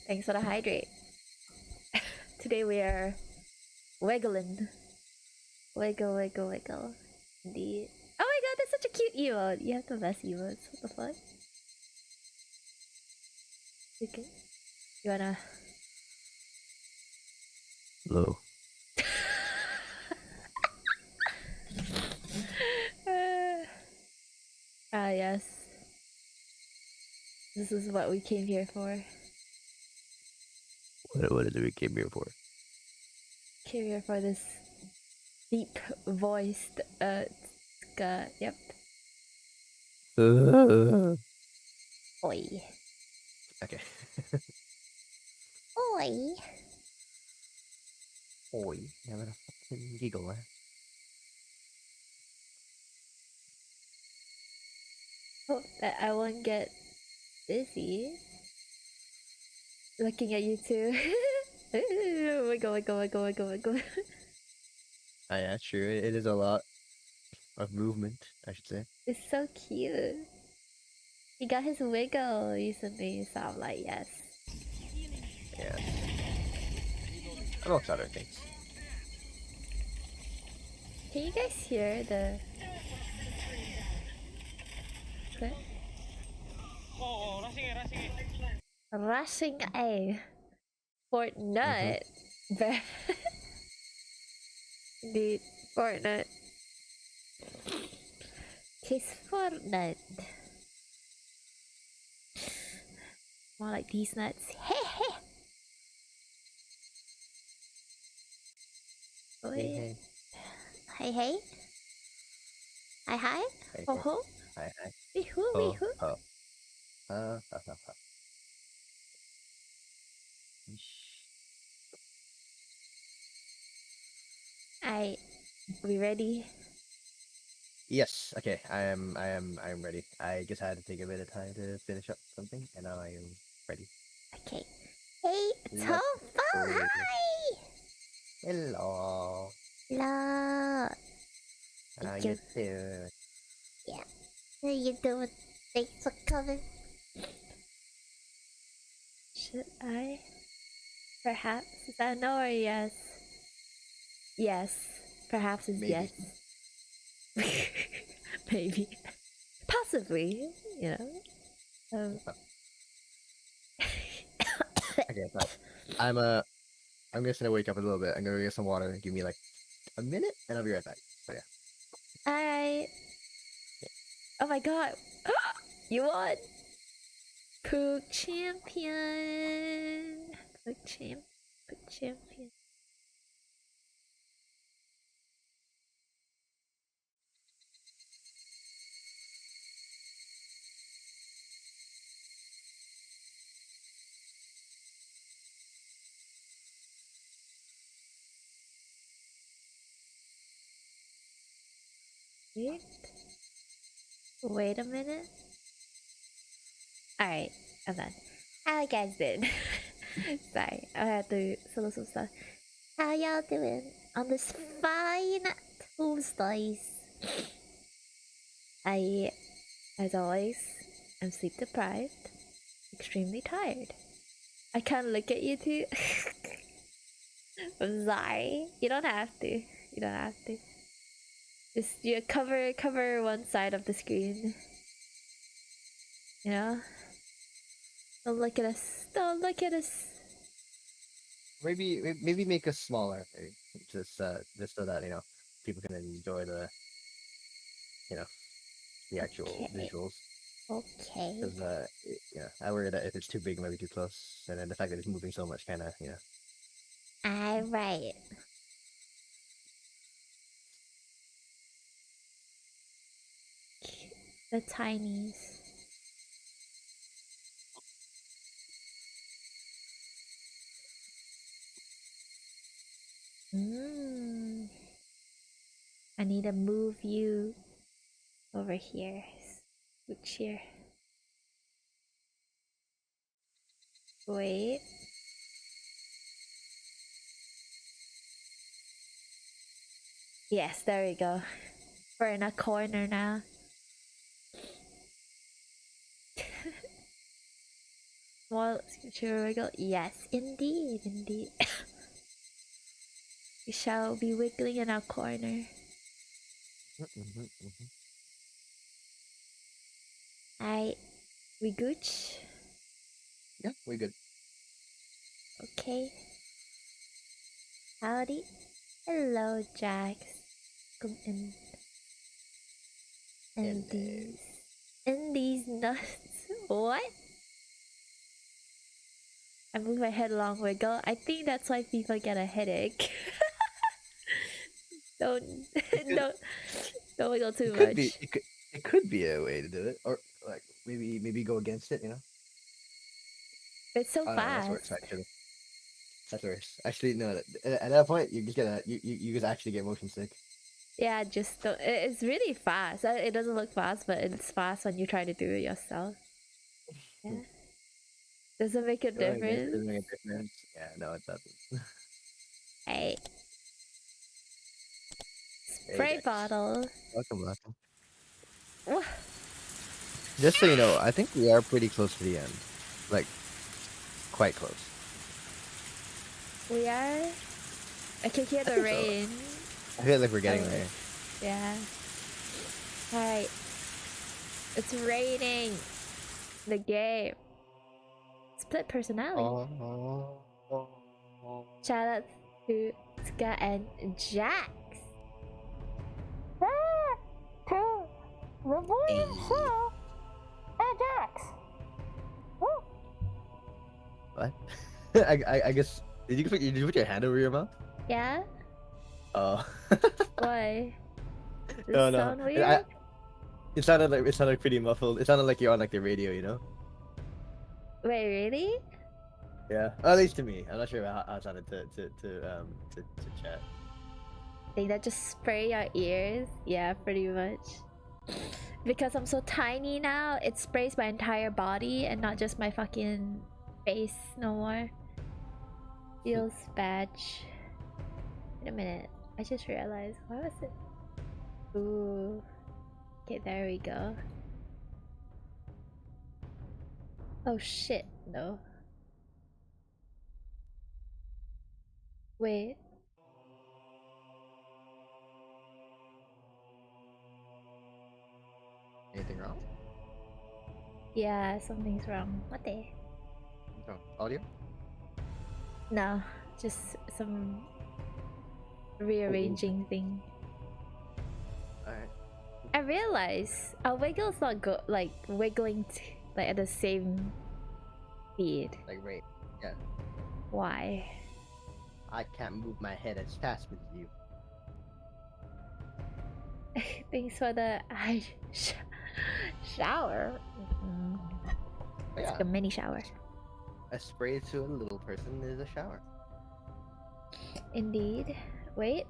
Thanks for the hydrate. Today we are wiggling. Wiggle, wiggle, wiggle. Indeed. Oh my god, that's such a cute emote. You have the best emotes. What the fuck? Okay. You wanna... Hello. Yes. This is what we came here for. What did we came here for? Came here for this deep voiced Tsuka. Yep. Oi. Okay. Oi. Oi, having a fucking giggle, eh? Hope that I won't get dizzy looking at you too. Wiggle, wiggle, wiggle, wiggle, wiggle. Yeah, true. It is a lot of movement, I should say. It's so cute. He got his wiggle recently, so I'm like, yes. Yeah. Amongst other things. Can you guys hear the clip? Oh, Rushing A. Fortnite. Indeed, Fortnite. Kiss Fortnite. More like these nuts. Hey. Hey. Hey. Hi. Hey, Oh hey. ho. Hi. Weehoo. Oh. We ready? Yes. Okay. I am ready. I just had to take a bit of time to finish up something, and now I am ready. Okay. Hey, Tofu, hi! Hello. Hello. How you doing? Yeah. How you doing? Thanks for coming. Should I? Perhaps? Is that a no or a yes? Yes. Perhaps is Maybe. yes. Maybe. Possibly, you know. Okay, but I'm just gonna wake up a little bit. I'm gonna get some water. Give me like a minute, and I'll be right back. So yeah. Alright. Oh my god. You won! Pook champion. Pook champion. Wait a minute. Alright, I'm done. How you guys doing? Sorry, I had to solo some stuff. How y'all doing on this fine Tuesday? I, as always, am sleep deprived, extremely tired. I can't look at you two. I'm sorry. You don't have to. Just cover one side of the screen. You know? Don't look at us. Maybe make us smaller, just so that people can enjoy the the actual visuals. Okay. Because I worry that if it's too big, it might be too close, and then the fact that it's moving so much, kind of Alright. The tinies. I need to move you over here. Switch here. Wait. Yes, there we go. We're in a corner now. Small scripture wiggle. Yes, indeed, indeed. We shall be wiggling in our corner. I we gooch. Yeah, we good. Okay. Howdy. Hello, Jax. Come in. And these nuts. What? I move my head along wiggle. I think that's why people get a headache. don't don't don't wiggle too It could much. be. It could be a way to do it, or like maybe go against it. You know. It's so I don't know. That's fast. worse actually. That's worse. Actually, no. At that point, you just get you just actually get motion sick. Yeah, just don't. It's really fast. It doesn't look fast, but it's fast when you try to do it yourself. Yeah. Does it make a difference? Doesn't make a difference. Yeah, no, it doesn't. Hey. Hey, Spray Jax. bottle. Welcome. Wha- Just so you know, I think we are pretty close to the end. Like, quite close. We are. I can hear the think so. rain. I feel like we're getting Oh, there. Yeah. Alright. It's raining. The game. Split personality. Shout out to Tsuka and Jax. Hey. Jax. What? I guess did you put your hand over your mouth? Yeah? Oh. Why? Does No, it no. sound weird? It sounded pretty muffled. It sounded like you're on like the radio, you know? Wait, really? Yeah. At least to me. I'm not sure how it sounded to chat. Think that just spray your ears? Yeah, pretty much. Because I'm so tiny now, it sprays my entire body and not just my fucking face no more. Feels bad. Wait a minute. I just realized. Why was it? Ooh. Okay, there we go. Oh shit, no. Wait. Anything wrong? Yeah, something's wrong. What the? No. Audio? No, just some rearranging thing. Alright. I realize our wiggle's not like wiggling like at the same speed. Like right. Yeah. Why? I can't move my head as fast as you. Thanks for the shower. It's Yeah. like a mini shower. A spray to a little person is a shower. Indeed. Wait.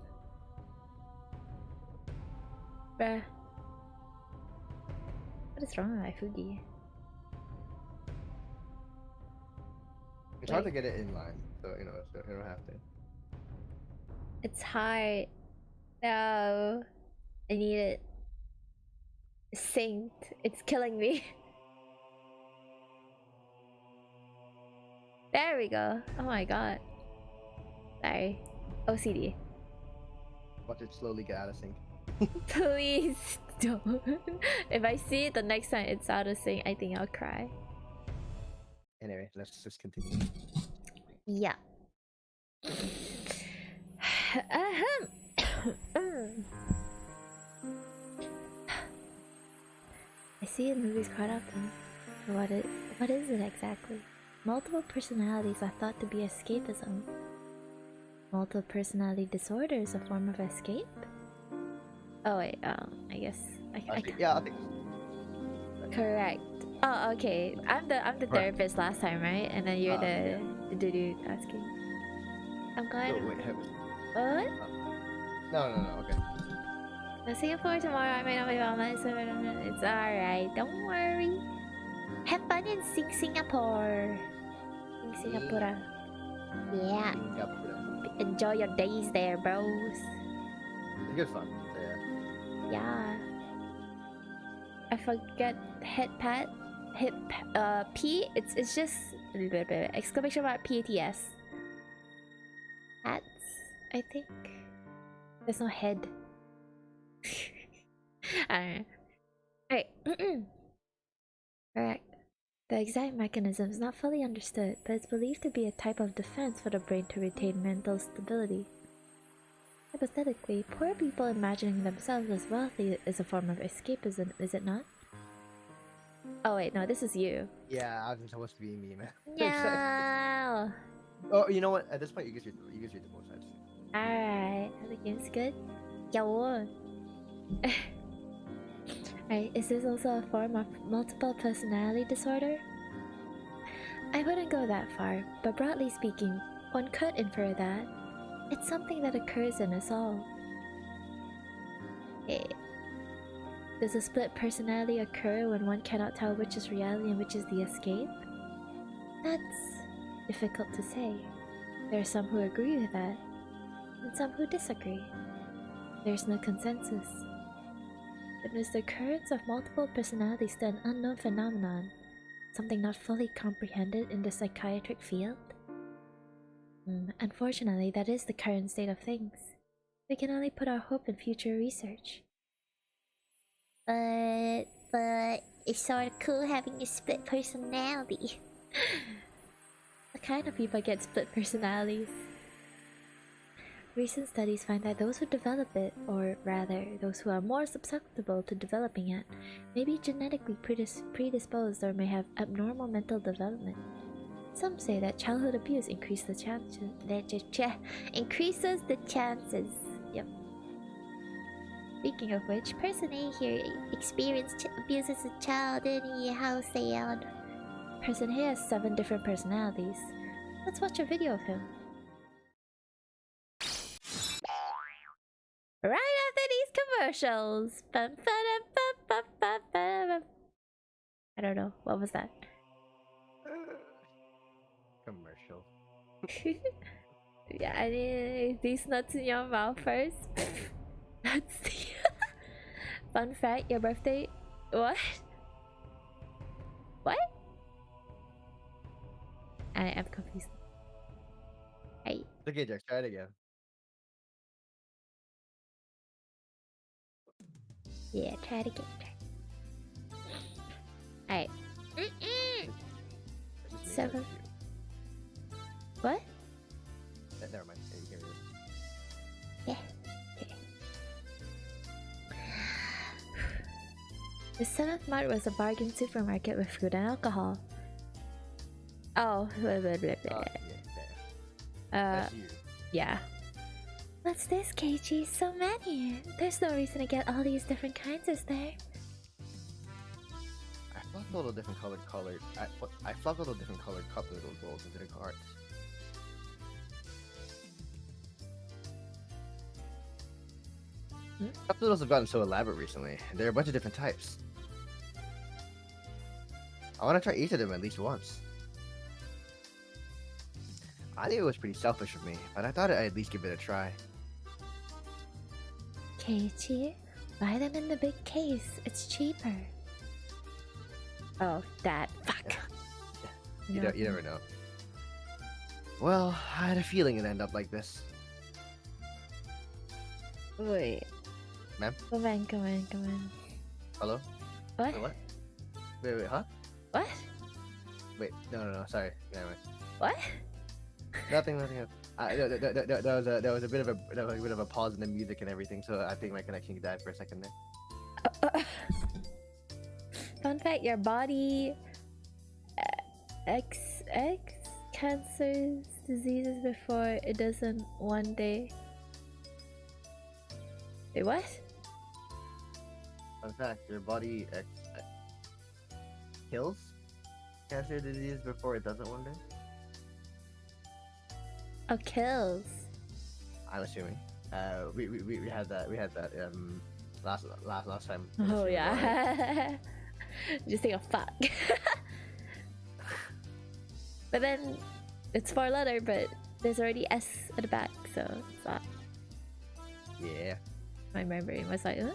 Bruh. What is wrong with my Fugi? It's hard to get it in line, so you know, so you don't have to. It's hard. No. I need it synced. It's killing me. There we go. Oh my god. Sorry. OCD. Watch it slowly get out of sync. Please don't. If I see it the next time it's out of sync, I think I'll cry. Anyway, let's just continue. Yeah. I see it in movies quite often. What is it exactly? Multiple personalities are thought to be escapism. Multiple personality disorder is a form of escape? Oh wait, I guess I Yeah, I think. correct. Oh, okay. I'm the therapist last time, right? And then you're the dude asking. I'm glad. Oh, wait, What? no, okay. No, Singapore tomorrow. I may not be online, so it's alright. Don't worry. Have fun in Singapore. In Singapore. Yeah. Enjoy your days there, bros. It's good fun. So yeah. Yeah. I forget hip P. It's just Exclamation mark PATS. Hats, I think. There's no head. Alright. Correct. The exact mechanism is not fully understood, but it's believed to be a type of defense for the brain to retain mental stability. Hypothetically, poor people imagining themselves as wealthy is a form of escapism, is it not? Oh wait, no, this is you. Yeah, I was supposed to be me, man. No. Oh, you know what? At this point, you guys read the both sides. Alright, the game's good. Yo. Alright, is this also a form of multiple personality disorder? I wouldn't go that far, but broadly speaking, one could infer that it's something that occurs in us all. Does a split personality occur when one cannot tell which is reality and which is the escape? That's difficult to say. There are some who agree with that, and some who disagree. There's no consensus. But is the occurrence of multiple personalities still an unknown phenomenon? Something not fully comprehended in the psychiatric field? Unfortunately, that is the current state of things. We can only put our hope in future research. But it's sort of cool having a split personality. What kind of people get split personalities? Recent studies find that those who develop it, or rather, those who are more susceptible to developing it, may be genetically predisposed or may have abnormal mental development. Some say that childhood abuse increases the chances. Yep. Speaking of which, person A here experienced abuse as a child and how sad. Person A has 7 different personalities. Let's watch a video of him. Right after these commercials. I don't know. What was that? Commercial. Yeah, I need these nuts in your mouth first. Nuts. Fun fact, your birthday. What? What? I am confused. Hey. Okay, Jack, try it again. Yeah, try it again. Alright. Seven. What? Never mind. Here it is. Yeah. Okay. The 7th Mart was a bargain supermarket with food and alcohol. Oh, blah, blah, blah, blah. That's you. Yeah. What's this, KG? So many. There's no reason to get all these different kinds, is there? I flocked all the different colored I flocked all the different colored cup noodle bowls into the cart. Cup noodles have gotten so elaborate recently. There are a bunch of different types. I want to try each of them at least once. I knew it was pretty selfish of me, but I thought I'd at least give it a try. KG, buy them in the big case. It's cheaper. Oh, that. Fuck. You never know. Well, I had a feeling it'd end up like this. Wait. Ma'am? Come on. Hello? What? Wait, what? Wait, huh? What? Wait, no, sorry. Never mind. What? Nothing. There was a bit of a pause in the music and everything, so I think my connection died for a second there. Fun fact: your body XX cancers, diseases before it doesn't one day. Wait, what? Fun fact: your body kills cancer disease before it doesn't one day. Oh, kills. I'm assuming. We had that last time. Oh yeah. Just think of fuck. But then it's 4-letter, but there's already S at the back, so it's not. Yeah. My memory was like, huh?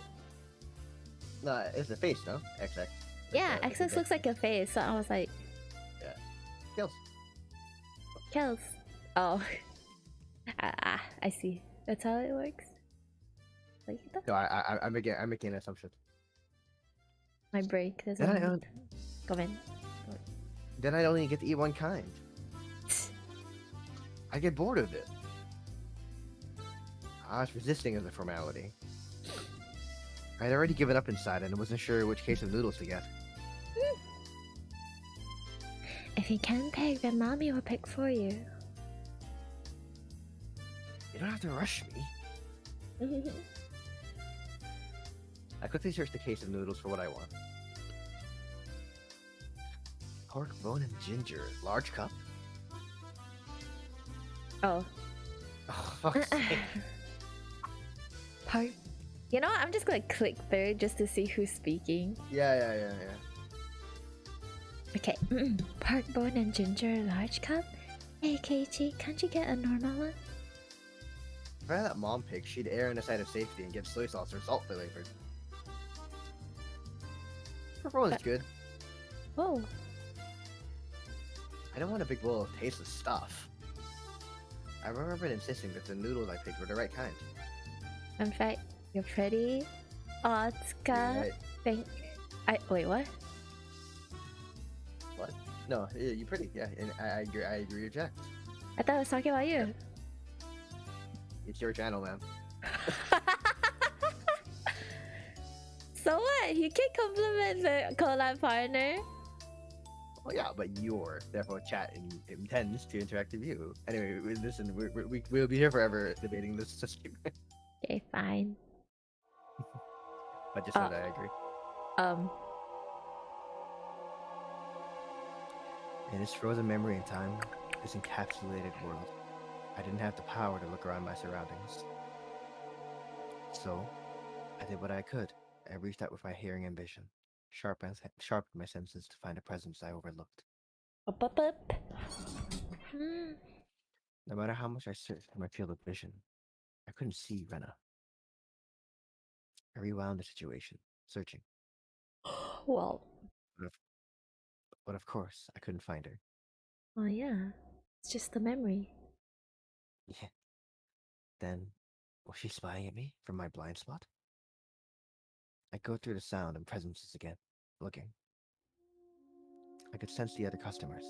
No, it's the face, no? XX. Yeah, XX looks like a face, so I was like, yeah, kills. Kills. Oh. I see. That's how it works. Like that? No, I'm making an assumption. My break. There's Then I only... don't- Come in. Then I only get to eat one kind. I get bored of it. I was resisting as a formality. I had already given up inside and wasn't sure which case of noodles to get. If you can't pick, then mommy will pick for you. You don't have to rush me. I quickly searched the case of noodles for what I want. Pork, bone, and ginger. Large cup? Oh. Oh, fuck's sake. Part. You know what? I'm just gonna click through just to see who's speaking. Yeah. Okay. Pork, bone, and ginger, large cup. Hey, Keiichi, can't you get a normal one? If I had that mom pig, she'd err on the side of safety and get soy sauce or salt flavored. Purple one's good. Oh. I don't want a big bowl of tasteless stuff. I remember insisting that the noodles I picked were the right kind. In fact, you're pretty. Oh, Tsuka. Right. Wait, what? What? No, you're pretty. Yeah, and I agree with Jack. I thought I was talking about you. Yeah. It's your channel, man. So what? You can compliment the collab partner. Well, yeah, but your therefore chat intends to interact with you. Anyway, listen, we'll be here forever debating this system. Okay, fine. I just said I agree. In this frozen memory in time, this encapsulated world, I didn't have the power to look around my surroundings. So, I did what I could. I reached out with my hearing and vision, sharpened my senses to find a presence I overlooked. Up. No matter how much I searched in my field of vision, I couldn't see Rena. I rewound the situation, searching. Well. But of course, I couldn't find her. Oh yeah. It's just the memory. Yeah. Then, was she spying at me from my blind spot? I go through the sound and presences again, looking. I could sense the other customers.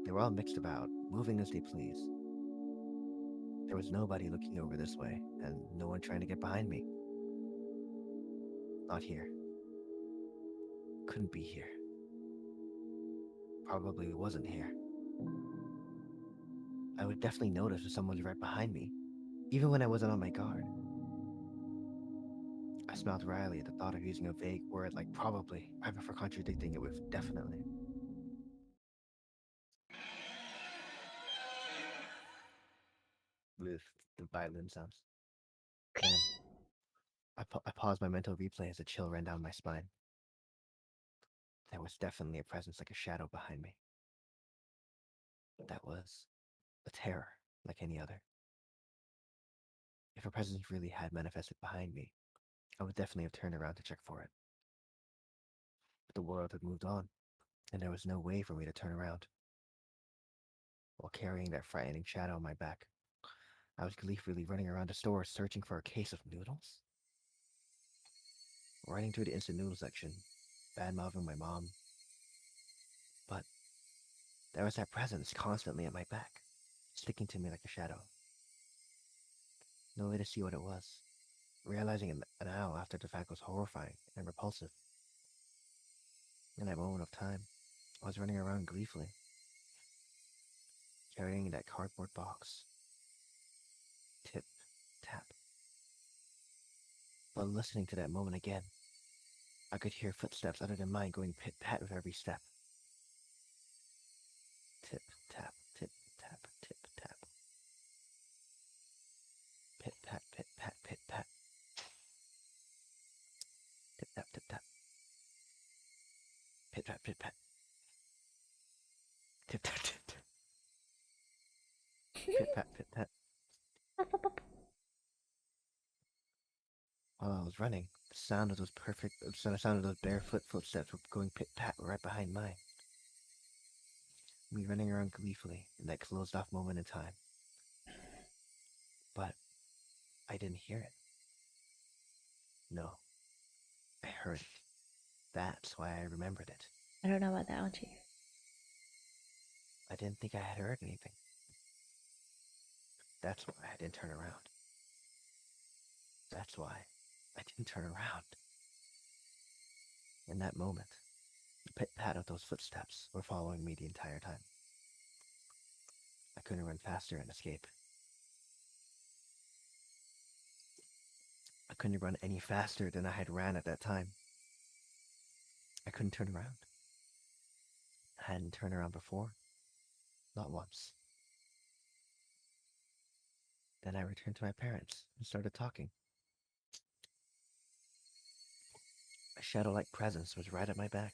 They were all mixed about, moving as they please. There was nobody looking over this way, and no one trying to get behind me. Not here. Couldn't be here. Probably wasn't here. I would definitely notice if someone's right behind me, even when I wasn't on my guard. I smiled wryly at the thought of using a vague word like probably, right before contradicting it with definitely. With the violin sounds. Then, I paused my mental replay as a chill ran down my spine. There was definitely a presence like a shadow behind me. That was a terror like any other. If a presence really had manifested behind me, I would definitely have turned around to check for it. But the world had moved on, and there was no way for me to turn around. While carrying that frightening shadow on my back, I was gleefully running around the store searching for a case of noodles. Running through the instant noodle section, bad-mouthing my mom. But there was that presence constantly at my back, sticking to me like a shadow. No way to see what it was. Realizing it now after the fact was horrifying and repulsive. In that moment of time, I was running around gleefully, carrying that cardboard box. Tip, tap. But listening to that moment again, I could hear footsteps other than mine going pit-pat with every step. Tip, tap, tip, tap, tip, tap. Pit-pat, pit-pat, pit-pat. Tip-tap, tip-tap. Pit-pat, pit-pat. Tip-tap, tip-tap. Pit-pat, pit-pat. While I was running, the sound of those barefoot footsteps were going pit-pat right behind mine. me running around gleefully in that closed off moment in time. But I didn't hear it. No, I heard it. That's why I remembered it. I don't know about that one, Chief. I didn't think I had heard anything. That's why I didn't turn around. That's why I didn't turn around. In that moment, the pit-pat of those footsteps were following me the entire time. I couldn't run faster and escape. I couldn't run any faster than I had ran at that time. I couldn't turn around. I hadn't turned around before. Not once. Then I returned to my parents and started talking. A shadow-like presence was right at my back.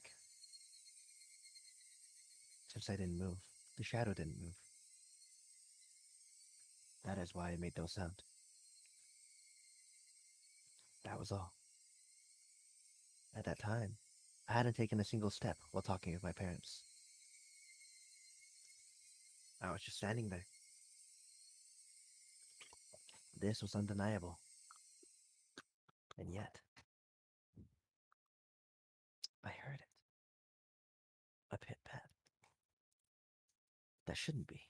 Since I didn't move, the shadow didn't move. That is why it made no sound. That was all. At that time, I hadn't taken a single step while talking with my parents. I was just standing there. This was undeniable. And yet, I heard it. A pit-pat. That shouldn't be.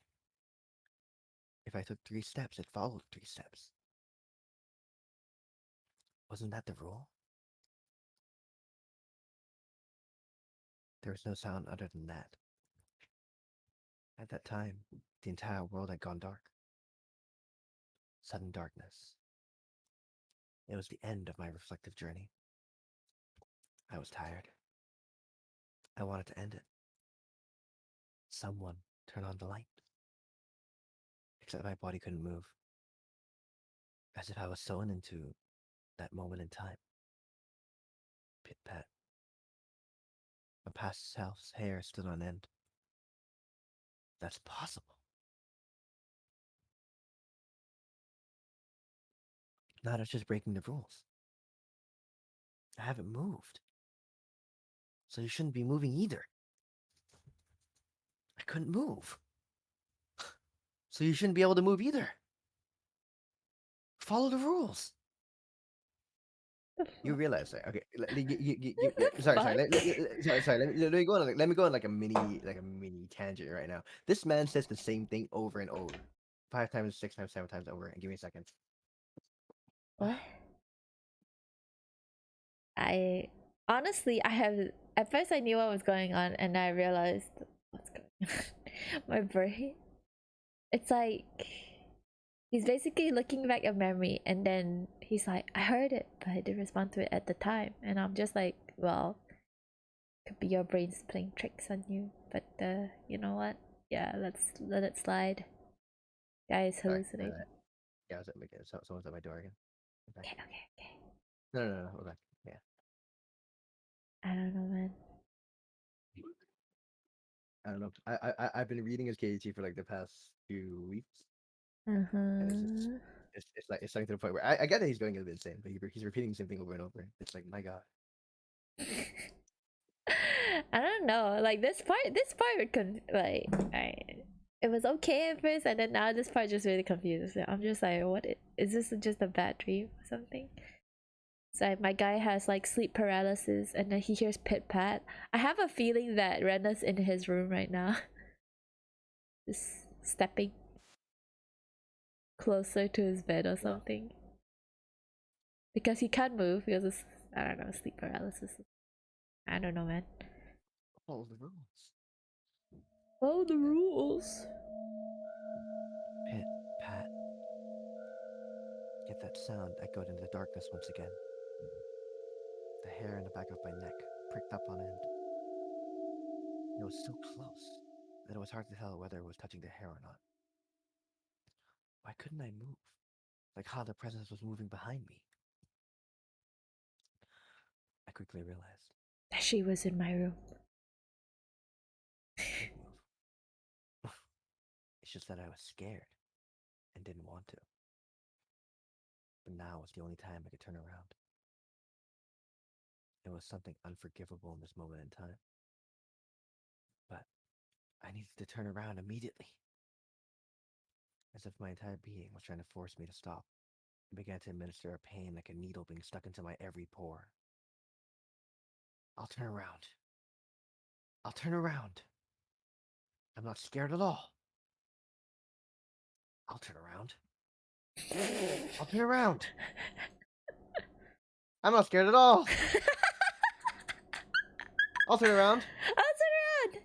If I took 3 steps, it followed 3 steps. Wasn't that the rule? There was no sound other than that. At that time, the entire world had gone dark. Sudden darkness. It was the end of my reflective journey. I was tired. I wanted to end it. Someone turn on the light. Except my body couldn't move. As if I was sewn into that moment in time. Pit-pat. My past self's hair stood on end. That's possible. Not as just breaking the rules. I haven't moved. So you shouldn't be moving either. I couldn't move. So you shouldn't be able to move either. Follow the rules. You realize that? Okay. Sorry. Let me go on. Let me go on like a mini tangent right now. This man says the same thing over and over, 5 times, 6 times, 7 times over. And give me a second. What? I honestly, I have. At first, I knew what was going on, and I realized what's going on. My brain. It's like he's basically looking back at memory, and then he's like, "I heard it, but I didn't respond to it at the time." And I'm just like, "Well, could be your brain's playing tricks on you." But you know what? Yeah, let's let it slide. Guys, Sorry. hallucinate. Yeah, someone's at my door again. Okay, okay, okay. No. We're back. Yeah. I don't know, man. I don't know. I've been reading his KG for like the past few weeks, Uh and it's just huh. it's like to the point where I get that he's going a bit insane, but he's repeating the same thing over and over. It's like, my God. I don't know. Like this part would like it was okay at first, and then now this part just really confuses me. I'm just like, what is this? Just a bad dream or something? So like, my guy has like sleep paralysis, and then he hears pit pat. I have a feeling that Rena's in his room right now, just stepping closer to his bed or something, because he can't move. He has I don't know, sleep paralysis. I don't know, man. Follow the rules. Oh, the rules. Pit, pat. Yet that sound echoed into the darkness once again. The hair in the back of my neck pricked up on end. It was so close that it was hard to tell whether it was touching the hair or not. Why couldn't I move? Like how the presence was moving behind me. I quickly realized That she was in my room. I could move. It's just that I was scared and didn't want to. But now was the only time I could turn around. It was something unforgivable in this moment in time. But I needed to turn around immediately. As if my entire being was trying to force me to stop. It began to administer a pain like a needle being stuck into my every pore. I'll turn around. I'll turn around. I'm not scared at all. I'll turn around. I'll turn around. I'm not scared at all. I'll turn around.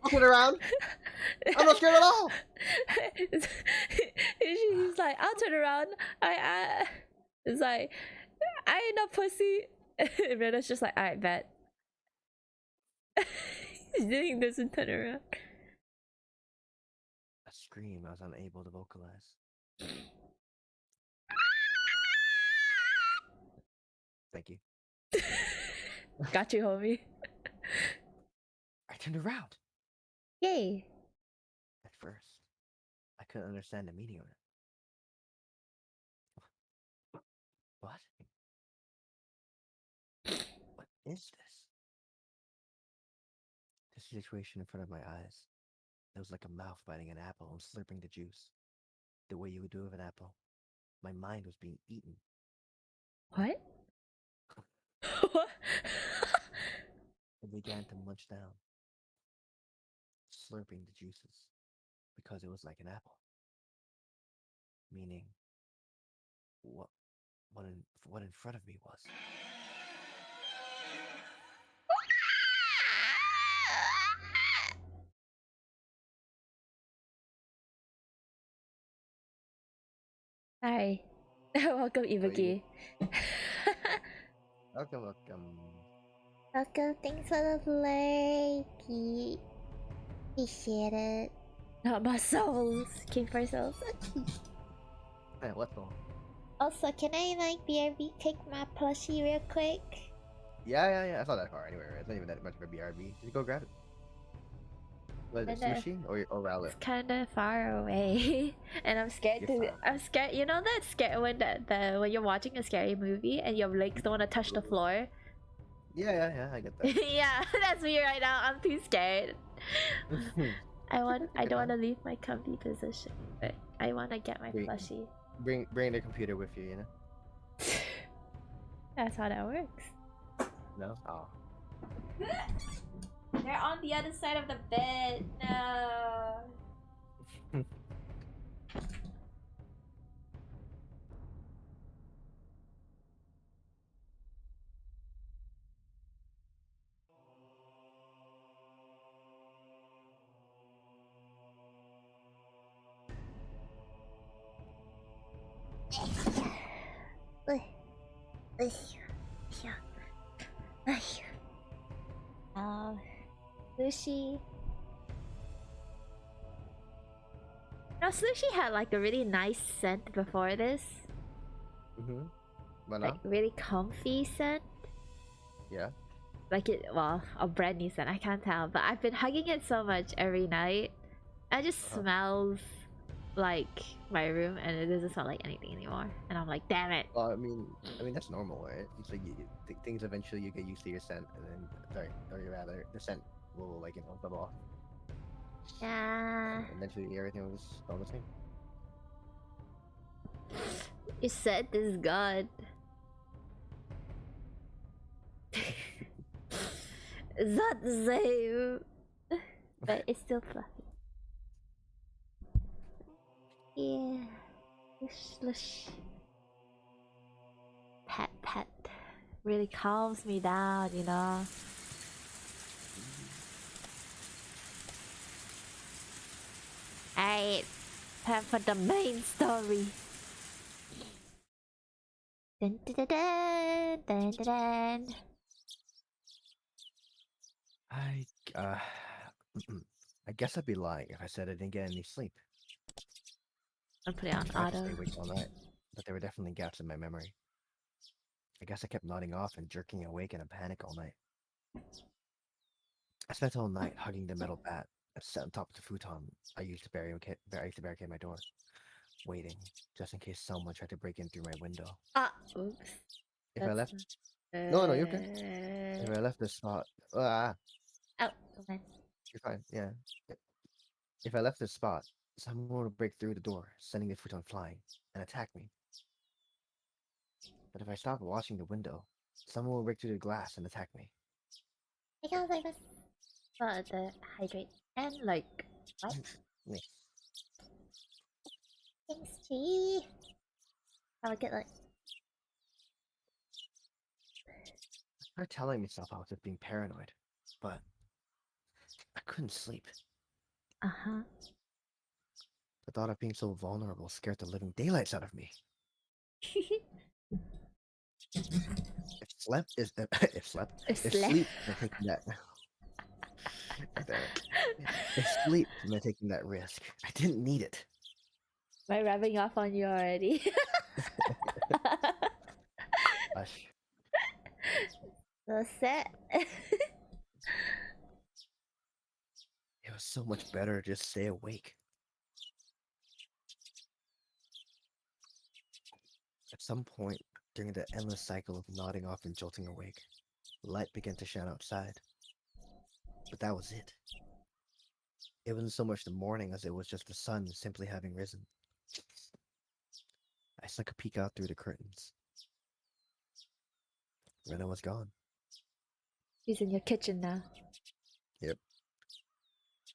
I'll turn around. I'm not scared at all. She's like, I'll turn around. It's like, I ain't no pussy. And Rena's just like, alright, bet. He doesn't turn around. A scream I was unable to vocalize. Thank you. Got you, homie. I turned around. Yay. At first, I couldn't understand the meaning of it. What? What is this? The situation in front of my eyes. It was like a mouth biting an apple and slurping the juice. The way you would do with an apple. My mind was being eaten. What? What? I began to munch down, slurping the juices, because it was like an apple. Meaning, what in front of me was. Hi. Welcome, Ibuki. Welcome. Welcome, thanks for the play. Appreciate it. Not my souls. King for souls. Hey, what's wrong? Also, can I BRB take my plushie real quick? Yeah. It's not that far anyway. Right? It's not even that much of a BRB. Just go grab it. What is it, sushi or rabbit? It's kind of far away, and I'm scared I'm scared. You know that scare when when you're watching a scary movie and your legs don't want to touch the floor. Yeah. I get that. Yeah, that's me right now. I'm too scared. I don't want to leave my comfy position, but I want to get my plushie. Bring the computer with you. You know. That's how that works. No. Oh. They're on the other side of the bed. No. Sushi. Now, Sushi had like a really nice scent before this. But like really comfy scent. Yeah. Like it, well, a brand new scent. I can't tell, but I've been hugging it so much every night. It just smells like my room, and it doesn't smell like anything anymore. And I'm like, damn it. Well, I mean that's normal, right? It's like things eventually you get used to your scent, and then rather the scent will rub off. Yeah. And eventually everything will just all the same. You said this is God. It's not the same, but it's still fluffy. Yeah. Slush. Pet. Really calms me down, you know. Alright, time for the main story. Dun, dun, dun, dun, dun, dun. I guess I'd be lying if I said I didn't get any sleep. I'll put it on I tried to auto. stay awake all night, but there were definitely gaps in my memory. I guess I kept nodding off and jerking awake in a panic all night. I spent all night hugging the metal bat and sat on top of the futon I used to barricade my door, waiting just in case someone tried to break in through my window. Oops. If I left, no, you're okay. If I left the spot, Oh, man. you're fine. Yeah. If I left this spot, someone would break through the door, sending the futon flying, and attack me. But if I stopped watching the window, someone would break through the glass and attack me. Because I was the hydrate and like what? Nice. Thanks, G. I would get like I started telling myself I was just being paranoid, but I couldn't sleep. uh-huh. The thought of being so vulnerable scared the living daylights out of me. If sleep meant taking that damn it. If sleep meant taking that risk, I didn't need it. Am I rubbing off on you already? Hush. So set. It was so much better to just stay awake. At some point during the endless cycle of nodding off and jolting awake, light began to shine outside. But that was it. It wasn't so much the morning as it was just the sun simply having risen. I snuck a peek out through the curtains. Rena was gone. She's in your kitchen now. Yep.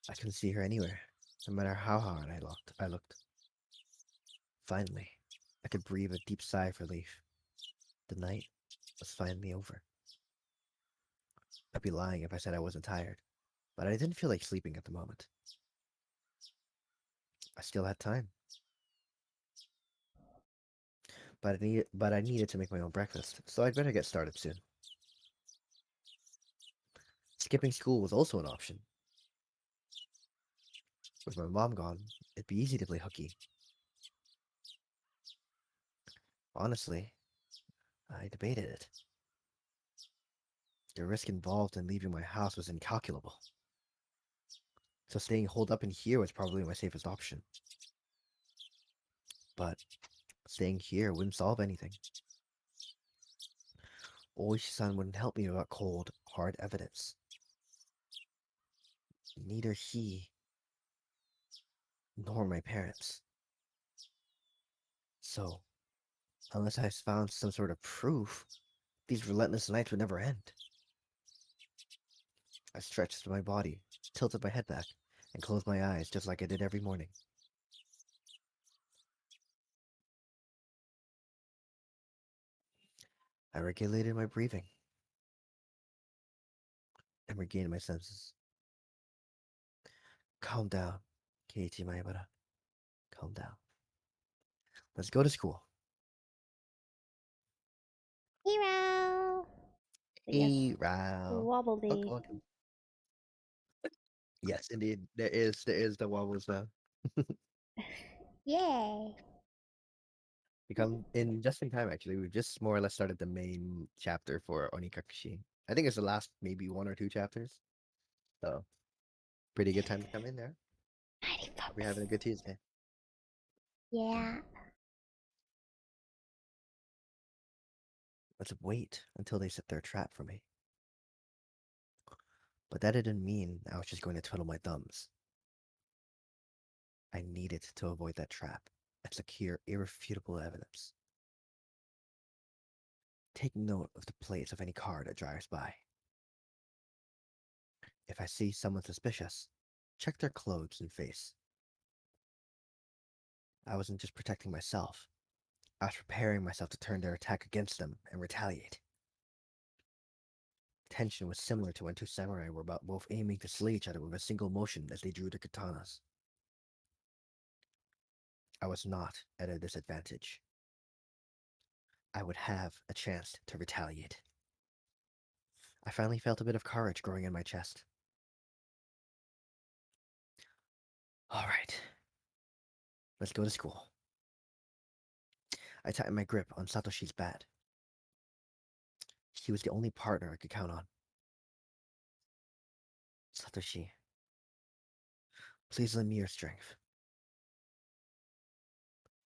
I couldn't see her anywhere, no matter how hard I looked. Finally, I could breathe a deep sigh of relief. The night was finally over. I'd be lying if I said I wasn't tired, but I didn't feel like sleeping at the moment. I still had time. But I needed to make my own breakfast, so I'd better get started soon. Skipping school was also an option. With my mom gone, it'd be easy to play hooky. Honestly, I debated it. The risk involved in leaving my house was incalculable. So staying holed up in here was probably my safest option. But staying here wouldn't solve anything. Oishi-san wouldn't help me without cold, hard evidence. Neither he nor my parents. So, unless I found some sort of proof, these relentless nights would never end. I stretched my body, tilted my head back, and closed my eyes just like I did every morning. I regulated my breathing and regained my senses. Calm down, Keiichi Maebara. Calm down. Let's go to school. Hero. Yes. Hero. Wobbly. Welcome. Yes, indeed. There is the wobbles now. Yay. We come in just in time actually. We've just more or less started the main chapter for Onikakushi. I think it's the last maybe 1 or 2 chapters. So pretty good time to come in there. Mighty Hope you're having a good Tuesday. Yeah. Let's wait until they set their trap for me. But that didn't mean I was just going to twiddle my thumbs. I needed to avoid that trap and secure irrefutable evidence. Take note of the plates of any car that drives by. If I see someone suspicious, check their clothes and face. I wasn't just protecting myself. I was preparing myself to turn their attack against them and retaliate. Tension was similar to when 2 samurai were about both aiming to slay each other with a single motion as they drew their katanas. I was not at a disadvantage. I would have a chance to retaliate. I finally felt a bit of courage growing in my chest. All right, let's go to school. I tightened my grip on Satoshi's bat. He was the only partner I could count on. Satoshi, please lend me your strength.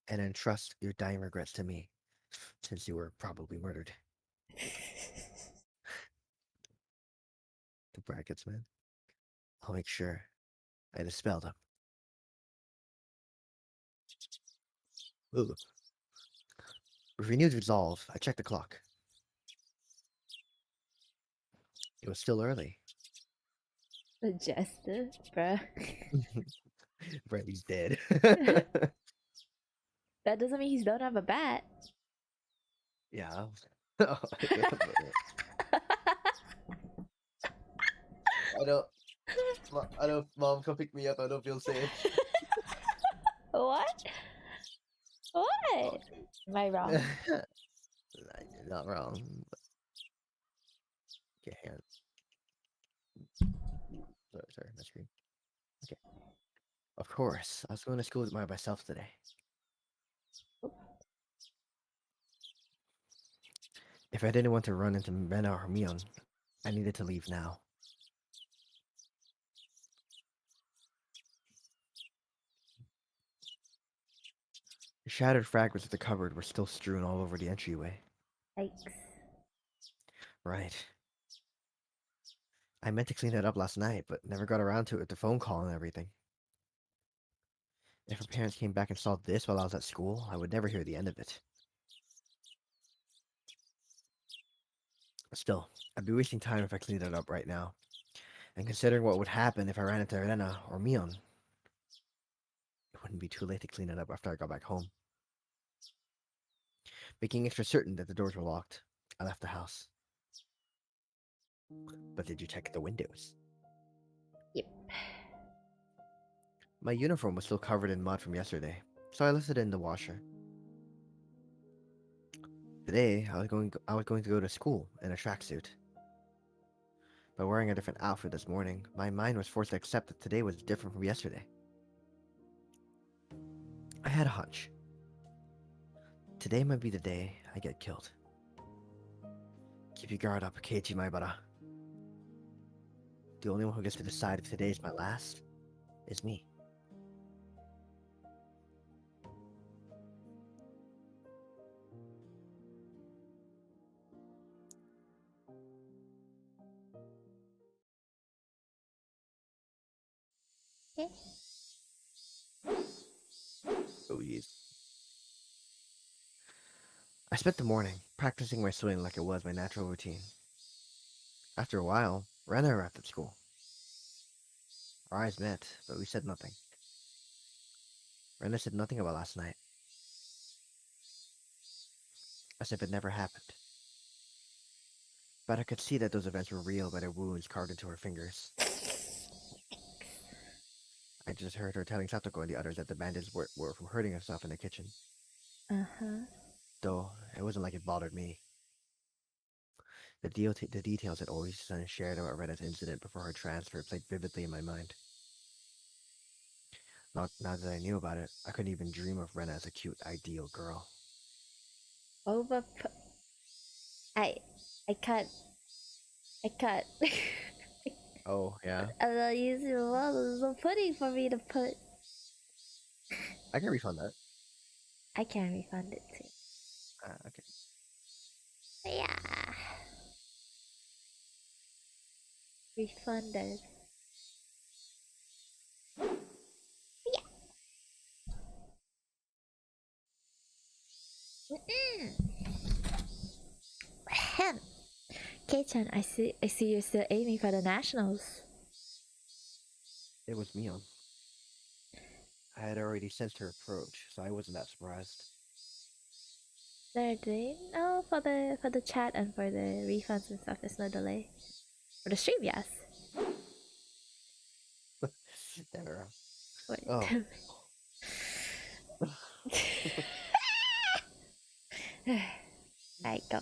And entrust your dying regrets to me, since you were probably murdered. The brackets, man. I'll make sure I dispel them. Ugh. With renewed resolve, I checked the clock. It was still early. Jester, bruh. Bradley's dead. That doesn't mean he don't have a bat. Yeah. I don't. I don't. Mom, come pick me up. I don't feel safe. What? What? Am I wrong? You're not wrong. But... Okay, hang on. Sorry, my screen. Okay. Of course, I was going to school by myself today. If I didn't want to run into Rena or Mion, I needed to leave now. The shattered fragments of the cupboard were still strewn all over the entryway. Yikes. Right. I meant to clean it up last night, but never got around to it with the phone call and everything. If her parents came back and saw this while I was at school, I would never hear the end of it. Still, I'd be wasting time if I cleaned it up right now. And considering what would happen if I ran into Rena or Mion, it wouldn't be too late to clean it up after I got back home. Making extra certain that the doors were locked, I left the house. But did you check the windows? Yep. My uniform was still covered in mud from yesterday, so I left it in the washer. Today, I was going to go to school in a tracksuit. By wearing a different outfit this morning, my mind was forced to accept that today was different from yesterday. I had a hunch. Today might be the day I get killed. Keep your guard up, Keiichi Maibara. The only one who gets to decide if today is my last is me. Okay. Oh, jeez. I spent the morning practicing my swing like it was my natural routine. After a while, Rena arrived at school. Our eyes met, but we said nothing. Rena said nothing about last night, as if it never happened. But I could see that those events were real by the wounds carved into her fingers. I just heard her telling Satoko and the others that the bandits were from hurting herself in the kitchen. Uh-huh. Though, it wasn't like it bothered me. The details that Oishi-san shared about Rena's incident before her transfer played vividly in my mind. Now that I knew about it, I couldn't even dream of Rena as a cute, ideal girl. Over. I can't. I can't. Oh, yeah? I'm not using the wall. There's no pudding for me to put. I can refund that. I can refund it too. Okay. Yeah. Refunded. Yeah. Ahem. Kei-chan, I see you're still aiming for the nationals. It was Mion. I had already sensed her approach, so I wasn't that surprised. There delay? No, for the chat and for the refunds and stuff, there's no delay. For the stream, yes. Never. Wait. Oh. Alright, go.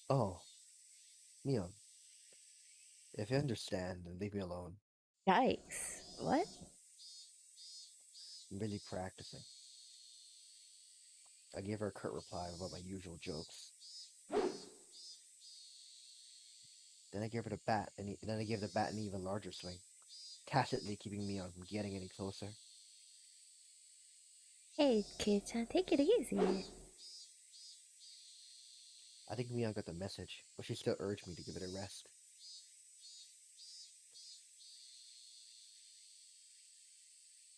Oh. Mion. If you understand, then leave me alone. Yikes. What? I'm busy practicing. I gave her a curt reply about my usual jokes. Then I gave her the bat, and then I gave the bat an even larger swing, tacitly keeping Mion from getting any closer. Hey, Kei-chan, take it easy. I think Mion got the message, but she still urged me to give it a rest.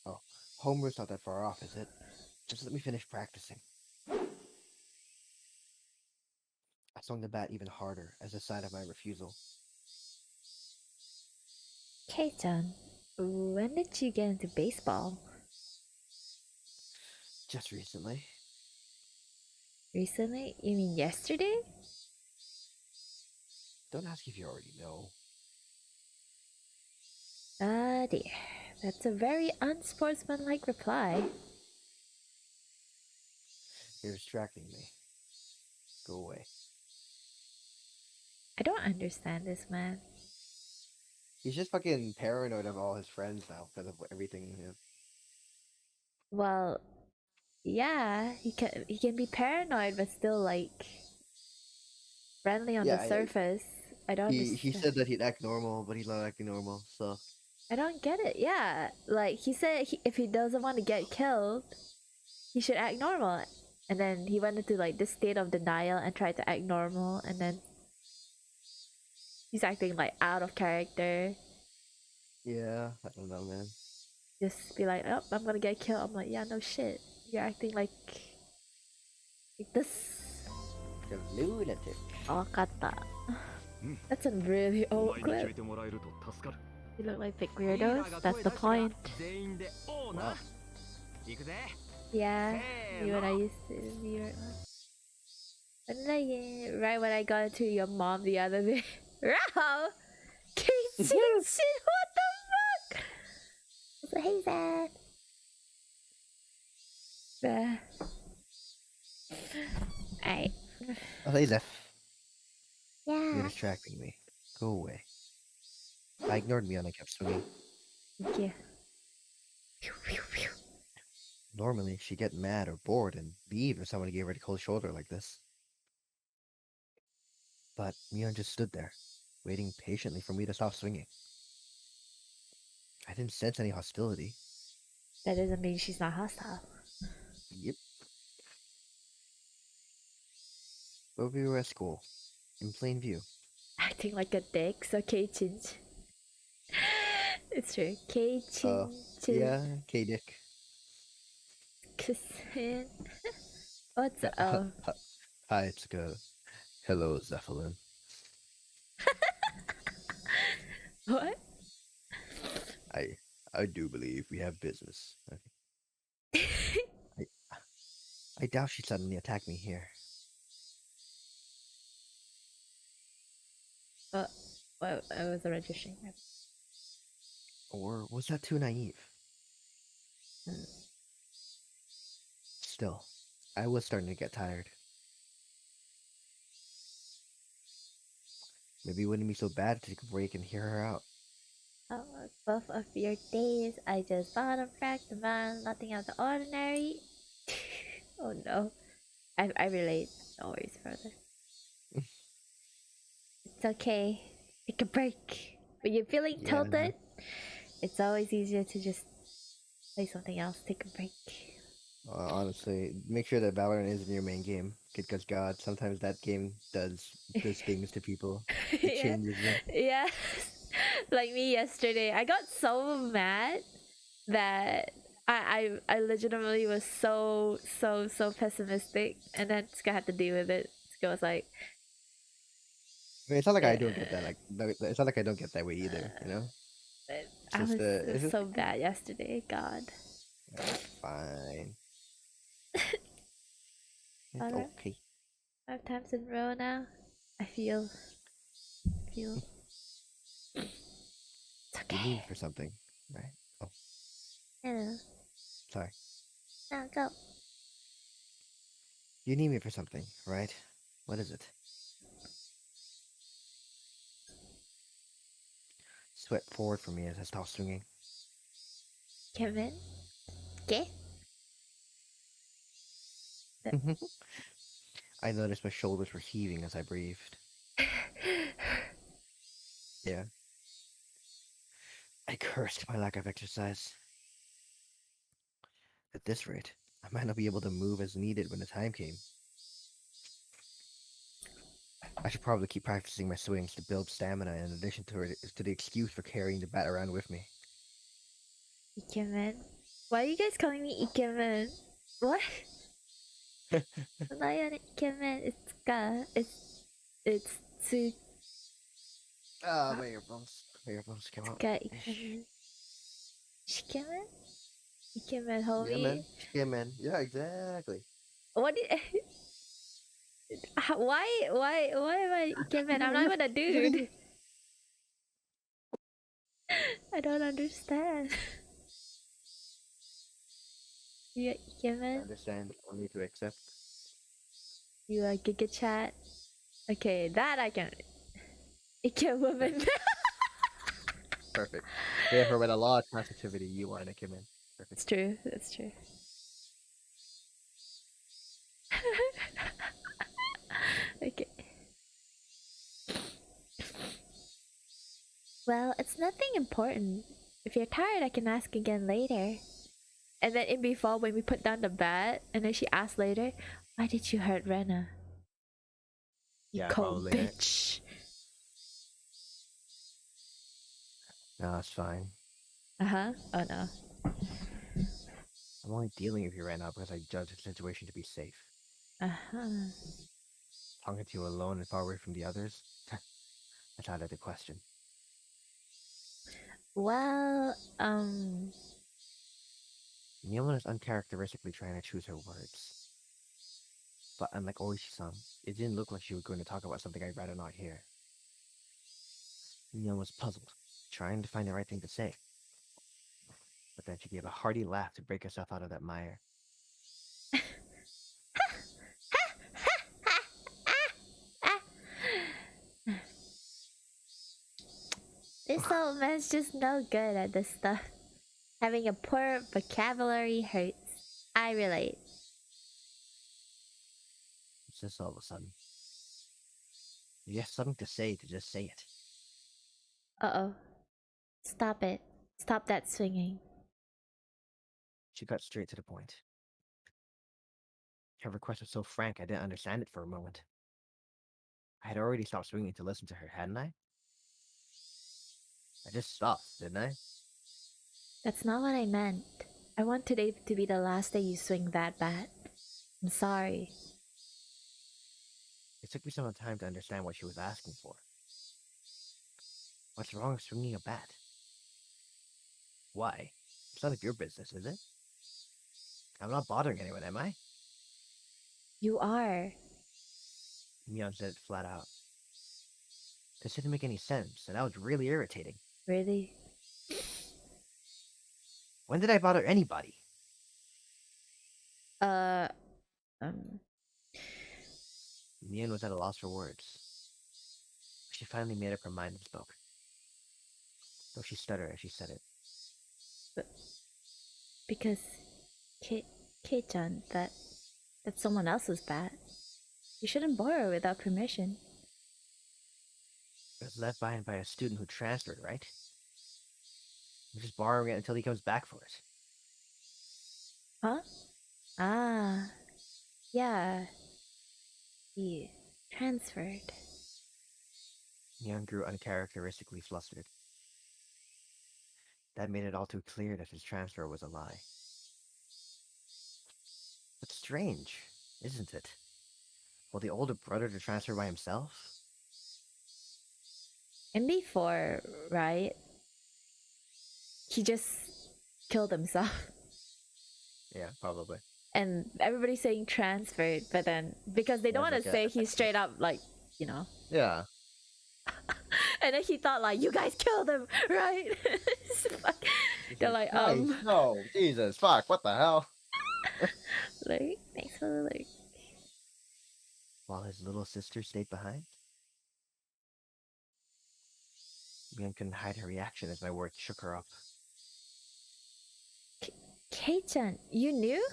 Oh, homeroom's not that far off, is it? Just let me finish practicing. I swung the bat even harder as a sign of my refusal. Kei-chan, when did you get into baseball? Just recently. Recently? You mean yesterday? Don't ask if you already know. Ah dear, that's a very unsportsmanlike reply. You're distracting me. Go away. I don't understand this man. He's just fucking paranoid of all his friends now because of everything. You know? Well, yeah, he can be paranoid but still like friendly on the Yeah, surface. I don't he understand. said that he'd act normal, but he's not acting normal. So I don't get it. Yeah, like he said, if he doesn't want to get killed, he should act normal. And then he went into like this state of denial and tried to act normal, and then he's acting like out of character. yeah, I don't know, man. Just be like, oh, I'm gonna get killed. I'm like, yeah, no shit. You're acting like this. You're a lunatic. Oh, kata. That's a really old clip. てもらえると助かる You look like big weirdos. That's the point. 全員でおうな行くぜ Yeah, you and I used to be right. When did I get right when I got into your mom the other day? Rao! Casey shit, what the fuck? So, hey, Zach. Alright. Oh, hey, Zeph. You're Yeah. distracting me. Go away. I ignored me and I kept swinging. Thank you. Pew, pew, pew. Normally, she'd get mad or bored and leave if someone gave her the cold shoulder like this. But Mion just stood there, waiting patiently for me to stop swinging. I didn't sense any hostility. That doesn't mean she's not hostile. Yep. But we were at school, in plain view. Acting like a dick, so K-chin. It's true. K-chin. Yeah, K-Dick. Kusin. What's up? Hi, Tsuka. Hello, Zephyrin. What? I do believe we have business. Okay. I doubt she'd suddenly attack me here. What? I was registering. Or was that too naive? Still, I was starting to get tired. Maybe it wouldn't be so bad to take a break and hear her out. Oh, both of your days, I just bottom fracked the man, nothing out of the ordinary. Oh no. I relate. No worries, brother. It's okay. Take a break. When you're feeling Yeah. tilted, it's always easier to just play something else. Take a break. Honestly, make sure that Valorant isn't your main game. Because God, sometimes that game does things to people. It Yeah. changes them. Yeah. Like me yesterday. I got so mad that I legitimately was so pessimistic, and then Tsuka had to deal with it. Tsuka was like, I mean, it's not like I don't get that. Like, no, it's not like I don't get that way either. You know. I was it's just so bad yesterday. God. fine. It's Alright. okay. 5 times in a row now. I feel. It's You need okay. for something, right? Oh, No, sorry. no, go. You need me for something, right? What is it? Sweat poured from me as I stopped swinging. Kevin. Okay. I noticed my shoulders were heaving as I breathed. Yeah. I cursed my lack of exercise. At this rate, I might not be able to move as needed when the time came. I should probably keep practicing my swings to build stamina in addition to the excuse for carrying the bat around with me. Ikemen. Why are you guys calling me Ikemen? What? Lion Ikemen, it's Tsuka. It's My earphones. My earphones came out. Tsuka Ikemen. Shikemen? Ikemen, Yeah, homie. man. Yeah, man. Yeah, exactly. What did... Why am I Ikemen? I'm not even a dude. I don't understand. You are Ikemen? Understand. Only to accept. You are Giga Chat? Okay, that I can... Ike woman. Perfect. Therefore, with a lot of sensitivity, you are an Ikemen. Perfect. It's true, that's true. Okay. Well, it's nothing important. If you're tired, I can ask again later. And then in before, when we put down the bat, and then she asked later, why did you hurt Rena? You Yeah, cold probably, right? bitch. No, it's fine. Uh-huh. Oh no. I'm only dealing with you right now because I judge the situation to be safe. Uh-huh. Talking to you alone and far away from the others, that's out of the question. Well, Mioma is uncharacteristically trying to choose her words. But unlike Oishi-san, it didn't look like she was going to talk about something I'd rather not hear. Mioma was puzzled, trying to find the right thing to say. But then she gave a hearty laugh to break herself out of that mire. this old man's just no good at this stuff. Having a poor vocabulary hurts. I relate. It's just all of a sudden. You have something to say to just say it. Uh-oh. Stop it. Stop that swinging. She got straight to the point. Her request was so frank I didn't understand it for a moment. I had already stopped swinging to listen to her, hadn't I? I just stopped, didn't I? That's not what I meant. I want today to be the last day you swing that bat. I'm sorry. It took me some time to understand what she was asking for. What's wrong with swinging a bat? Why? It's none of your business, is it? I'm not bothering anyone, am I? You are. Mion said it flat out. This didn't make any sense, and that was really irritating. Really? When did I bother anybody? Mion was at a loss for words. She finally made up her mind and spoke. Though she stuttered as she said it. Because Kei-chan, that's someone else's bat. You shouldn't borrow without permission. It was left behind by a student who transferred, right? I'm just borrowing it until he comes back for it. Huh? Ah. Yeah. He transferred. Mion grew uncharacteristically flustered. That made it all too clear that his transfer was a lie. But strange, isn't it? Will the older brother to transfer by himself? And before, right? He just killed himself. Yeah, probably. And everybody's saying transferred, but then because they don't want to say he's straight up like, you know. Yeah. And then he thought like, you guys killed him, right? They're like, no, Jesus, fuck, what the hell? like, thanks for the like. While his little sister stayed behind? Mion couldn't hide her reaction as my words shook her up. Kei-chan, you knew?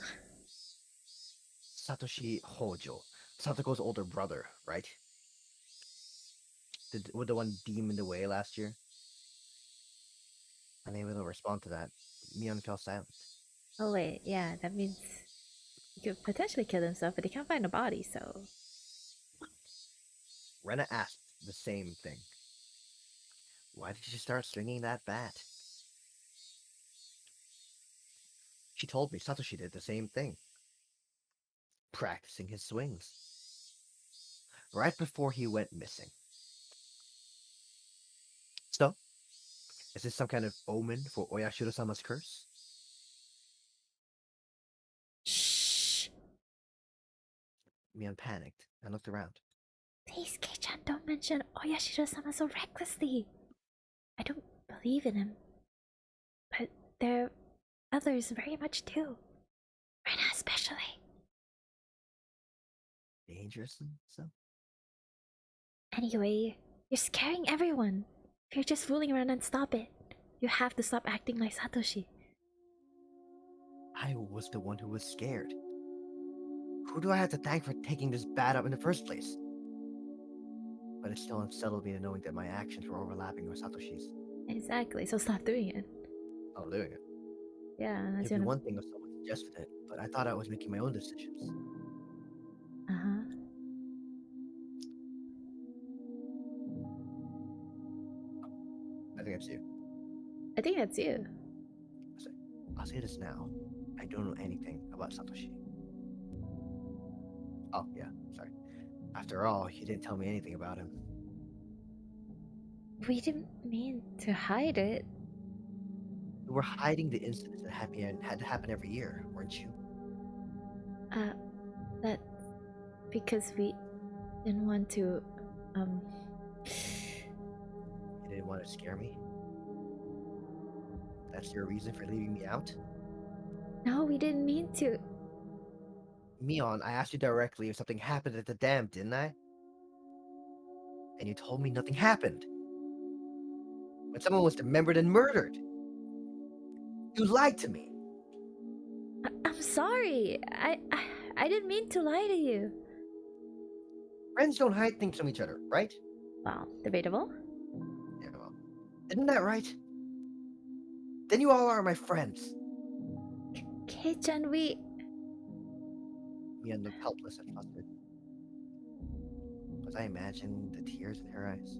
Satoshi Hojo, Satoko's older brother, right? With the one demoned away last year? Unable to respond to that, Mion fell silent. Oh wait, yeah, that means he could potentially kill himself, but he can't find a body, so... Rena asked the same thing. Why did you start swinging that bat? She told me Satoshi did the same thing. practicing his swings. Right before he went missing. So, is this some kind of omen for Oyashiro-sama's curse? Shh. Mion panicked and looked around. Please, Kei-chan, don't mention Oyashiro-sama so recklessly. I don't believe in him. But there are others very much too. Rena especially. Dangerous and so? Anyway, you're scaring everyone. If you're just fooling around, and stop it. You have to stop acting like Satoshi. I was the one who was scared. Who do I have to thank for taking this bad up in the first place? But it still unsettled me to knowing that my actions were overlapping with Satoshi's. Exactly, so stop doing it. Oh, doing it. Yeah, that's It'd be one thing if someone suggested it, but I thought I was making my own decisions. Uh-huh. I think that's you. I think that's you. I'll say this now. I don't know anything about Satoshi. Oh, yeah, sorry. After all, you didn't tell me anything about him. We didn't mean to hide it. You were hiding the incidents that had to happen every year, weren't you? That because we didn't want to, You didn't want to scare me? That's your reason for leaving me out? No, we didn't mean to. Mion, I asked you directly if something happened at the dam, didn't I? And you told me nothing happened. When someone was dismembered and murdered. You lied to me. I'm sorry. I didn't mean to lie to you. Friends don't hide things from each other, right? Well, debatable. Yeah, well, isn't that right? Then you all are my friends. Kei-chan, we... Mion looked helpless and flustered. Was I imagining the tears in her eyes?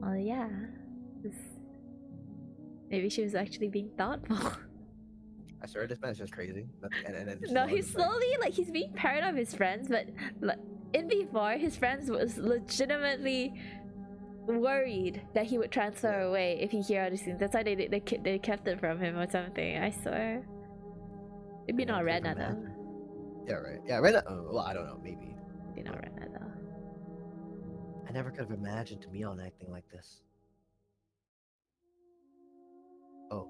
Well, yeah. Maybe she was actually being thoughtful. I swear this man's just crazy. And No, he's slowly, like, he's being paranoid of his friends, but in before, his friends was legitimately worried that he would transfer away if he hear all these things. That's why they kept it from him or something, I swear. Maybe not Rena, though. Yeah, right. Yeah, Rena. Well, I don't know. Maybe. Maybe not Rena, though. I never could have imagined Mion acting like this. Oh,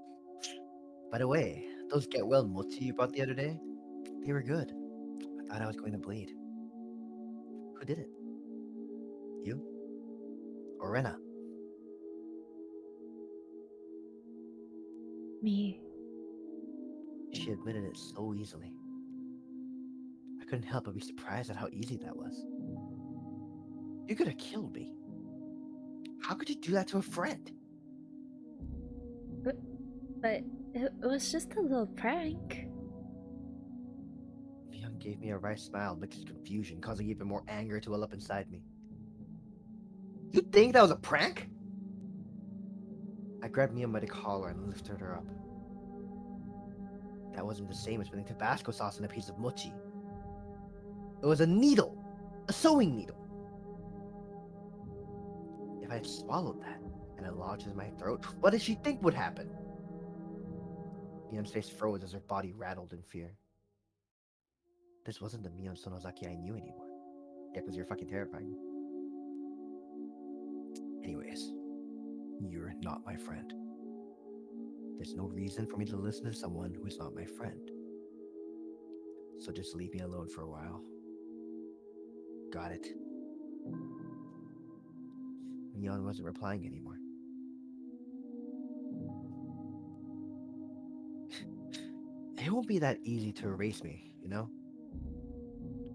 by the way, those get well mochi you bought the other day, they were good. I thought I was going to bleed. Who did it? You? Or Rena? Me. She admitted it so easily. I couldn't help but be surprised at how easy that was. You could have killed me. How could you do that to a friend? But it was just a little prank. Mion gave me a wry smile mixed with confusion, causing even more anger to well up inside me. You think that was a prank? I grabbed Mion by the collar and lifted her up. That wasn't the same as putting Tabasco sauce in a piece of mochi. It was a needle! A sewing needle! If I had swallowed that and it lodged in my throat, what did she think would happen? Mion's face froze as her body rattled in fear. This wasn't the Mion Sonozaki I knew anymore. Yeah, because you're fucking terrifying. Anyways, you're not my friend. There's no reason for me to listen to someone who is not my friend. So just leave me alone for a while. Got it? Mion wasn't replying anymore. It won't be that easy to erase me, you know?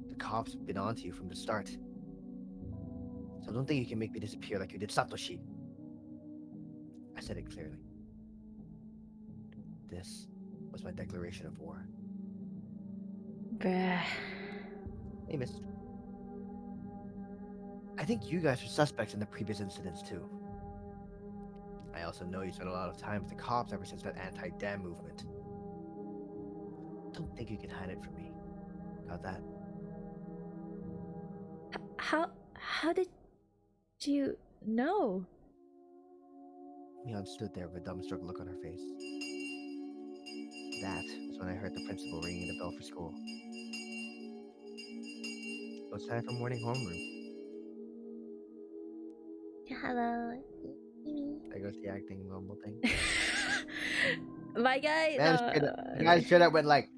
The cops have been onto you from the start. So don't think you can make me disappear like you did Satoshi. I said it clearly. This was my declaration of war. Bruh. Hey, miss. I think you guys were suspects in the previous incidents, too. I also know you spent a lot of time with the cops ever since that anti-dam movement. Don't think you can hide it from me. How's that? How did you know? Mion stood there with a dumbstruck look on her face. That was when I heard the principal ringing the bell for school. It was time for morning homeroom. Hello. There goes the acting mumble thing. My guy, The guy straight up went like,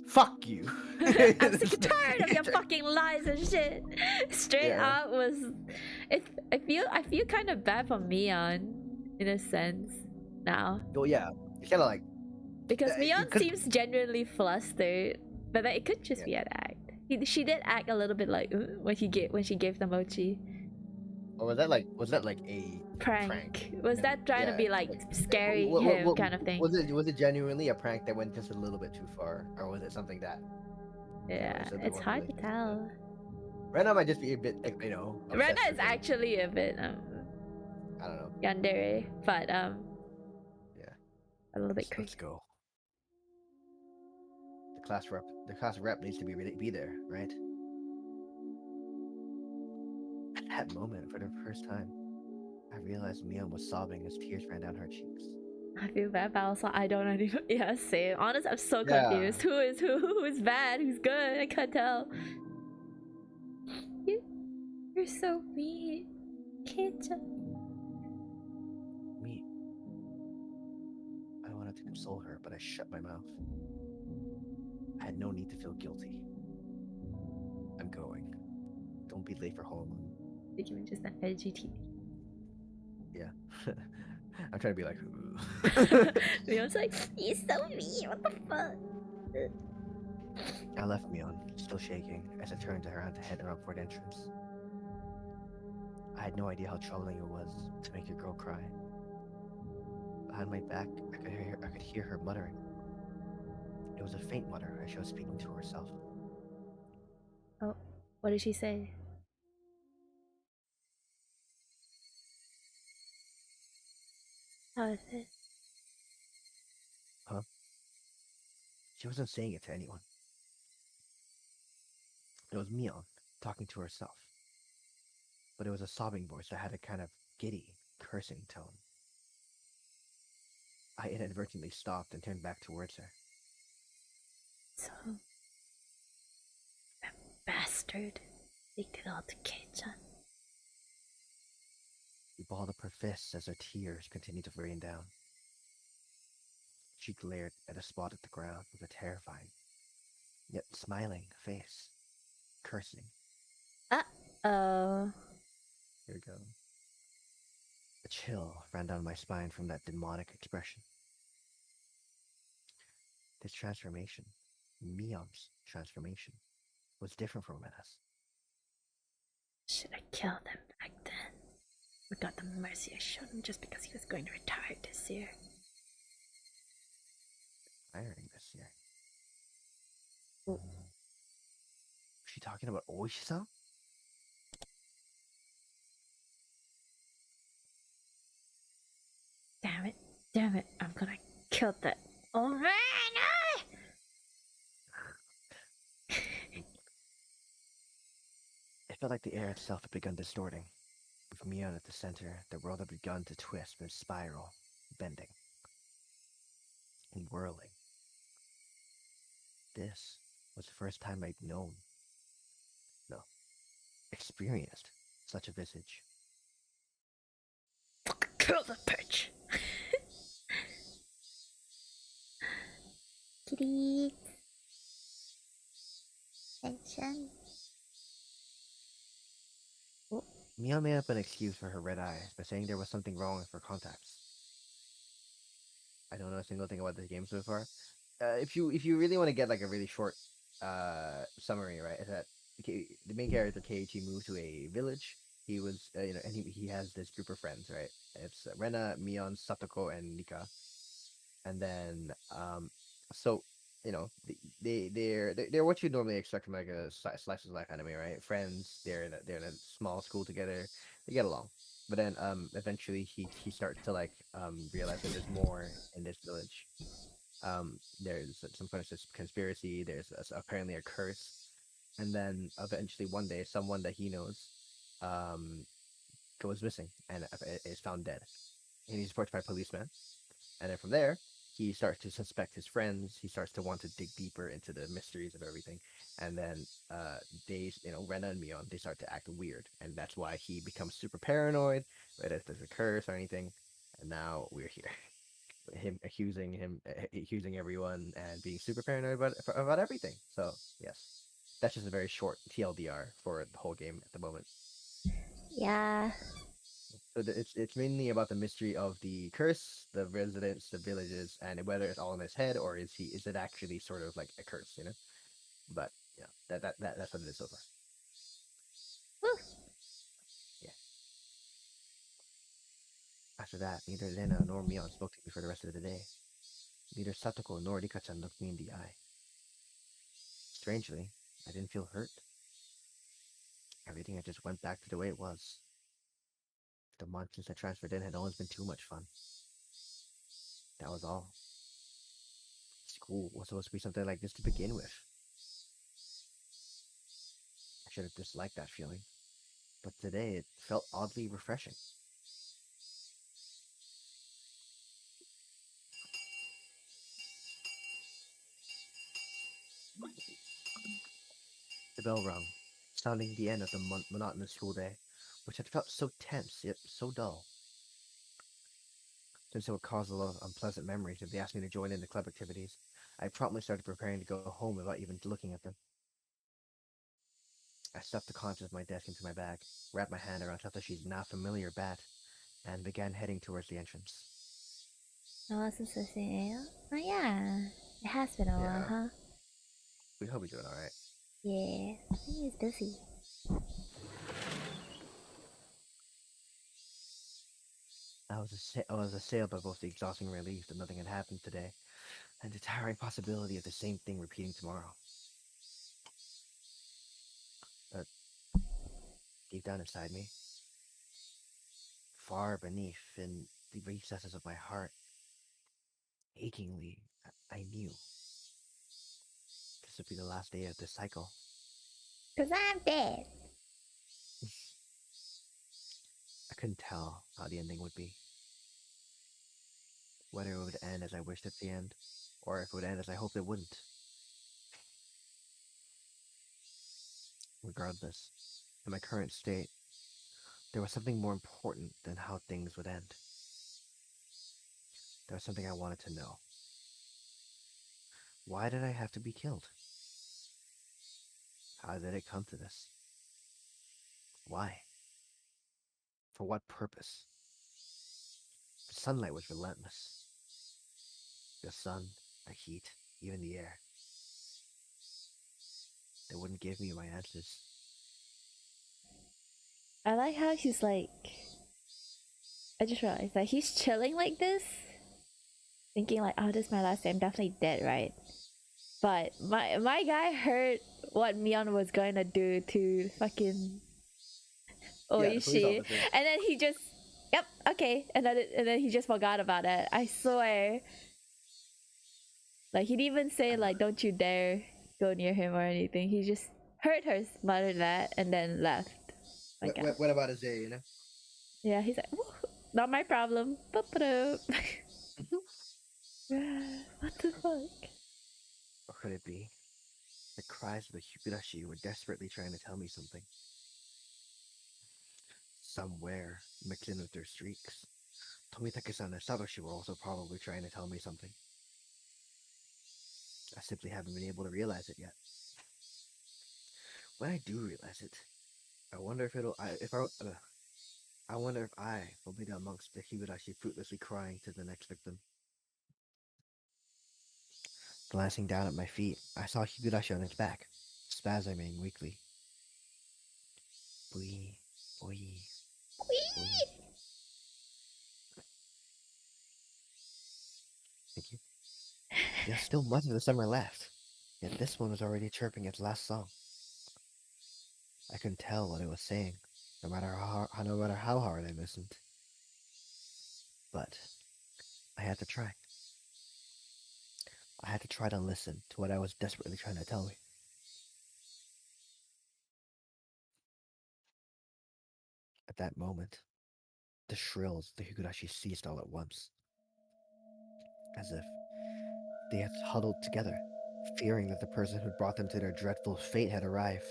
"Fuck you." I'm sick and tired of your fucking lies and shit. Straight Yeah. up was. I feel kind of bad for Mion, in a sense now, Oh yeah, it's kind of like because Mion 'cause- seems genuinely flustered, but it could just Yeah. be an act. She did act a little bit like when she gave the mochi or was that like a prank. Was And- that trying to yeah, be like like, scary him kind of thing? Was it genuinely a prank that went just a little bit too far, or was it something that? Yeah, was it it's one hard to relationship tell. Rena might just be a bit, obsessed Rena is with him. actually a bit I don't know. yandere, but Yeah. a little bit Let's crazy. go. The class rep needs to be there, right? At that moment, for the first time, I realized Mion was sobbing as tears ran down her cheeks. I feel bad, but also I don't know. Yeah, same. Honest, I'm so Yeah. confused. Who is who? Who is bad? Who's good? I can't tell. You're so mean. Can't tell. Me. I wanted to console her, but I shut my mouth. I had no need to feel guilty. I'm going. Don't be late for homeroom. You're giving just an edgy tea. Yeah. I'm trying to be like, Leon's like, you're so mean. What the fuck? I left Mion, still shaking, as I turned around to head around for the entrance. I had no idea how troubling it was to make a girl cry. Behind my back, I could hear her muttering. It was a faint mutter as she was speaking to herself. Oh, what did she say? How is it? Huh? She wasn't saying it to anyone. It was Mion talking to herself. But it was a sobbing voice that had a kind of giddy, cursing tone. I inadvertently stopped and turned back towards her. So, that bastard leaked it all to Kei-chan. She balled up her fists as her tears continued to rain down. She glared at a spot at the ground with a terrifying, yet smiling face, cursing. Uh-oh. Here we go. A chill ran down my spine from that demonic expression. This transformation, Mion's transformation, was different from Rena's. Should I kill him back then? We got the mercy I showed him just because he was going to retire this year. Hiring this year. Oh. Was she talking about Oishi-san? Damn it, I'm gonna kill that. Oh man! It felt like the air itself had begun distorting. With Mion at the center, the world had begun to twist and spiral, bending and whirling. This was the first time I'd experienced such a visage. Kill the bitch! Kitty. Attention. Mion made up an excuse for her red eyes by saying there was something wrong with her contacts. I don't know a single thing about this game so far. If you really want to get like a really short summary, right, is that the main character Keiichi moved to a village. He was and he has this group of friends, right? It's Rena, Mion, Satoko, and Nika. And then so they're what you normally expect from like a slice of life anime, right? Friends, they're in a small school together, they get along. But then eventually he starts to like realize that there's more in this village. There's some kind of conspiracy. There's apparently a curse, and then eventually one day, someone that he knows, um, goes missing and is found dead. And he's approached by a policeman, and then from there, he starts to suspect his friends. He starts to want to dig deeper into the mysteries of everything, and then Rena and Mion, they start to act weird, and that's why he becomes super paranoid, right? If there's a curse or anything, and now we're here. Accusing everyone and being super paranoid about everything. So yes, that's just a very short TLDR for the whole game at the moment. Yeah. So it's mainly about the mystery of the curse, the residents, the villages, and whether it's all in his head or is it actually sort of like a curse, you know? But yeah, that's what it is so far. Woo. Yeah. After that, neither Lena nor Mion spoke to me for the rest of the day. Neither Satoko nor Rika-chan looked me in the eye. Strangely, I didn't feel hurt. Everything had just went back to the way it was. The month since I transferred in had always been too much fun. That was all. School was supposed to be something like this to begin with. I should have disliked that feeling, but today it felt oddly refreshing. The bell rung, sounding the end of the monotonous school day, which had felt so tense yet so dull. Since it would cause a lot of unpleasant memories if they asked me to join in the club activities, I promptly started preparing to go home without even looking at them. I stuffed the contents of my desk into my bag, wrapped my hand around Satoshi's now familiar bat, and began heading towards the entrance. I wasn't listening. Oh yeah. It has been a while, Yeah, huh? we hope he's doing alright. Yeah. I think he's busy. I was assailed by both the exhausting relief that nothing had happened today and the tiring possibility of the same thing repeating tomorrow. But deep down inside me, far beneath in the recesses of my heart, achingly, I knew this would be the last day of this cycle. 'Cause I'm dead. I couldn't tell how the ending would be. Whether it would end as I wished at the end, or if it would end as I hoped it wouldn't. Regardless, in my current state, there was something more important than how things would end. There was something I wanted to know. Why did I have to be killed? How did it come to this? Why? For what purpose? The sunlight was relentless. The sun, the heat, even the air. They wouldn't give me my answers. I like how he's like. I just realized that he's chilling like this, thinking like, "Oh, this is my last day. I'm definitely dead, right?" But my guy heard what Mion was going to do to fucking Oishi, and then he just, yep, okay, and then he just forgot about it. I swear. Like he didn't even say like, "Don't you dare go near him" or anything. He just heard her mutter that and then left. What about his day, you know? Yeah, he's like, not my problem. What the fuck? Or could it be? The cries of the Higurashi were desperately trying to tell me something. Somewhere, mixed in with their streaks, Tomitake-san and Satoshi were also probably trying to tell me something. I simply haven't been able to realize it yet. When I do realize it, I wonder if I wonder if I will be amongst the Higurashi fruitlessly crying to the next victim. Glancing down at my feet, I saw Higurashi on its back, spasming weakly. Bui, bui, bui. Thank you. There's still much of the summer left, yet this one was already chirping its last song. I couldn't tell what it was saying, no matter how hard I listened. But I had to try. I had to try to listen to what I was desperately trying to tell me. At that moment, the shrills of the Higurashi ceased all at once, as if they had huddled together, fearing that the person who brought them to their dreadful fate had arrived.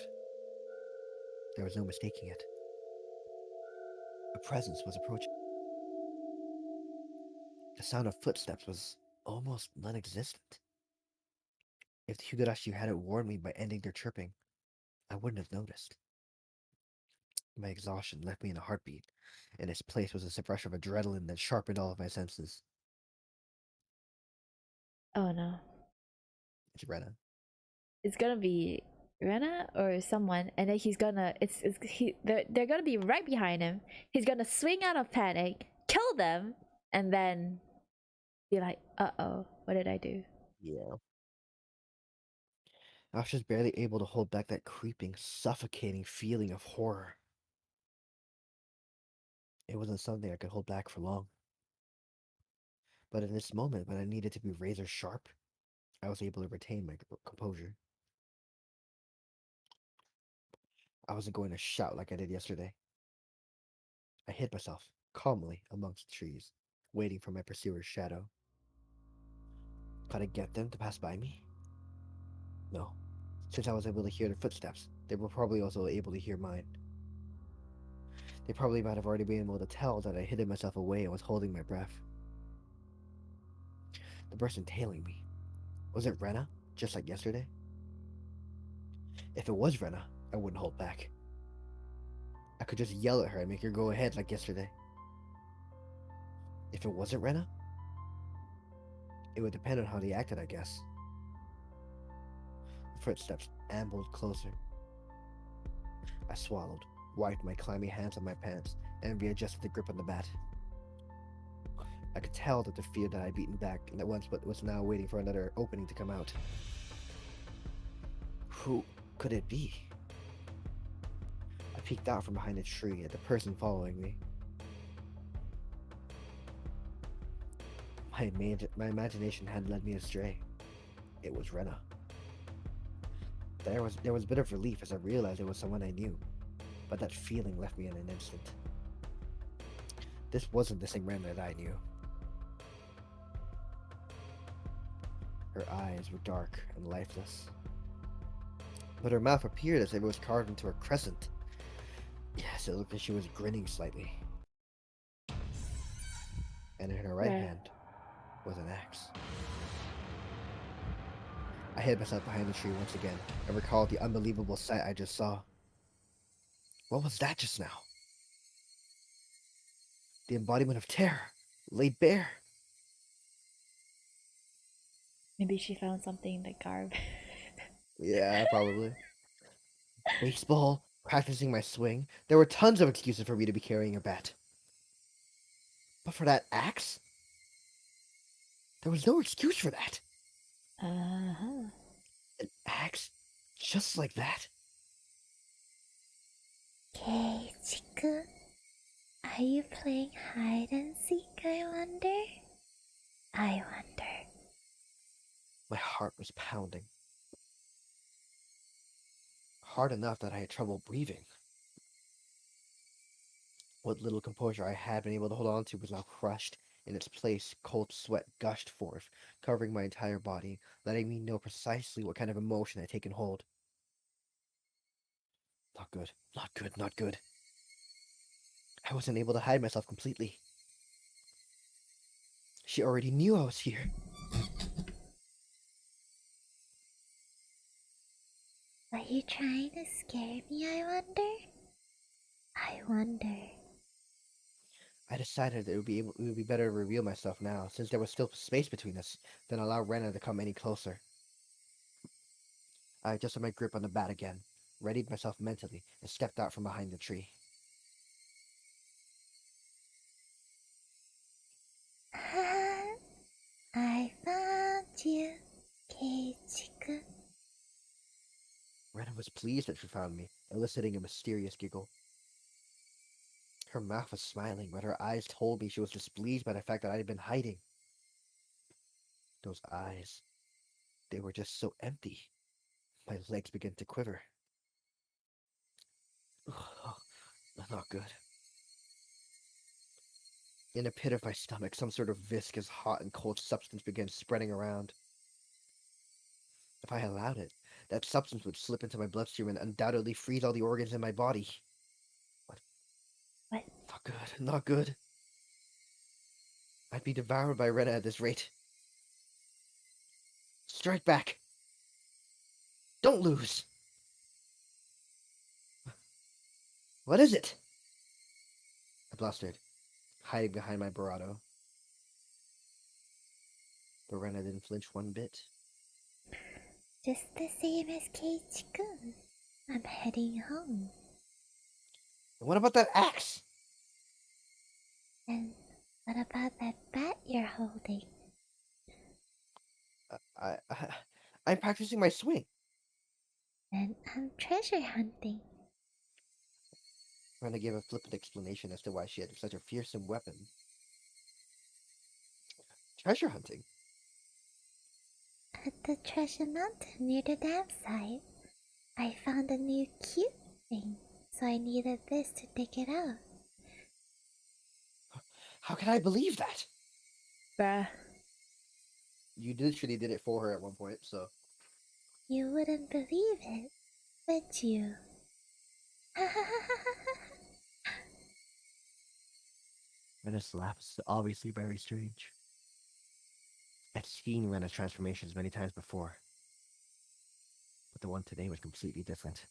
There was no mistaking it. A presence was approaching. The sound of footsteps was almost non-existent. If the Higurashi hadn't warned me by ending their chirping, I wouldn't have noticed. My exhaustion left me in a heartbeat. In its place was a rush of adrenaline that sharpened all of my senses. Oh no. It's Rena. It's gonna be Rena or someone, and then he's gonna they're gonna be right behind him. He's gonna swing out of panic, kill them, and then be like, uh-oh, what did I do? Yeah. I was just barely able to hold back that creeping, suffocating feeling of horror. It wasn't something I could hold back for long. But in this moment, when I needed to be razor sharp, I was able to retain my composure. I wasn't going to shout like I did yesterday. I hid myself calmly amongst the trees, waiting for my pursuer's shadow. Could I get them to pass by me? No. Since I was able to hear their footsteps, they were probably also able to hear mine. They probably might have already been able to tell that I hid myself away and was holding my breath. The person tailing me. Was it Rena, just like yesterday? If it was Rena, I wouldn't hold back. I could just yell at her and make her go ahead like yesterday. If it wasn't Rena, it would depend on how they acted, I guess. The footsteps ambled closer. I swallowed, wiped my clammy hands on my pants, and readjusted the grip on the bat. I could tell that the fear that I'd beaten back at once but was now waiting for another opening to come out. Who could it be? I peeked out from behind a tree at the person following me. My imagination had led me astray. It was Rena. There was a bit of relief as I realized it was someone I knew, but that feeling left me in an instant. This wasn't the same Rena that I knew. Her eyes were dark and lifeless, but her mouth appeared as if it was carved into a crescent. Yes, it looked like she was grinning slightly. And in her right hand was an axe. I hid myself behind the tree once again and recalled the unbelievable sight I just saw. What was that just now? The embodiment of terror, laid bare. Maybe she found something to carve. Yeah, probably. Baseball, practicing my swing. There were tons of excuses for me to be carrying a bat. But for that axe? There was no excuse for that. Uh-huh. An axe? Just like that? Keiichi-kun, are you playing hide and seek, I wonder? I wonder. My heart was pounding. Hard enough that I had trouble breathing. What little composure I had been able to hold on to was now crushed. In its place, cold sweat gushed forth, covering my entire body, letting me know precisely what kind of emotion had taken hold. Not good, not good, not good. I wasn't able to hide myself completely. She already knew I was here. Are you trying to scare me, I wonder? I wonder. I decided that it would be better to reveal myself now, since there was still space between us, than allow Rena to come any closer. I adjusted my grip on the bat again, readied myself mentally, and stepped out from behind the tree. I found you, Keiichi-kun. Rena was pleased that she found me, eliciting a mysterious giggle. Her mouth was smiling, but her eyes told me she was displeased by the fact that I had been hiding. Those eyes. They were just so empty. My legs began to quiver. Ugh, not good. In a pit of my stomach, some sort of viscous, hot, and cold substance began spreading around. If I allowed it, that substance would slip into my bloodstream and undoubtedly freeze all the organs in my body. What? Not good, not good. I'd be devoured by Rena at this rate. Strike back. Don't lose. What is it? I blustered, hiding behind my bravado. But Rena didn't flinch one bit. Just the same as Keiichi-kun. I'm heading home. And what about that axe? And what about that bat you're holding? I'm practicing my swing. And I'm treasure hunting. Rena gave a flippant explanation as to why she had such a fearsome weapon. Treasure hunting? At the treasure mountain near the dam site, I found a new cute thing, so I needed this to dig it out. How can I believe that? Bruh. You literally did it for her at one point, so. You wouldn't believe it, would you? Rena's laugh is obviously very strange. I'd seen Rena's transformations many times before, but the one today was completely different.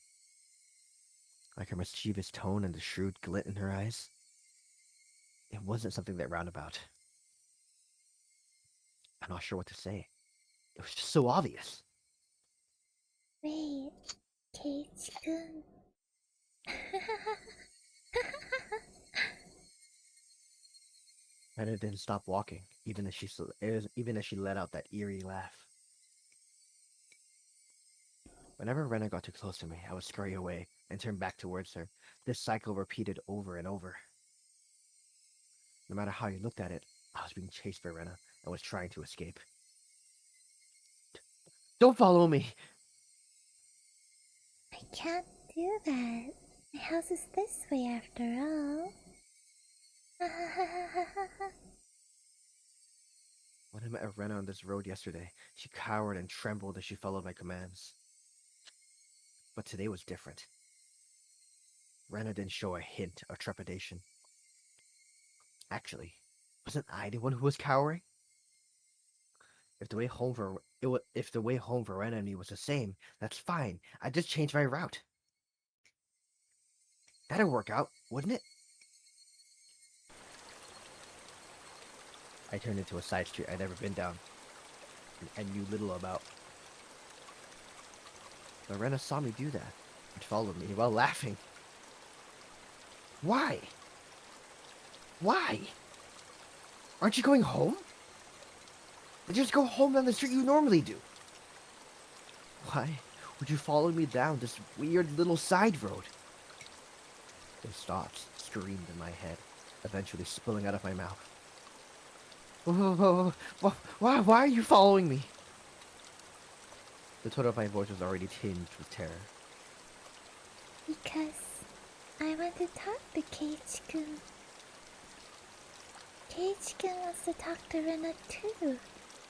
Like her mischievous tone and the shrewd glint in her eyes. It wasn't something that roundabout. I'm not sure what to say. It was just so obvious. Wait, Keiichi-kun. Rena didn't stop walking, even as she let out that eerie laugh. Whenever Rena got too close to me, I would scurry away and turn back towards her. This cycle repeated over and over. No matter how you looked at it, I was being chased by Rena and was trying to escape. Don't follow me! I can't do that. My house is this way after all. When I met Rena on this road yesterday, she cowered and trembled as she followed my commands. But today was different. Rena didn't show a hint of trepidation. Actually, wasn't I the one who was cowering? If the way home for Rena and me was the same, that's fine. I just changed my route. That'd work out, wouldn't it? I turned into a side street I'd never been down and knew little about. But Rena saw me do that and followed me while laughing. Why? Why? Aren't you going home? Just go home down the street you normally do. Why would you follow me down this weird little side road? Those thoughts screamed in my head, eventually spilling out of my mouth. Why are you following me? The tone of my voice was already tinged with terror. Because I want to talk to Keiichi-kun. Keiichi-kun wants to talk to Rena too,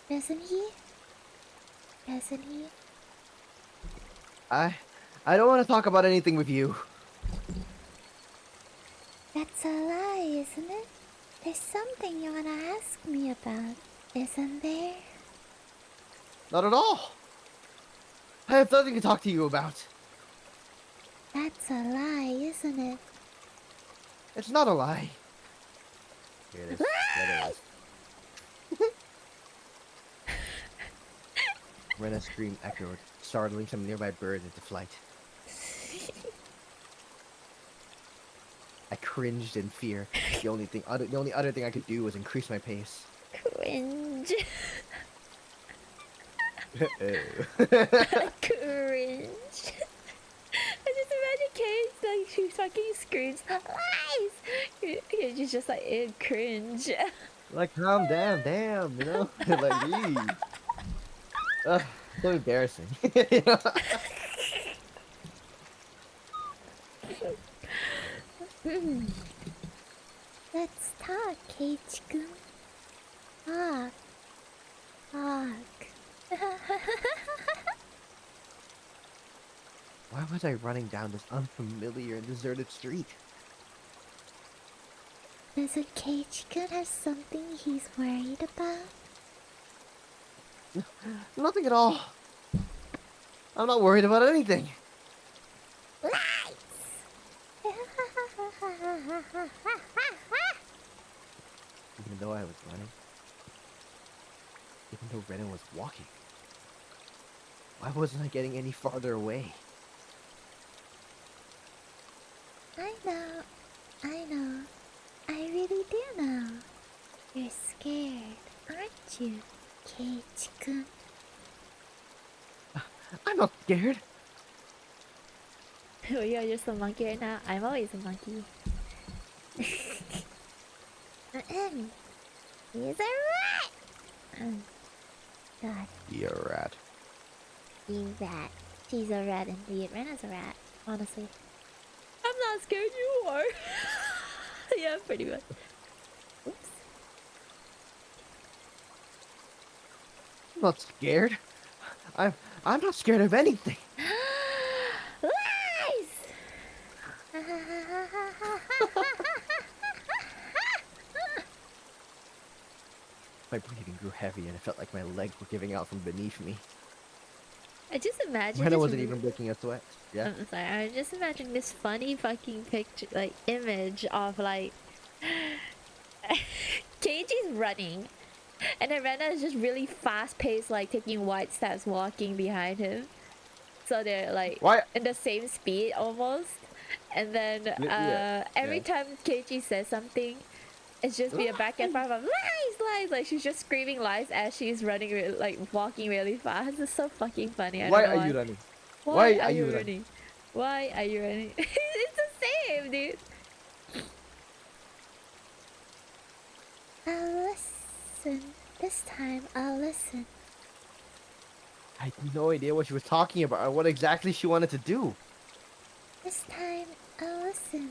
doesn't he? Doesn't he? I don't want to talk about anything with you. That's a lie, isn't it? There's something you wanna ask me about, isn't there? Not at all. I have nothing to talk to you about. That's a lie, isn't it? It's not a lie. Here it is. There it is. Rena's scream echoed, startling some nearby birds into flight. I cringed in fear. The only other thing I could do was increase my pace. Cringe. Ew. Cringe. I just imagine Kate like she fucking screams lies. She's just like ew, cringe. Like calm down, damn, you know, like So embarrassing. You know? Let's talk, Keiichi-kun. Talk. Talk. Why was I running down this unfamiliar and deserted street? Doesn't Keiichi-kun have something he's worried about? Nothing at all. I'm not worried about anything. Lights! Even though I was running. Even though Renan was walking. Why wasn't I getting any farther away? I know. I really do know. You're scared, aren't you, Keiichi-kun? I'm not scared. You're just a monkey right now. I'm always a monkey. He's a rat! God, You're a rat. you rat. She's a rat indeed. Rena's a rat, honestly. I'm not scared, you are. Yeah, pretty much. Oops. I'm not scared. I'm not scared of anything. Lies! My breathing grew heavy and it felt like my legs were giving out from beneath me. I just imagine Renan this wasn't even breaking a sweat. Yeah. I'm sorry, I just imagine this funny fucking picture, like, image of, like, Keiichi's running, and then Rena is just really fast-paced, like, taking wide steps, walking behind him. So they're, like, Why? in the same speed, almost. And then, every time Keiichi says something, it's just be a back and forth of lies! Like, she's just screaming lies as she's running, like, walking really fast. It's so fucking funny. I Why don't know are you running? Why are you running? Why are you running? It's the same, dude. I'll listen. This time, I'll listen. I had no idea what she was talking about or what exactly she wanted to do. This time, I'll listen.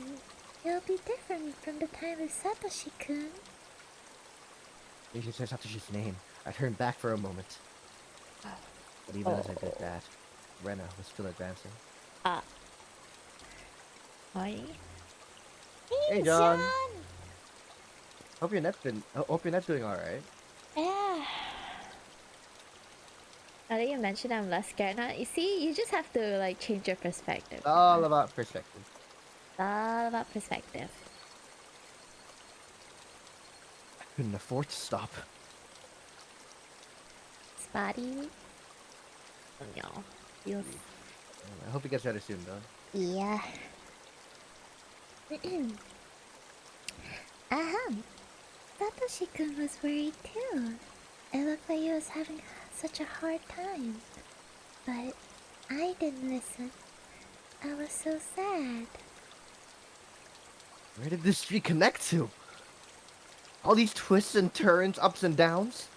It'll be different from the time with Satoshi-kun. When she said Satoshi's name, I turned back for a moment. But even as I did that, Rena was still advancing. Hi. Hey, John. Hope your net's doing alright. Yeah. Now that you mentioned I'm less scared now, you see, you just have to like change your perspective. It's all about perspective. It's all about perspective. I couldn't afford to stop. Spotty. No. Feels... I hope it gets better soon, though. Yeah. Satoshi-kun was worried too. It looked like he was having such a hard time. But I didn't listen. I was so sad. Where did this street connect to? All these twists and turns, ups and downs.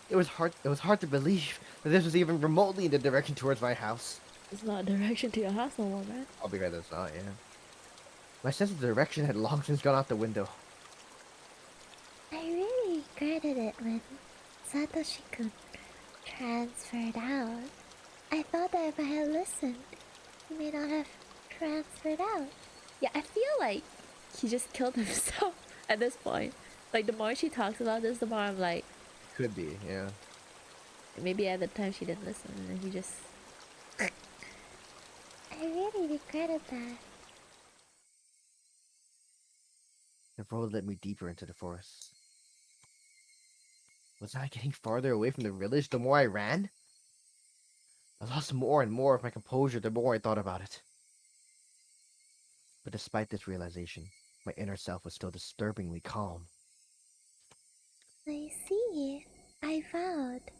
It was hard to believe that this was even remotely in the direction towards my house. It's not a direction to your house no more, man. I'll be right, it's not, yeah. My sense of direction had long since gone out the window. I really regretted it when Satoshi-kun transferred out. I thought that if I had listened, he may not have transferred out. Yeah, I feel like he just killed himself at this point. Like, the more she talks about this, the more I'm like... Could be, yeah. Maybe at the time she didn't listen, and then he just... I really regretted that. The road led me deeper into the forest. Was I getting farther away from the village the more I ran? I lost more and more of my composure the more I thought about it. But despite this realization, my inner self was still disturbingly calm. I see. I vowed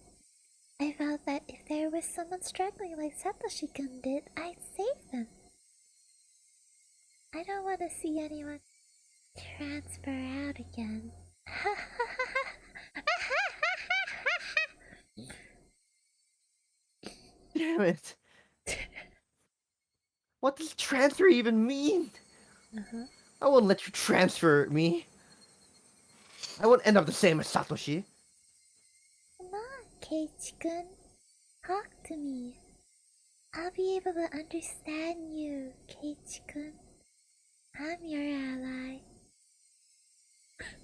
that if there was someone struggling like Satoshi-kun did, I'd save them. I don't want to see anyone transfer out again. Damn it! What does transfer even mean? I won't let you transfer me. I won't end up the same as Satoshi. Come on, Keiichi-kun. Talk to me. I'll be able to understand you, Keiichi-kun. I'm your ally.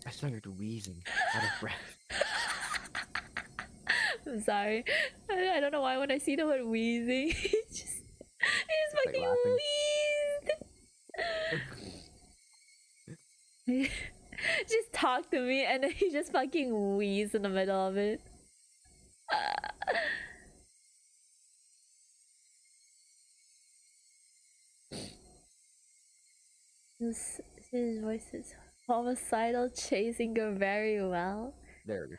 I started wheezing, out of breath. I'm sorry. I don't know why when I see the word wheezing, it's just Like laughing. wheezed. Just talk to me and then he just fucking wheeze in the middle of it. His voice is homicidal, chasing her very well. There we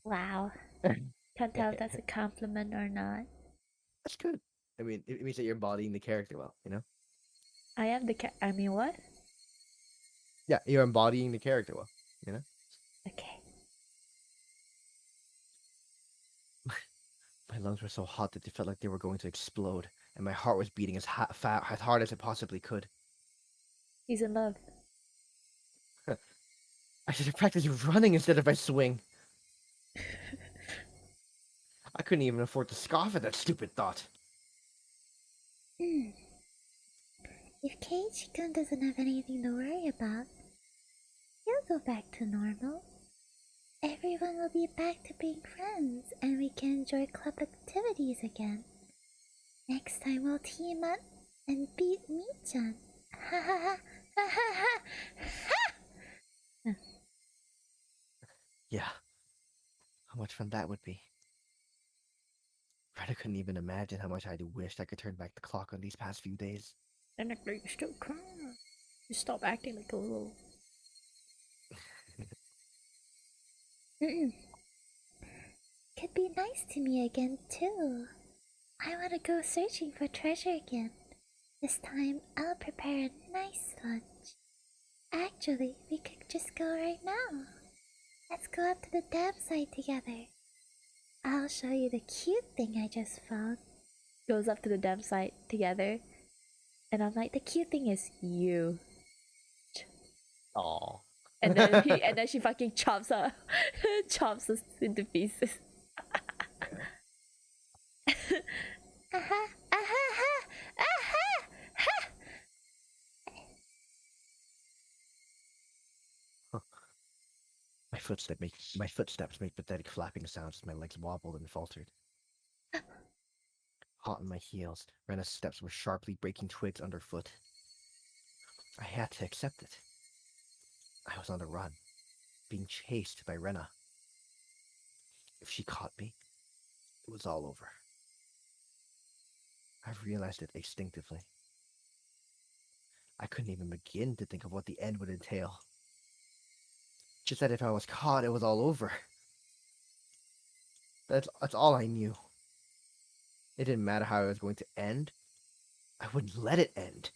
Wow. go. Can't tell if that's a compliment or not. That's good. I mean, it means that you're embodying the character well, you know? I am the I mean, what? Yeah, you're embodying the character well, you know? Okay. My lungs were so hot that they felt like they were going to explode, and my heart was beating as hard as it possibly could. He's in love. I should have practiced running instead of my swing. I couldn't even afford to scoff at that stupid thought. If Keiichi-kun doesn't have anything to worry about, he'll go back to normal. Everyone will be back to being friends, and we can enjoy club activities again. Next time we'll team up and beat Mi-chan. Ha ha ha ha ha ha! Yeah. How much fun that would be. I couldn't even imagine how much I'd wished I could turn back the clock on these past few days. Technically, you're still crying. Just stop acting like a little. Could be nice to me again, too. I want to go searching for treasure again. This time, I'll prepare a nice lunch. Actually, we could just go right now. Let's go up to the dam site together. I'll show you the cute thing I just found. Goes up to the dam site together. And I'm like, the cute thing is you. Aww. And then she fucking chops us into pieces. My footsteps made pathetic flapping sounds as my legs wobbled and faltered. Hot on my heels, Rena's steps were sharply breaking twigs underfoot. I had to accept it. I was on the run, being chased by Rena. If she caught me, it was all over. I realized it instinctively. I couldn't even begin to think of what the end would entail. Just that if I was caught, it was all over. That's all I knew. It didn't matter how it was going to end. I wouldn't let it end.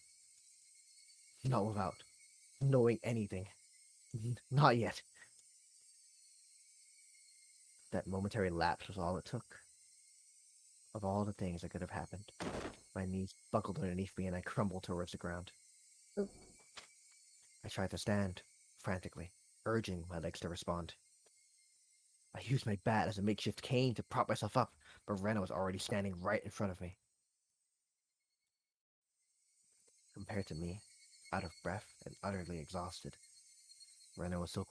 Not without knowing anything. Not yet. That momentary lapse was all it took. Of all the things that could have happened, my knees buckled underneath me and I crumbled towards the ground. Oop. I tried to stand, frantically, urging my legs to respond. I used my bat as a makeshift cane to prop myself up, but Rena was already standing right in front of me. Compared to me, out of breath and utterly exhausted, Rena was so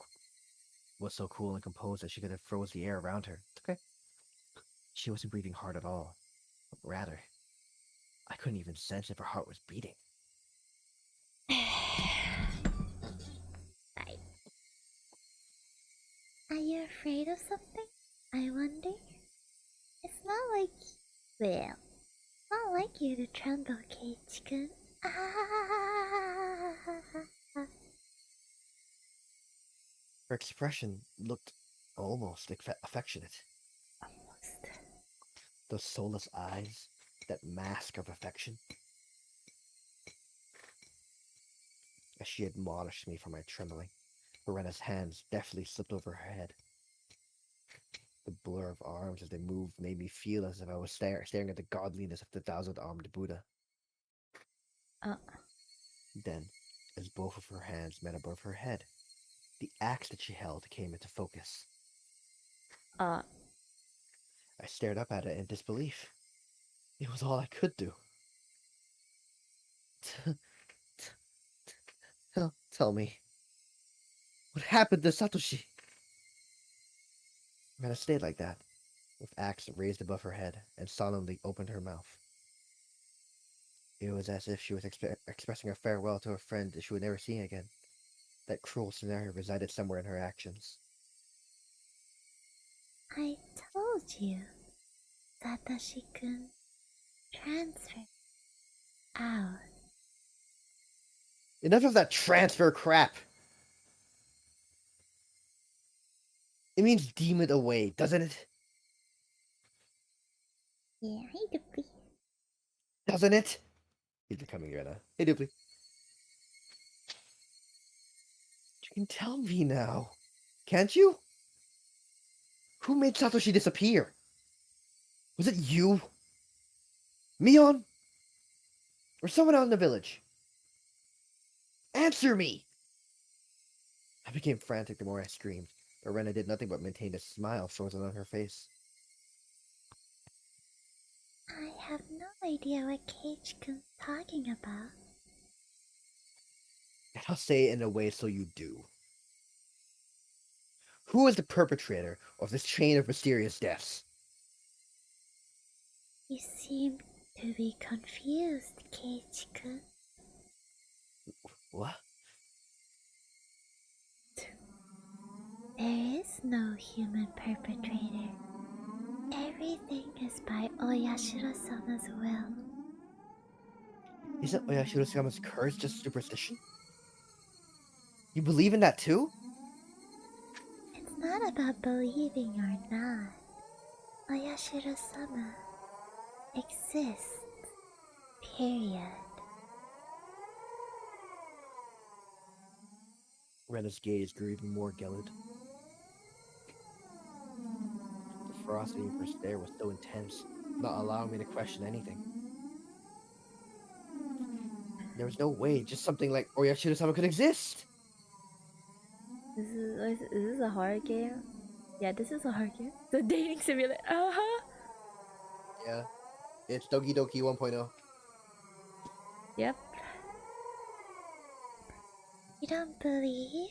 cool and composed that she could have froze the air around her. It's okay. She wasn't breathing hard at all. Rather, I couldn't even sense if her heart was beating. Are you afraid of something? I wonder. It's not like... Well, not like you to tremble, Keiichi-kun. Her expression looked almost affectionate. Almost. Those soulless eyes, that mask of affection. As she admonished me for my trembling, Rena's hands deftly slipped over her head. The blur of arms as they moved made me feel as if I was staring at the godliness of the thousand-armed Buddha. Uh, Then, as both of her hands met above her head, the axe that she held came into focus. uh, I stared up at it in disbelief. It was all I could do. Tell me, what happened to Satoshi? Rena stayed like that, with axe raised above her head, and solemnly opened her mouth. It was as if she was expressing a farewell to a friend that she would never see again. That cruel scenario resided somewhere in her actions. I told you, Satoshi-kun transfer out. Enough of that transfer crap! It means deem it away, doesn't it? Yeah, hey, Duppy. Doesn't it? He's becoming Rena. Hey, Dooply. You can tell me now. Can't you? Who made Satoshi disappear? Was it you? Mion? Or someone out in the village? Answer me! I became frantic the more I screamed, but Rena did nothing but maintain a smile frozen on her face. I have no idea what Cage-kun's talking about. And I'll say it in a way so you do. Who is the perpetrator of this chain of mysterious deaths? You seem to be confused, Cage-kun. What? There is no human perpetrator. Everything is by Oyashiro-sama's will. Isn't Oyashiro-sama's curse just superstition? You believe in that too? It's not about believing or not. Oyashiro-sama exists. Period. Rena's gaze grew even more gelid. The ferocity of her stare was so intense, not allowing me to question anything. There was no way just something like Oyashiro-sama could exist! Is this a horror game? Yeah, this is a horror game. The dating simulator. Uh-huh. Yeah, it's Doki Doki 1.0. Yep. You don't believe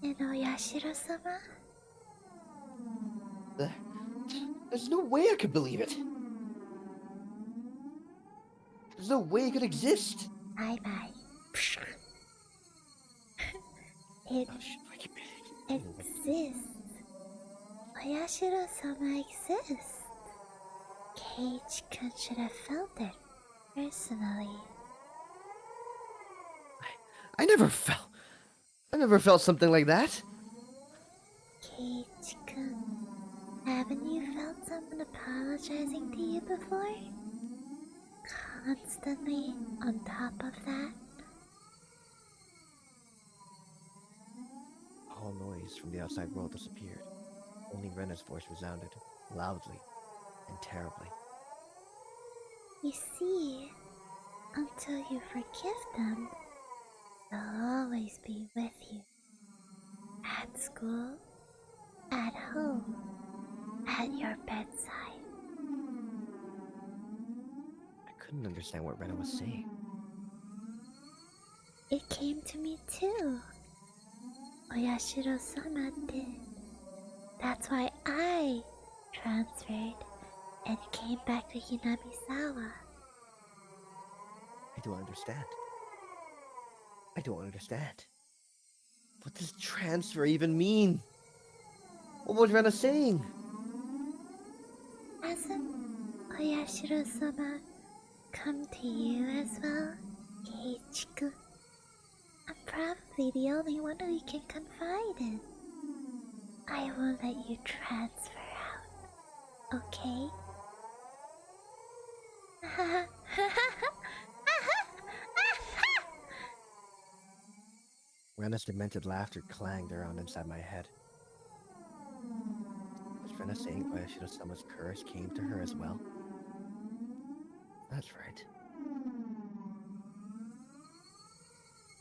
in Oyashiro-sama? There's no way I could believe it! There's no way it could exist! Bye-bye. It exists. Oyashiro-sama exists. Cage-kun should have felt it personally. I never felt something like that! Cage-kun, haven't you felt someone apologizing to you before? Constantly on top of that? All noise from the outside world disappeared. Only Rena's voice resounded, loudly and terribly. You see, until you forgive them, they'll always be with you. At school, at home, at your bedside. I couldn't understand what Rena was saying. It came to me too. Oyashiro-sama did. That's why I transferred and came back to Hinamizawa. I don't understand. I don't understand. What does transfer even mean? What was Rena saying? Hasn't Oyashiro-sama come to you as well, Keiichi-kun? I'm probably the only one who you can confide in. I won't let you transfer out, okay? Rena's demented laughter clanged around inside my head. Was Rena saying Oyashiro-sama's curse came to her as well? That's right.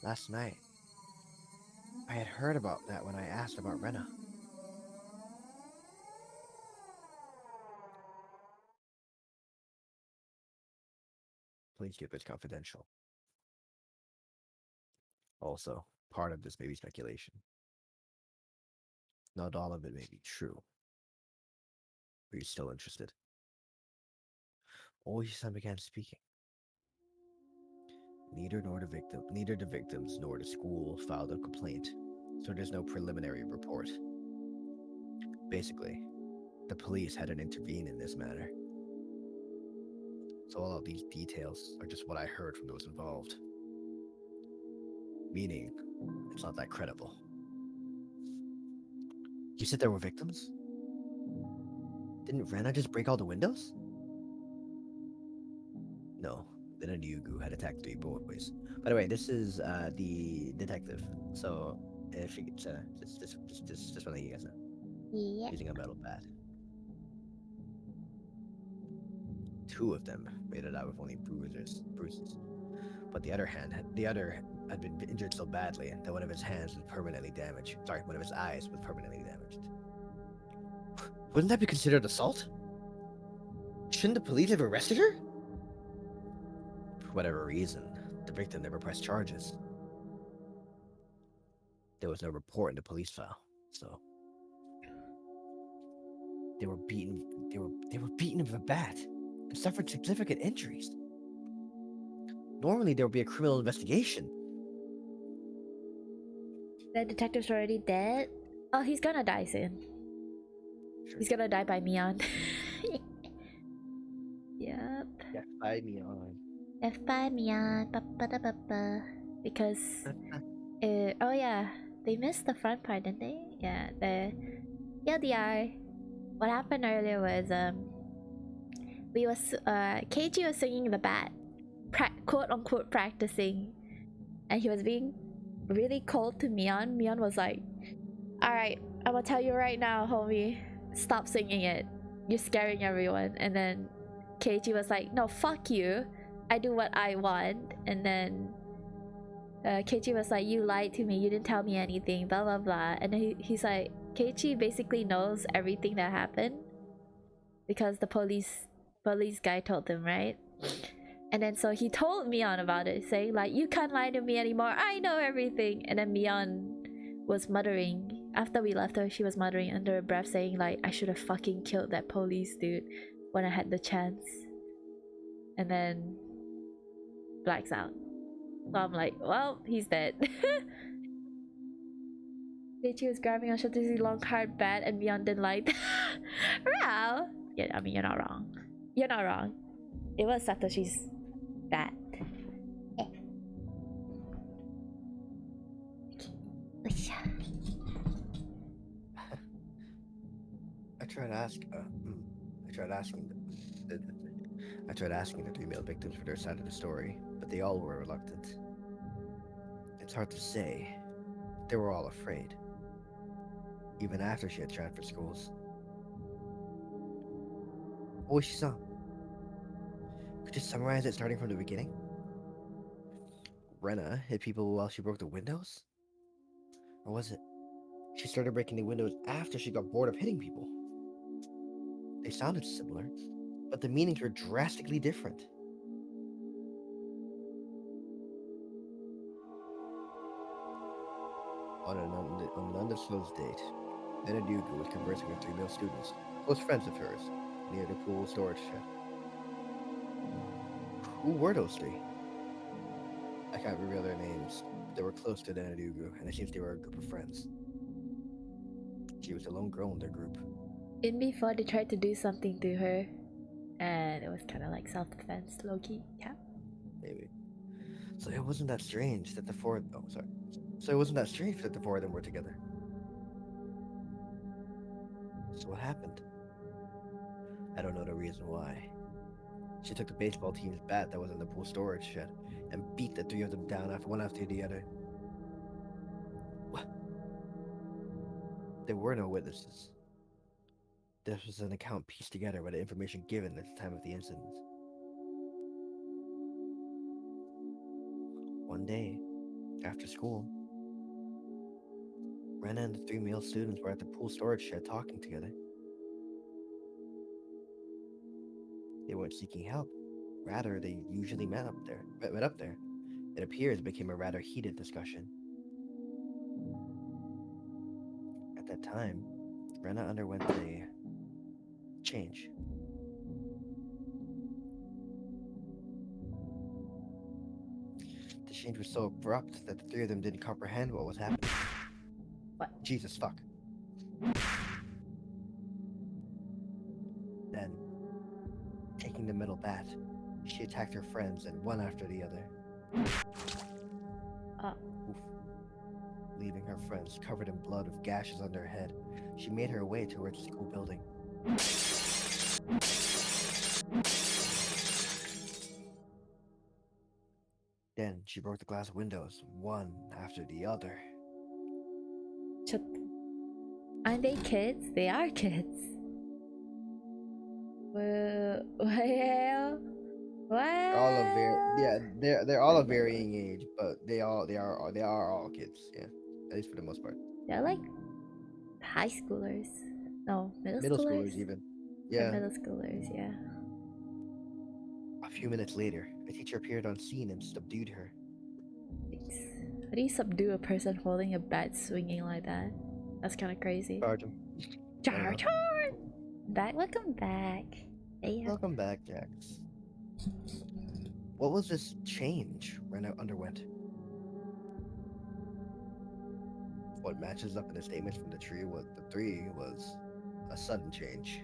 Last night, I had heard about that when I asked about Rena. Please keep this confidential. Also, part of this may be speculation. Not all of it may be true. Are you still interested? Oishi-san began speaking. Neither the victims nor the school filed a complaint, so there's no preliminary report. Basically, the police hadn't intervened in this matter. So all of these details are just what I heard from those involved. Meaning, it's not that credible. You said there were victims? Didn't Rena just break all the windows? No, then a Ryugu had attacked 3 boys. By the way, this is the detective. So if you could just want to let you guys know. Yeah. Using a metal bat. 2 of them made it out with only bruises. But the other had been injured so badly that one of his hands was permanently damaged. Sorry, one of his eyes was permanently damaged. Wouldn't that be considered assault? Shouldn't the police have arrested her? For whatever reason, the victim never pressed charges. There was no report in the police file, so they were beaten with a bat and suffered significant injuries. Normally there would be a criminal investigation. The detective's already dead. Oh, he's gonna die soon. Sure. He's gonna die by Mion. Yep. Yeah, by me on. F by Mion. Because oh yeah, they missed the front part, didn't they? Yeah, the TLDR. What happened earlier was Keiji was swinging the bat, quote unquote practicing, and he was being really cold to Mion. Mion was like, "Alright, I'm gonna tell you right now, homie, stop swinging it. You're scaring everyone." And then Keiji was like, "No, fuck you. I do what I want." And then Keiji was like, "You lied to me. You didn't tell me anything. Blah blah blah." And then he's like, Keiji basically knows everything that happened because the police guy told him, right? And then so he told Mion about it, saying like, "You can't lie to me anymore. I know everything." And then Mion was muttering after we left her. She was muttering under her breath, saying like, "I should have fucking killed that police dude when I had the chance." And then blacks out. So I'm like, well, he's dead. Keiichi was grabbing on Shotzi's long hard bat and Mion didn't like Wow. Yeah, I mean, you're not wrong. You're not wrong. It was Satoshi's bat. I tried asking the 3 male victims for their side of the story, but they all were reluctant. It's hard to say. They were all afraid. Even after she had transferred schools. Oishi-san, could you summarize it starting from the beginning? Rena hit people while she broke the windows? Or was it she started breaking the windows after she got bored of hitting people? They sounded similar, but the meanings were drastically different. On an undisclosed date, Ryugu was conversing with 3 male students, close friends of hers, near the pool storage shed. Who were those 3? I can't reveal their names. They were close to Ryugu, and it seems they were a group of friends. She was a lone girl in their group. In before they tried to do something to her, and it was kind of like self-defense, low-key. Yeah. Maybe. So it wasn't that strange that the 4. Oh, sorry. So it wasn't that strange that the 4 of them were together. So what happened? I don't know the reason why. She took the baseball team's bat that was in the pool storage shed and beat the 3 of them down one after the other. What? There were no witnesses. This was an account pieced together by the information given at the time of the incident. One day, after school, Rena and the three male students were at the pool storage shed talking together. They weren't seeking help. Rather, they usually met up there. It appears it became a rather heated discussion. At that time, Rena underwent a change. The change was so abrupt that the three of them didn't comprehend what was happening. What? Jesus fuck. Then, taking the metal bat, she attacked her friends and one after the other. Oof. Leaving her friends covered in blood with gashes under her head, she made her way towards the school building. Then she broke the glass windows one after the other. Aren't they kids? They are kids. Well, All of they're all of varying age, but they are all kids. Yeah, at least for the most part. They're like high schoolers. No, Middle schoolers even. They're Yeah. middle schoolers, yeah. A few minutes later, a teacher appeared on scene and subdued her. How do you subdue a person holding a bat swinging like that? That's kind of crazy. Charge him. Charge! Back, welcome back. Hey, Welcome back, Jax. What was this change Rena underwent? What matches up in the statements from the three was a sudden change.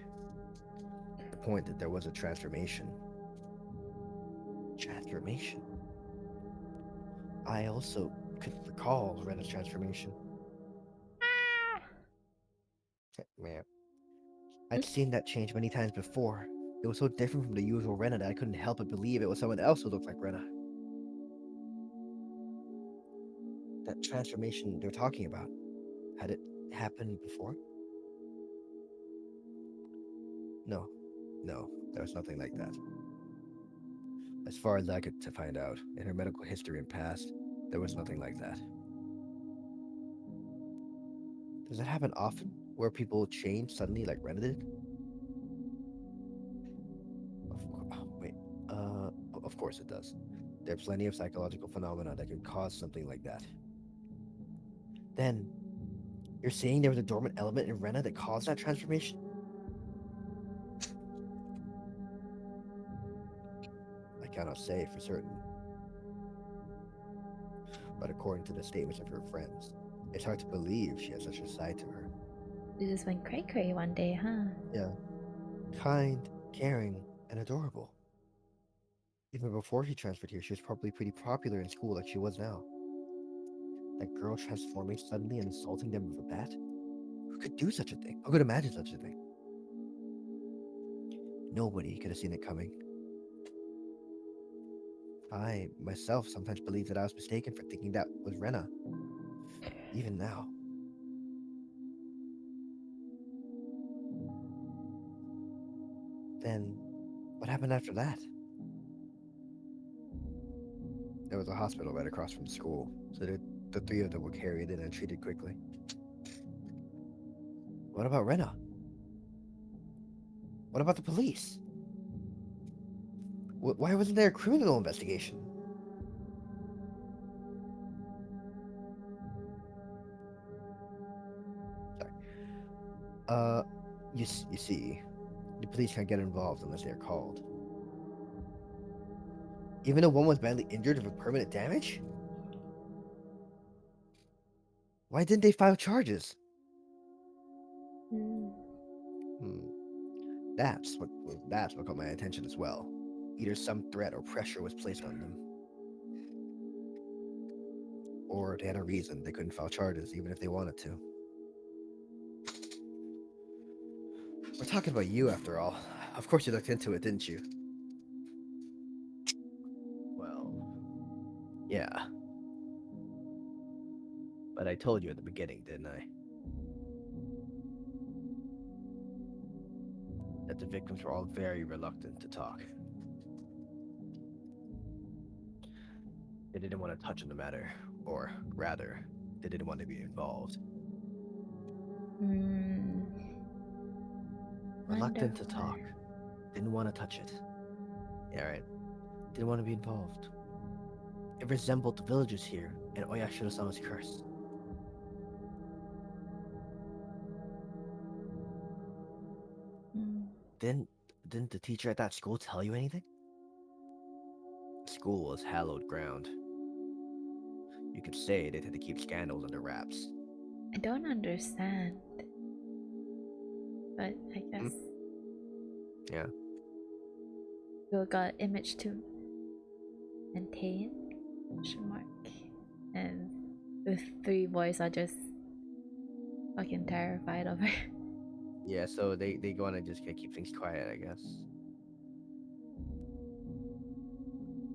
The point that there was a transformation. Transformation. I also could recall Rena's transformation. Man. I'd seen that change many times before. It was so different from the usual Rena that I couldn't help but believe it was someone else who looked like Rena. That transformation they're talking about, had it happened before? No, there was nothing like that. As far as I could find out, in her medical history and past, there was nothing like that. Does that happen often, where people change suddenly like Rena did? Of course it does. There are plenty of psychological phenomena that can cause something like that. Then, you're saying there was a dormant element in Rena that caused that transformation? I cannot say for certain. But according to the statements of her friends, it's hard to believe she has such a side to her. You just went cray-cray one day, huh? Yeah. Kind, caring, and adorable. Even before she transferred here, she was probably pretty popular in school like she was now. That girl transforming suddenly and insulting them with a bat? Who could do such a thing? Who could imagine such a thing? Nobody could have seen it coming. I, myself, sometimes believe that I was mistaken for thinking that was Rena. Even now. Then, what happened after that? There was a hospital right across from the school, so the three of them were carried in and treated quickly. What about Rena? What about the police? Why wasn't there a criminal investigation? Sorry. You see, the police can't get involved unless they're called. Even though one was badly injured with permanent damage? Why didn't they file charges? That's what caught my attention as well. Either some threat or pressure was placed on them. Or they had a reason they couldn't file charges even if they wanted to. We're talking about you after all. Of course you looked into it, didn't you? Well, yeah. But I told you at the beginning, didn't I? that the victims were all very reluctant to talk. They didn't want to touch on the matter, or rather, they didn't want to be involved. Reluctant to talk. Didn't want to touch it. Yeah, right. Didn't want to be involved. It resembled the villagers here in Oyashiro-sama's curse. Didn't the teacher at that school tell you anything? School was hallowed ground. You could say they had to keep scandals under wraps. I don't understand. But I guess. Yeah. We got image to maintain? Question mark. And the three boys are just fucking terrified of her. Yeah, so they want to just keep things quiet, I guess.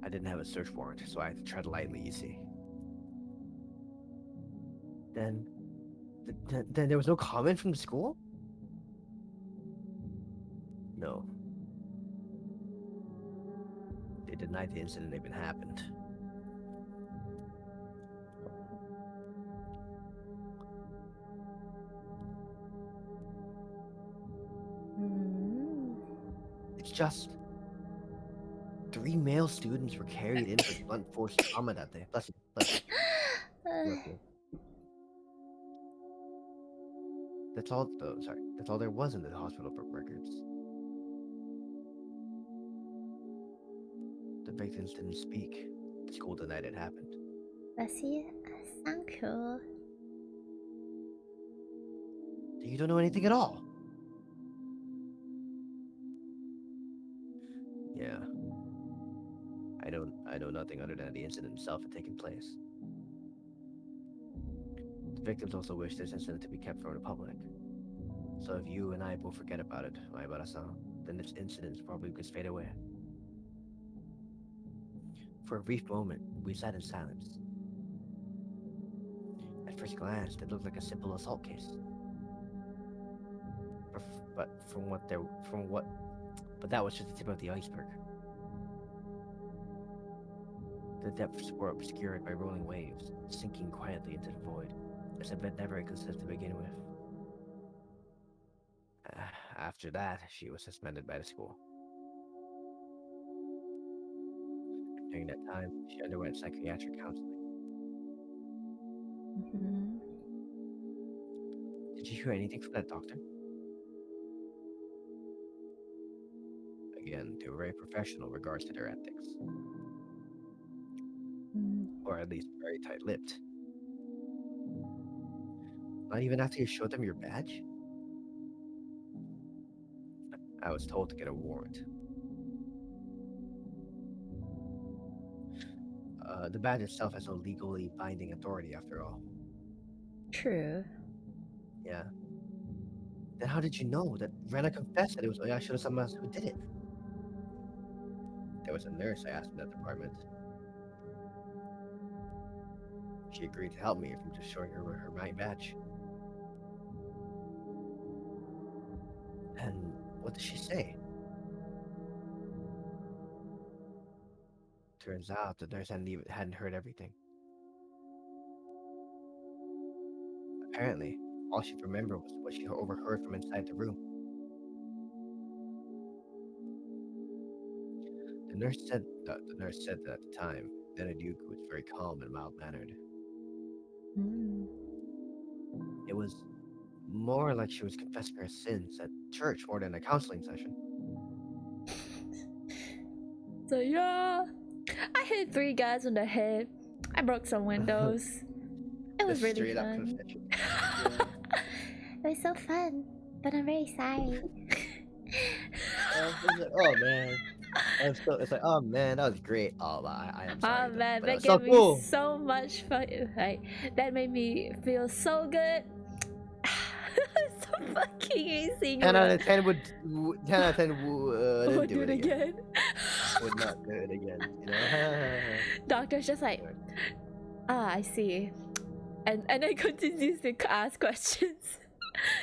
I didn't have a search warrant, so I had to tread lightly, you see. Then there was no comment from the school? No. They denied the incident even happened. It's just 3 male students were carried in for blunt force trauma that day. Bless you. Bless you. Bless you. That's all. Sorry, that's all there was in the hospital records. The victims didn't speak. The school denied it happened. Bless you. Thank you. You don't know anything at all. Yeah. I know nothing other than the incident itself had taken place. The victims also wish this incident to be kept from the public. So if you and I both forget about it, Maibara-san, then this incident probably could fade away. For a brief moment, we sat in silence. At first glance, it looked like a simple assault case. But that was just the tip of the iceberg. The depths were obscured by rolling waves, sinking quietly into the void, as if it never existed to begin with. After that, she was suspended by the school. During that time, she underwent psychiatric counseling. Did you hear anything from that doctor? Again, they were very professional in regards to their ethics. Or at least very tight-lipped. Not even after you showed them your badge? I was told to get a warrant. The badge itself has no legally binding authority after all. True. Yeah. Then how did you know that Rena confessed that it was Oyashiro-sama who did it? There was a nurse I asked in that department. She agreed to help me from just showing her my badge. And what did she say? Turns out the nurse hadn't heard everything. Apparently, all she remembered was what she overheard from inside the room. The nurse said that at the time, Yuku was very calm and mild-mannered. It was more like she was confessing her sins at church more than a counseling session. So yeah, I hit 3 guys on the head. I broke some windows. It was really straight up fun. confession. It was so fun, but I'm very sorry. Oh man. It's like, oh man, that was great. Oh, I am sorry. Oh man, but that was gave so me cool. so much fun. Like, that made me feel so good. So fucking amazing. 10 out of 10 would 10 out of 10 would do it again. Would not do it again. You know? Doctor's just like, I see. And then continues to ask questions.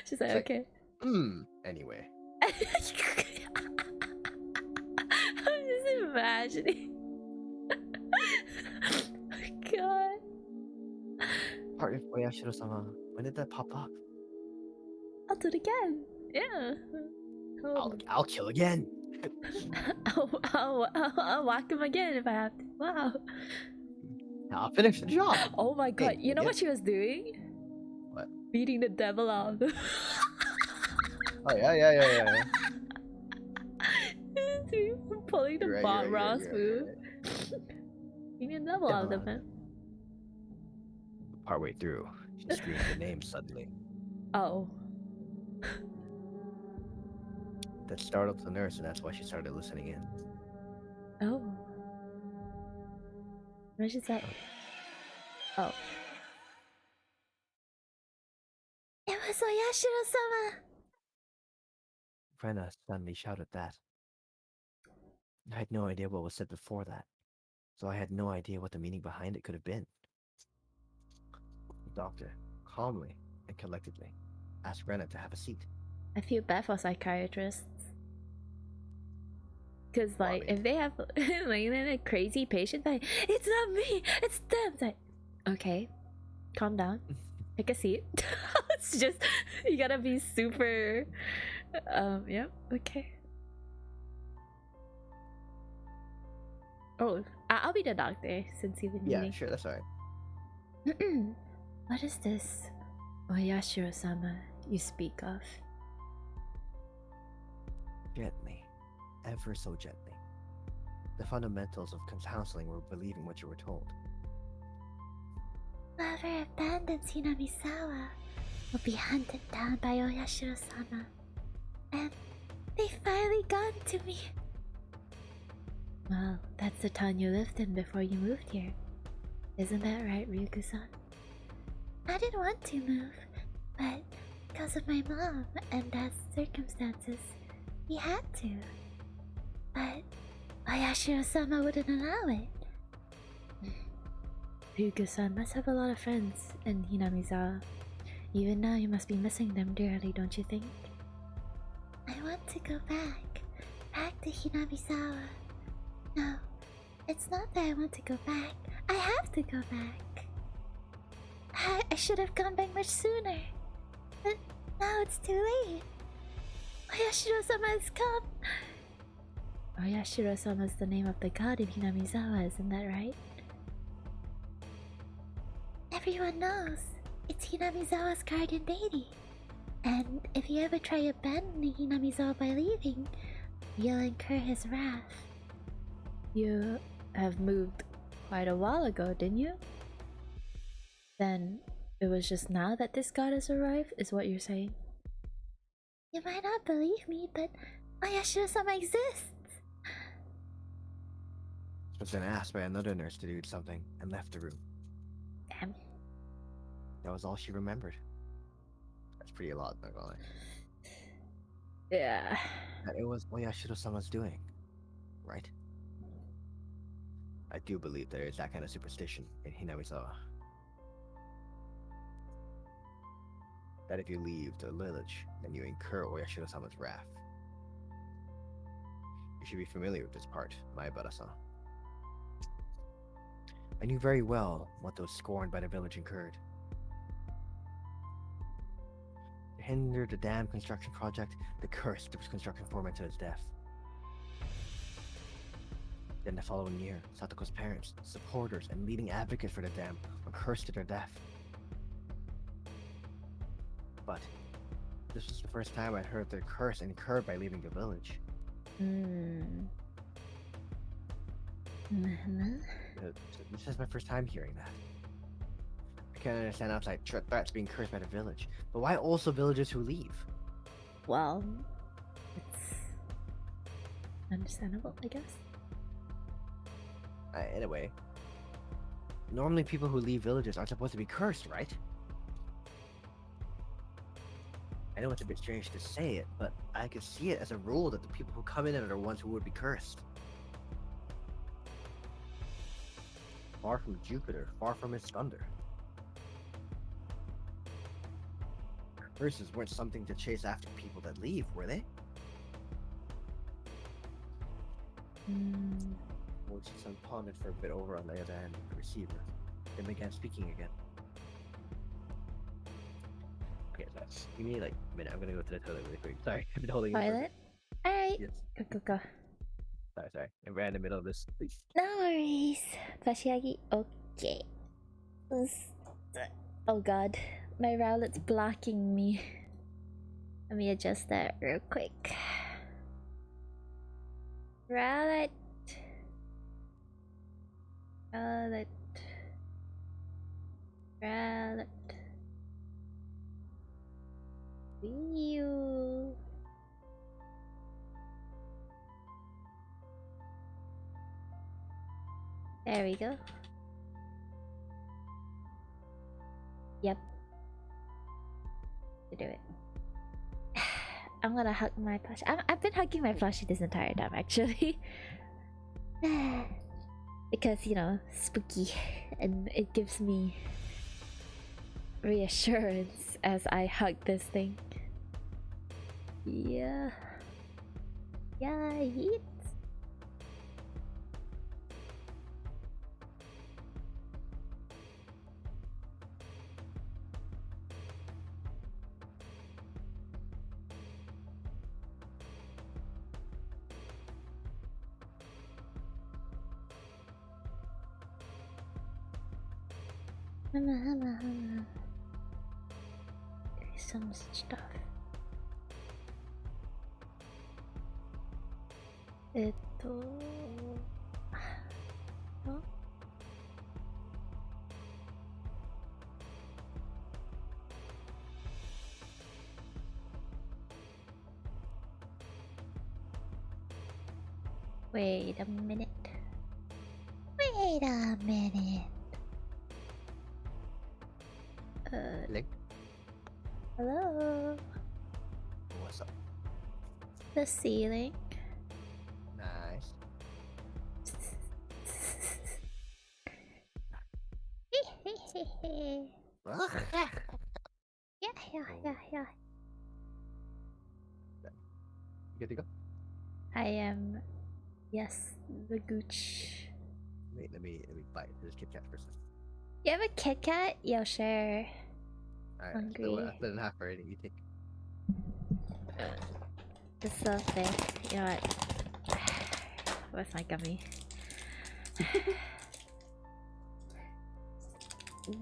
She's like, It's like, okay. Anyway. I'm just imagining. God. Part of Oyashiro-sama. When did that pop up? I'll do it again. Yeah. I'll kill again. I'll whack him again if I have to. Wow. I'll finish the job. Oh my god. Hey, You know yeah. what she was doing? What? Beating the devil out. Oh yeah. Pulling the You're right, Bob you're right, Ross you're right, move. you're right. Beating the devil out of him. Partway through, she screamed the name suddenly. Oh. That startled the nurse, and that's why she started listening in. Oh. What she say? Oh. It was Oyashiro-sama! Rena suddenly shouted that. I had no idea what was said before that, so I had no idea what the meaning behind it could have been. The doctor, calmly and collectedly, asked Rena to have a seat. I feel bad for psychiatrists. Cause like Well, I mean, if they have like a crazy patient, like it's not me, it's them. It's like, okay, calm down, take a seat. It's just you gotta be super. Yeah, okay. Oh, I'll be the doctor since you've been yeah, meeting. sure, that's alright. What is this, Oyashiro-sama, you speak of? Gently, ever so gently. The fundamentals of counseling were believing what you were told. Whoever abandons Hinamizawa will be hunted down by Oyashiro-sama. And they finally got to me. Well, that's the town you lived in before you moved here. Isn't that right, Ryugu-san? I didn't want to move, but because of my mom and dad's circumstances, we had to. But Oyashiro-sama wouldn't allow it. Ryugu-san must have a lot of friends in Hinamizawa. Even now you must be missing them dearly, don't you think? I want to go back to Hinamizawa. No, it's not that I want to go back. I have to go back. I should have gone back much sooner. But now it's too late. Oyashiro-sama has come. Oyashiro-sama is the name of the god in Hinamizawa, isn't that right? Everyone knows. It's Hinamizawa's guardian deity. And if you ever try abandoning Hinamizawa by leaving, you'll incur his wrath. You have moved quite a while ago, didn't you? Then it was just now that this god has arrived, is what you're saying? You might not believe me, but Oyashiro-sama exists. She was then asked by another nurse to do something and left the room. Damn. That was all she remembered. That's pretty a lot, not gonna lie. Yeah. That it was Oyashiro-sama's doing, right? I do believe there is that kind of superstition in Hinamizawa. That if you leave the village, then you incur Oyashiro-sama's wrath. You should be familiar with this part, Maebara-san. I knew very well what those scorned by the village incurred. To hinder the dam construction project, the curse the construction foreman to his death. Then the following year, Satoko's parents, supporters, and leading advocates for the dam were cursed to their death. But this was the first time I'd heard the curse incurred by leaving the village. This is my first time hearing that. I can't understand outside threats being cursed by the village, but why also villagers who leave? Well, it's understandable, I guess. Anyway, normally people who leave villages aren't supposed to be cursed, right? I know it's a bit strange to say it, but I could see it as a rule that the people who come in are the ones who would be cursed. Far from Jupiter, far from his thunder. Curses weren't something to chase after people that leave, were they? Which is pondered for a bit over on the other end of the receiver, then began speaking again. Okay, that's give me like a minute. I'm gonna go to the toilet really quick. Sorry, I've been holding it for a Toilet? bit. Alright. Yes. Go, go, go. Sorry. I ran in the middle of this. Please. No worries. Fashiagi. Okay. Oh god. My rowlet's blocking me. Let me adjust that real quick. Rowlet. Rowlet. Rowlet. Wee-oo. There we go. Yep. To do it. I'm gonna hug my plushie. I've been hugging my plushie this entire time, actually. Because, you know, spooky. And it gives me reassurance as I hug this thing. Yeah. Yeah, yeet. Some stuff. Wait a minute. Wait a minute. Link. Hello. What's up? The ceiling. Nice. Yeah. You good to go? I am. Yes, the gooch. Wait, let me bite this Kit Kat for a second. You have a Kit Kat? Yo, share. Alright, Hungry. I split it in half already. You take. It's so thick. You know what? Where's my gummy?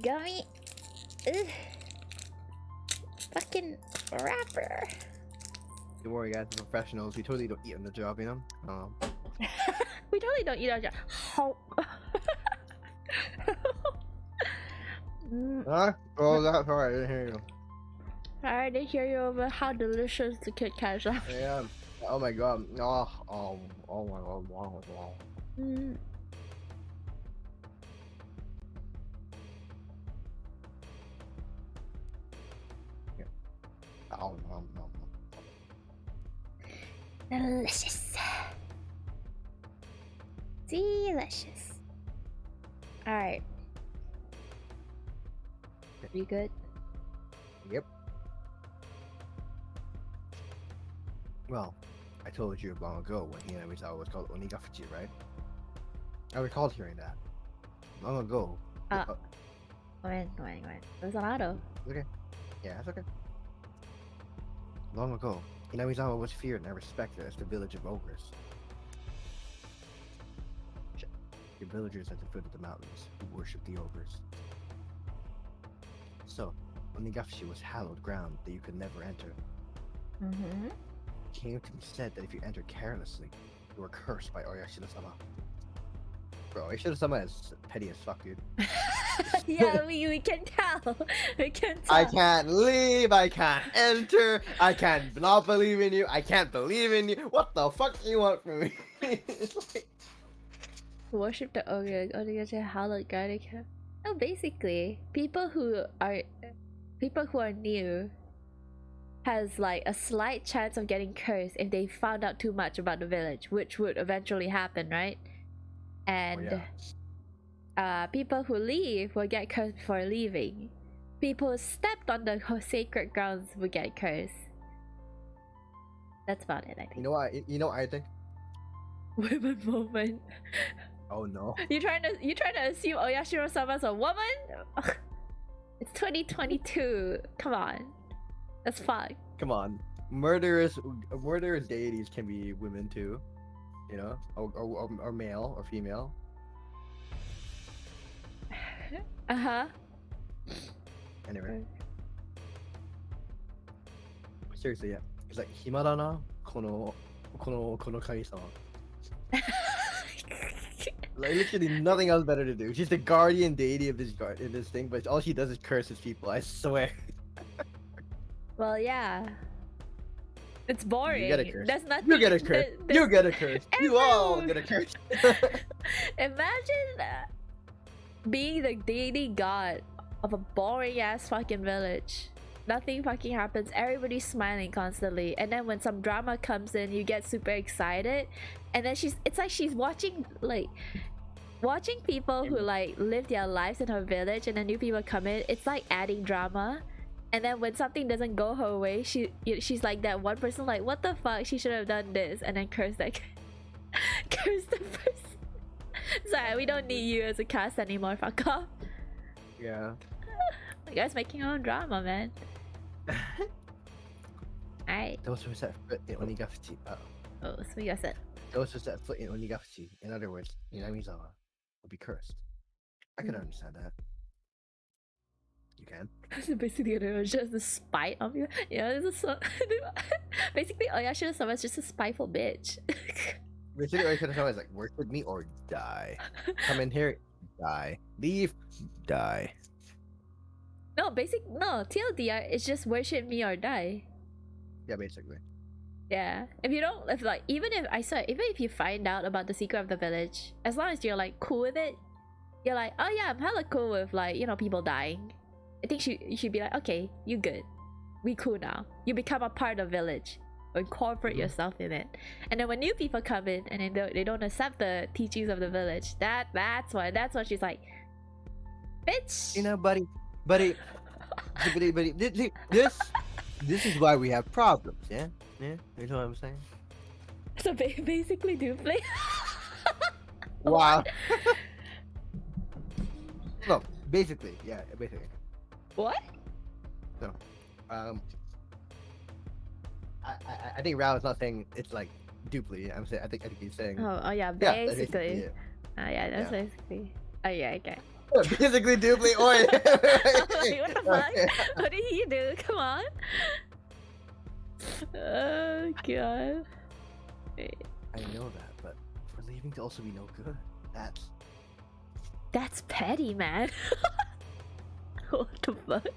Gummy. Ugh. Fucking wrapper. Don't worry, guys. We're professionals. We totally don't eat on the job, you know. We totally don't eat our job. Oh, that's alright. I didn't hear you. I didn't hear you over how delicious the Kit Kats are. Yeah. Oh my god. Oh my god. Wow. Mm. Oh, no. Delicious. Delicious. Alright. You good? Yep. Well, I told you long ago when he and Misawa was called Onikakushi, right? I recalled hearing that. Long ago. When? It was on auto. Okay. Yeah, that's okay. Long ago, Inamizawa was feared and respected as the village of ogres. The villagers at the foot of the mountains who worshipped the ogres. So, Onikakushi was hallowed ground that you could never enter. Mm-hmm. It came to be said that if you entered carelessly, you were cursed by Oyashiro-sama. Bro, Oyashiro-sama is petty as fuck, dude. Yeah, we can tell. We can tell. I can't leave, I can't enter, I can't not believe in you, I can't believe in you. What the fuck do you want from me? It's like... Worship the ogre. Onikakushi hallowed guardian. No, basically, people who are new has like a slight chance of getting cursed if they found out too much about the village, which would eventually happen, right? And people who leave will get cursed before leaving. People who stepped on the sacred grounds will get cursed. That's about it, I think. You know what I think? Women moment. Oh no. You trying to assume Oyashiro-sama's a woman? Ugh. It's 2022. Come on. That's fine. Come on. Murderous deities can be women too. You know? Or male or female. Uh-huh. Anyway. Seriously, yeah. It's like himada na kono kami-sama. Like literally nothing else better to do. She's the guardian deity of this thing, but all she does is curse his people, I swear. Well, yeah. It's boring. You get a curse. That's nothing. You get a curse. You get a curse. You all get a curse. Imagine being the deity god of a boring ass fucking village. Nothing fucking happens. Everybody's smiling constantly, and then when some drama comes in, you get super excited, and then it's like she's watching people who like live their lives in her village, and then new people come in. It's like adding drama, and then when something doesn't go her way, she's like that one person like, what the fuck, she should have done this, and then curse that curse the person. Sorry, we don't need you as a cast anymore, fuck off. Yeah. You guys making your own drama, man. Alright. Those who set foot in Onikakushi. Oh, so we got it. Those who set foot in Onikakushi, in other words, Minamizawa, will be cursed. I can understand that. You can. So basically, it's just a spite of you. Yeah, this is so. Basically, Oyashiro-sama is just a spiteful bitch. Basically, Oyashiro-sama is like, work with me or die. Come in here, die. Leave, die. No, TLDR is just worship me or die. Yeah, basically. Yeah. Even if you find out about the secret of the village, as long as you're like cool with it, you're like, oh yeah, I'm hella cool with like, you know, people dying. I think you should be like, okay, you good. We cool now. You become a part of village. Or incorporate yourself in it. And then when new people come in and then they don't accept the teachings of the village, that's why she's like, bitch. You know, buddy, this is why we have problems, yeah? Yeah, you know what I'm saying? So basically Duplay. Wow. No, basically, yeah, basically. What? So, I think Rao is not saying it's like Dupley. I think he's saying. Oh yeah, basically. That's basically. Oh yeah, okay. Basically Dupley. Oi. Like, what the fuck? What did he do? Come on. Oh god. Wait. I know that, but for leaving to also be no good, that's petty, man. What the fuck?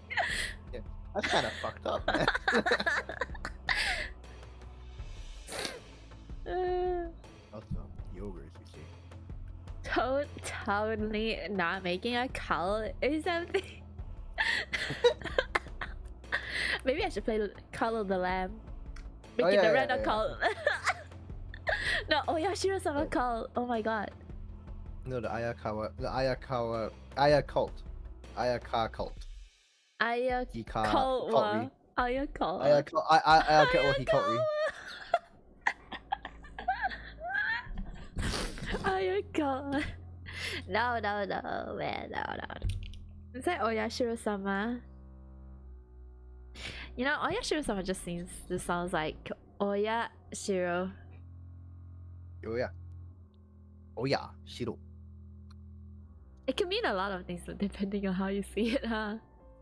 Yeah, that's kind of fucked up, man. Also, yogurt, you see. Totally not making a cult or something. Maybe I should play Call of the Lamb. Make it the random cult. No, Oyashiro-sama cult. Oh my god. No, the Ayaka cult. Ayaka cult. Ayaka. He cult me. Ayaka. No, man, no. Is that Oyashiro-sama? You know, Oyashiro-sama just sounds like Oyashiro. Oh yeah, Shiro. It can mean a lot of things depending on how you see it, huh?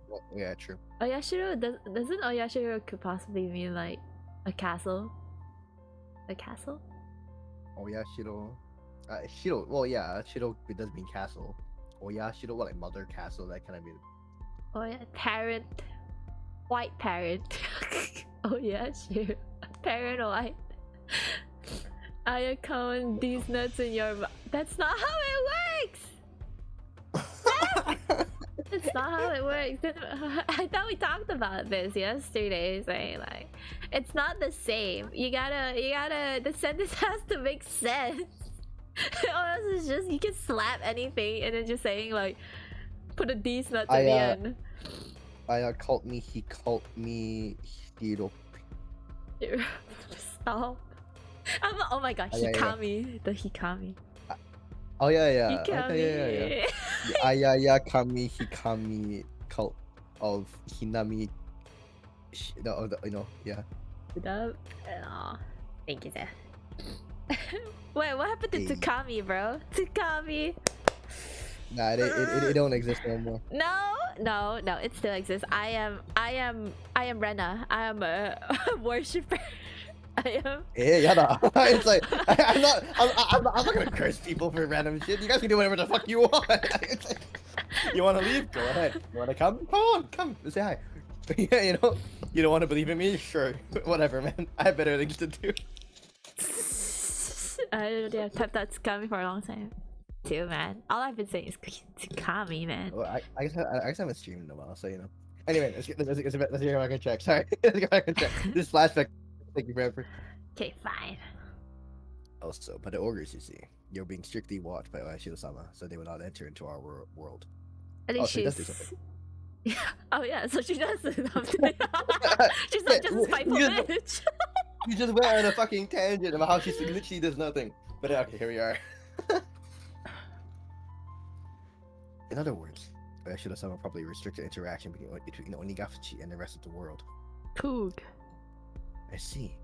Well, yeah, true. Oyashiro, doesn't Oyashiro could possibly mean like a castle? A castle? Oh yeah, Shiro. Shiro. Well, yeah, Shiro does mean castle. Oh yeah, Shiro, what, like mother castle? That kind of mean. Oh yeah, parent, white parent. Oh yeah, Shiro, parent white. I count these nuts in your mouth. That's not how it works. That's not how it works. I thought we talked about this yesterday, saying like it's not the same. You gotta. The sentence has to make sense. Or else it's just you can slap anything and then just saying like put a these nuts at the end. Called me. He called me Hiro. Stop. Oh my god, Oh, yeah, yeah. Hikami. The Hikami. Oh yeah, yeah. Hikami. Okay, yeah. Yeah, Kami Hikami cult of Hinami. No, yeah. Oh, thank you, sir. Wait, what happened to Hey. Tsukami, bro? Tsukami. Nah, it don't exist no more. No, it still exists. I am Rena. I am a worshipper. I am. Yeah, it's like I'm not gonna curse people for random shit. You guys can do whatever the fuck you want. It's like, you want to leave? Go ahead. You want to come? Come on, come say hi. Yeah, you don't want to believe in me? Sure, whatever, man. I have better things to do. I've typed out Tsukami for a long time too, man. All I've been saying is Tsukami, man. Well, I guess I haven't streamed in a while, so Anyway, let's go back and check. Sorry, let's go back and check. This flashback. Thank you forever. Okay, fine. Also, by the orders, you see, you're being strictly watched by Oishiro-sama, so they will not enter into our world. At least she does she's. do something. Oh yeah, so she does do something. She's not just a spiteful bitch. You just went on a fucking tangent about how she literally does nothing. But okay, here we are. In other words, Oishiro-sama probably restricted interaction between Onikakushi and the rest of the world. Poog. I see.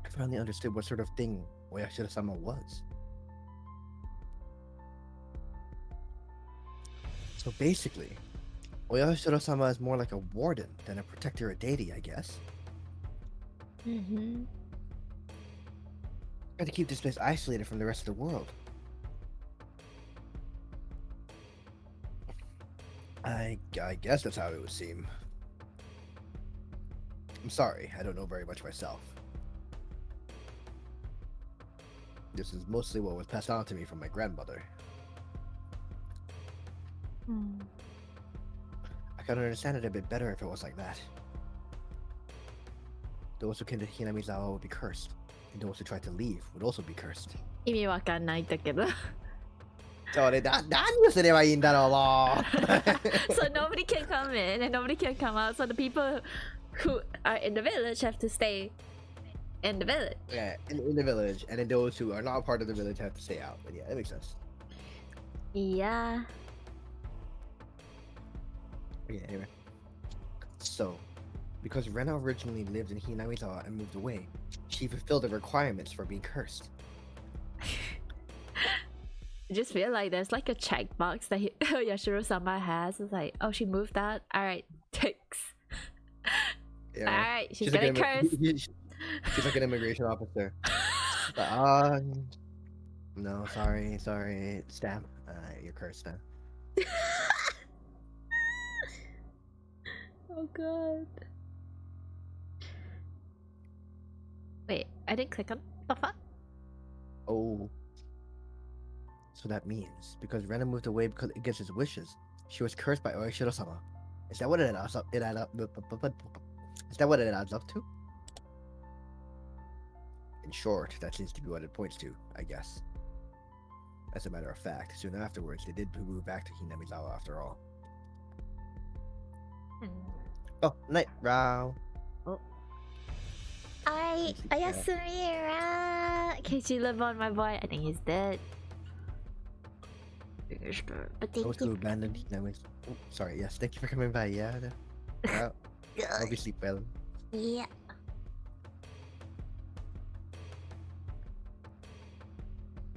I finally understood what sort of thing Oishiro-sama was. So basically, Oishiro-sama is more like a warden than a protector or deity, I guess. Mm-hmm. Try to keep this place isolated from the rest of the world. I guess that's how it would seem. I'm sorry, I don't know very much myself. This is mostly what was passed on to me from my grandmother. I could understand it a bit better if it was like that. Those who came to Hinamizawa would be cursed, and those who tried to leave would also be cursed. 意味わかんないんだけど。それ何をすればいいんだろうもう So nobody can come in and nobody can come out. So the people who are in the village have to stay in the village. Yeah, in the village, and then those who are not part of the village have to stay out. But yeah, that makes sense. Yeah. Okay, anyway. So, because Rena originally lived in Hinamizawa and moved away, she fulfilled the requirements for being cursed. I just feel like there's like a checkbox that Yashiro-sama has. It's like, oh, she moved out. All right, ticks. Yeah. All right, she's like getting cursed. She's like an immigration officer. But, no, sorry, stamp. You're cursed now. Oh god. Wait, I didn't click on the fuck? Oh. So that means, because Rena moved away because against his wishes, she was cursed by Oishiro-sama. Is that what it adds up? Is that what it adds up to? In short, that seems to be what it points to, I guess. As a matter of fact, soon afterwards, they did move back to Hinamizawa after all. Oh, night, Rao. Oh. Ayasumira. Can you live on, my boy? I think he's dead. But thank Those who abandoned Hinamizawa. Oh, sorry, yes, thank you for coming by, yeah. Well, hope you sleep well. Yeah.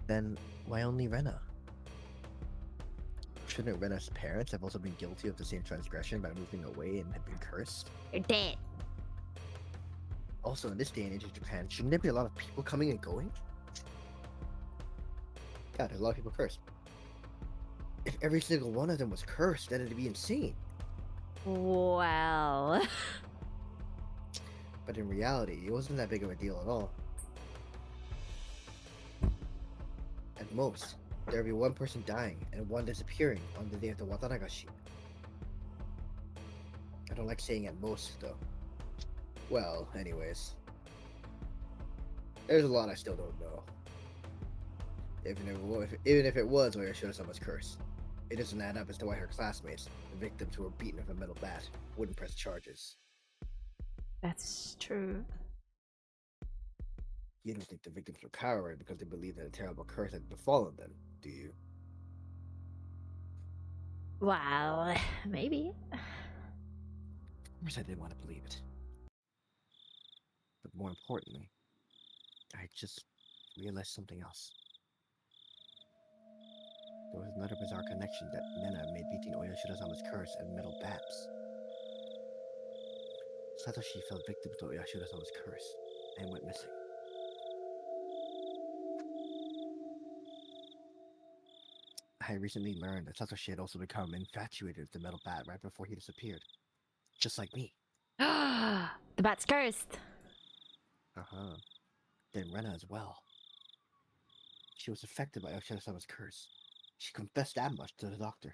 Then, why only Rena? Shouldn't Rena's parents have also been guilty of the same transgression by moving away and have been cursed? You're dead. Also, in this day and age of Japan, shouldn't there be a lot of people coming and going? Yeah, there's a lot of people cursed. If every single one of them was cursed, then it'd be insane. Wow. But in reality, it wasn't that big of a deal at all. At most, there'd be one person dying and one disappearing on the day of the Watanagashi. I don't like saying at most, though. Well, anyways. There's a lot I still don't know. Even if it was Oishiro-sama's curse, it doesn't add up as to why her classmates, the victims who were beaten with a metal bat, wouldn't press charges. That's true. You don't think the victims were coward because they believed that a terrible curse had befallen them, do you? Wow, maybe. Of course I didn't want to believe it. But more importantly, I just realized something else. There was another bizarre connection that Nena made between Oyashiro-sama's curse and metal bats. Satoshi fell victim to Oyashiro-sama's curse and went missing. I recently learned that Satoshi had also become infatuated with the metal bat right before he disappeared. Just like me. The bat's cursed. Uh-huh. Then Rena as well. She was affected by Oyashiro-sama's curse. She confessed that much to the doctor.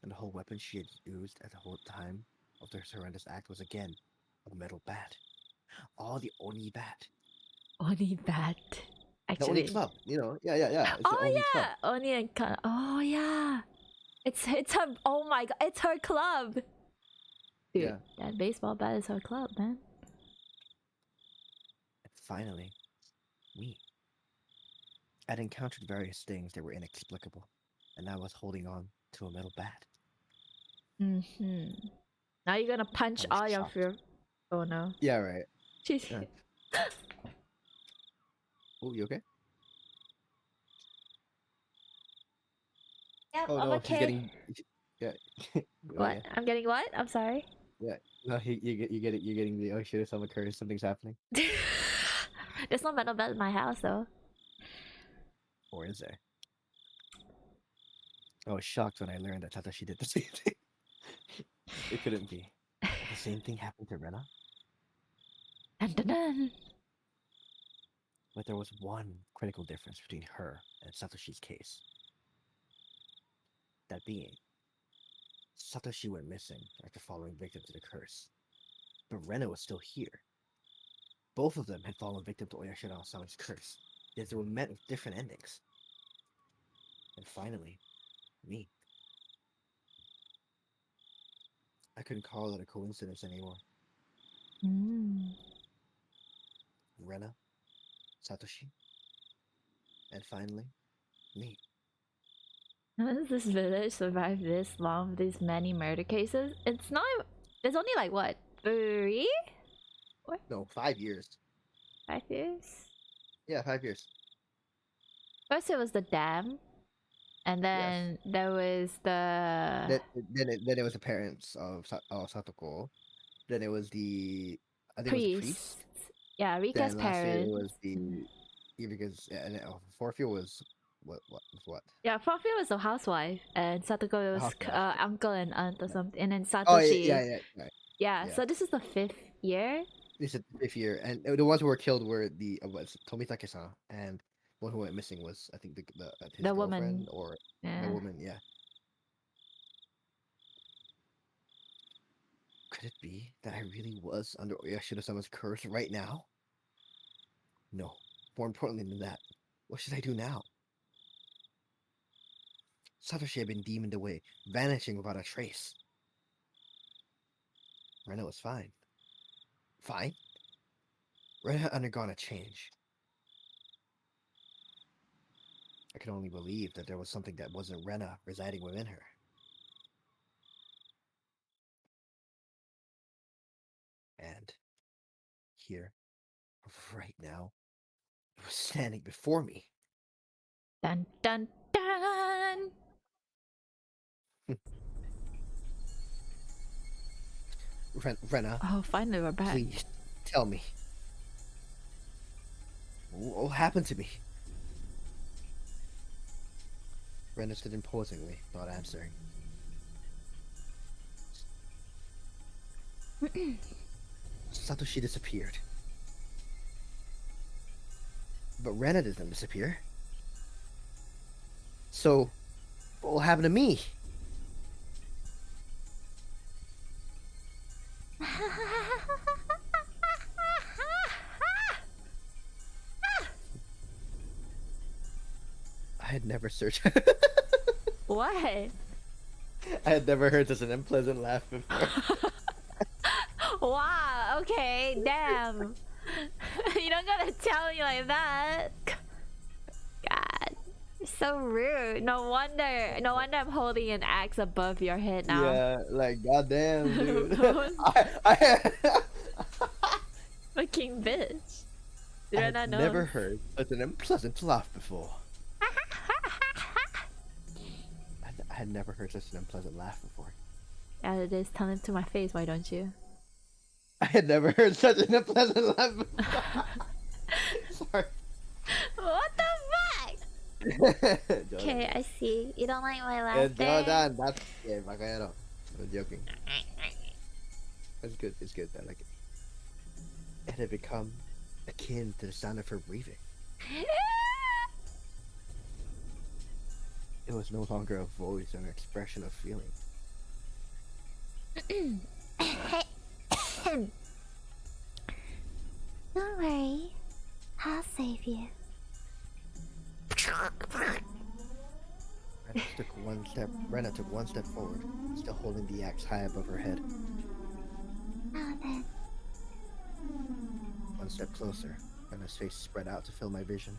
And the whole weapon she had used at the whole time of this horrendous act was again a metal bat. All the Oni bat. Oni bat. The Oni Actually. club, you know. Yeah. It's the Oh Oni club. yeah, Oni and oh yeah. It's her. Oh my god, it's her club. Dude, Yeah. that baseball bat is her club, man. And finally, me. I'd encountered various things that were inexplicable, and I was holding on to a metal bat. Now you're gonna punch I was all your shocked. fear. Oh no. Yeah, right. Jeez. Yeah. Oh, you okay? Yep, Oh I'm no, okay. he's getting. Yeah. Oh, What? yeah. I'm getting what? I'm sorry. Yeah. No, you're getting the Oyashiro-sama curse. Something's happening. There's no metal bat in my house though. Or is there? I was shocked when I learned that Satoshi did the same thing. It couldn't be. The same thing happened to Rena? Dun, dun, dun. But there was one critical difference between her and Satoshi's case. That being, Satoshi went missing after falling victim to the curse. But Rena was still here. Both of them had fallen victim to Oyashiro-sama's curse, yet they were met with different endings. And finally, me. I couldn't call it a coincidence anymore. Rena, Satoshi, and finally, me. How does this village survive this long, these many murder cases? It's not. There's only like what, 3? No, 5 years. 5 years? Yeah, 5 years. First it was the dam, and then there was the Then it was the parents of Satoko. Then it was the I think it was the priest. priest. Yeah, Rika's Then last year it parents. was the because and fourth year was what? Yeah, Fafio was the housewife, and Satoko was Housewife. Uncle and aunt or something, and then Satoshi. Oh yeah. Yeah, Yeah. so this is the 5th year. This is the 5th year, and the ones who were killed were the Tomitake-san, and one who went missing was I think his The woman. girlfriend or Yeah. the woman. Yeah. Could it be that I really was under Oyashiro-sama's curse right now? No. More importantly than that, what should I do now? Satoshi had been demoned away, vanishing without a trace. Rena was fine. Fine? Rena had undergone a change. I could only believe that there was something that wasn't Rena residing within her. And here, right now, it was standing before me. Dun dun dun! Rena, Oh, finally we're back. please tell me. What happened to me? Rena stood imposingly, not answering. Satoshi disappeared. But Rena didn't disappear. So, what will happen to me? I had never searched. What? I had never heard such an unpleasant laugh before. Wow, okay, damn. You don't gotta tell me like that. God, you're so rude. No wonder I'm holding an axe above your head now. Yeah, like goddamn, dude. What? I Fucking bitch. I've Rena never knows. heard such an unpleasant laugh before. I had never heard such an unpleasant laugh before. Yeah, it is. Tell it to my face. Why don't you? I had never heard such an unpleasant laugh before. Sorry. What the fuck? Okay, I see. You don't like my laughter. Jordan, that's bakayero. I'm joking. It's good. It's good. I like it. It had become akin to the sound of her breathing. It was no longer a voice or an expression of feeling. Don't worry. I'll save you. Rena took one step forward, still holding the axe high above her head. Now then. One step closer, Rena's face spread out to fill my vision.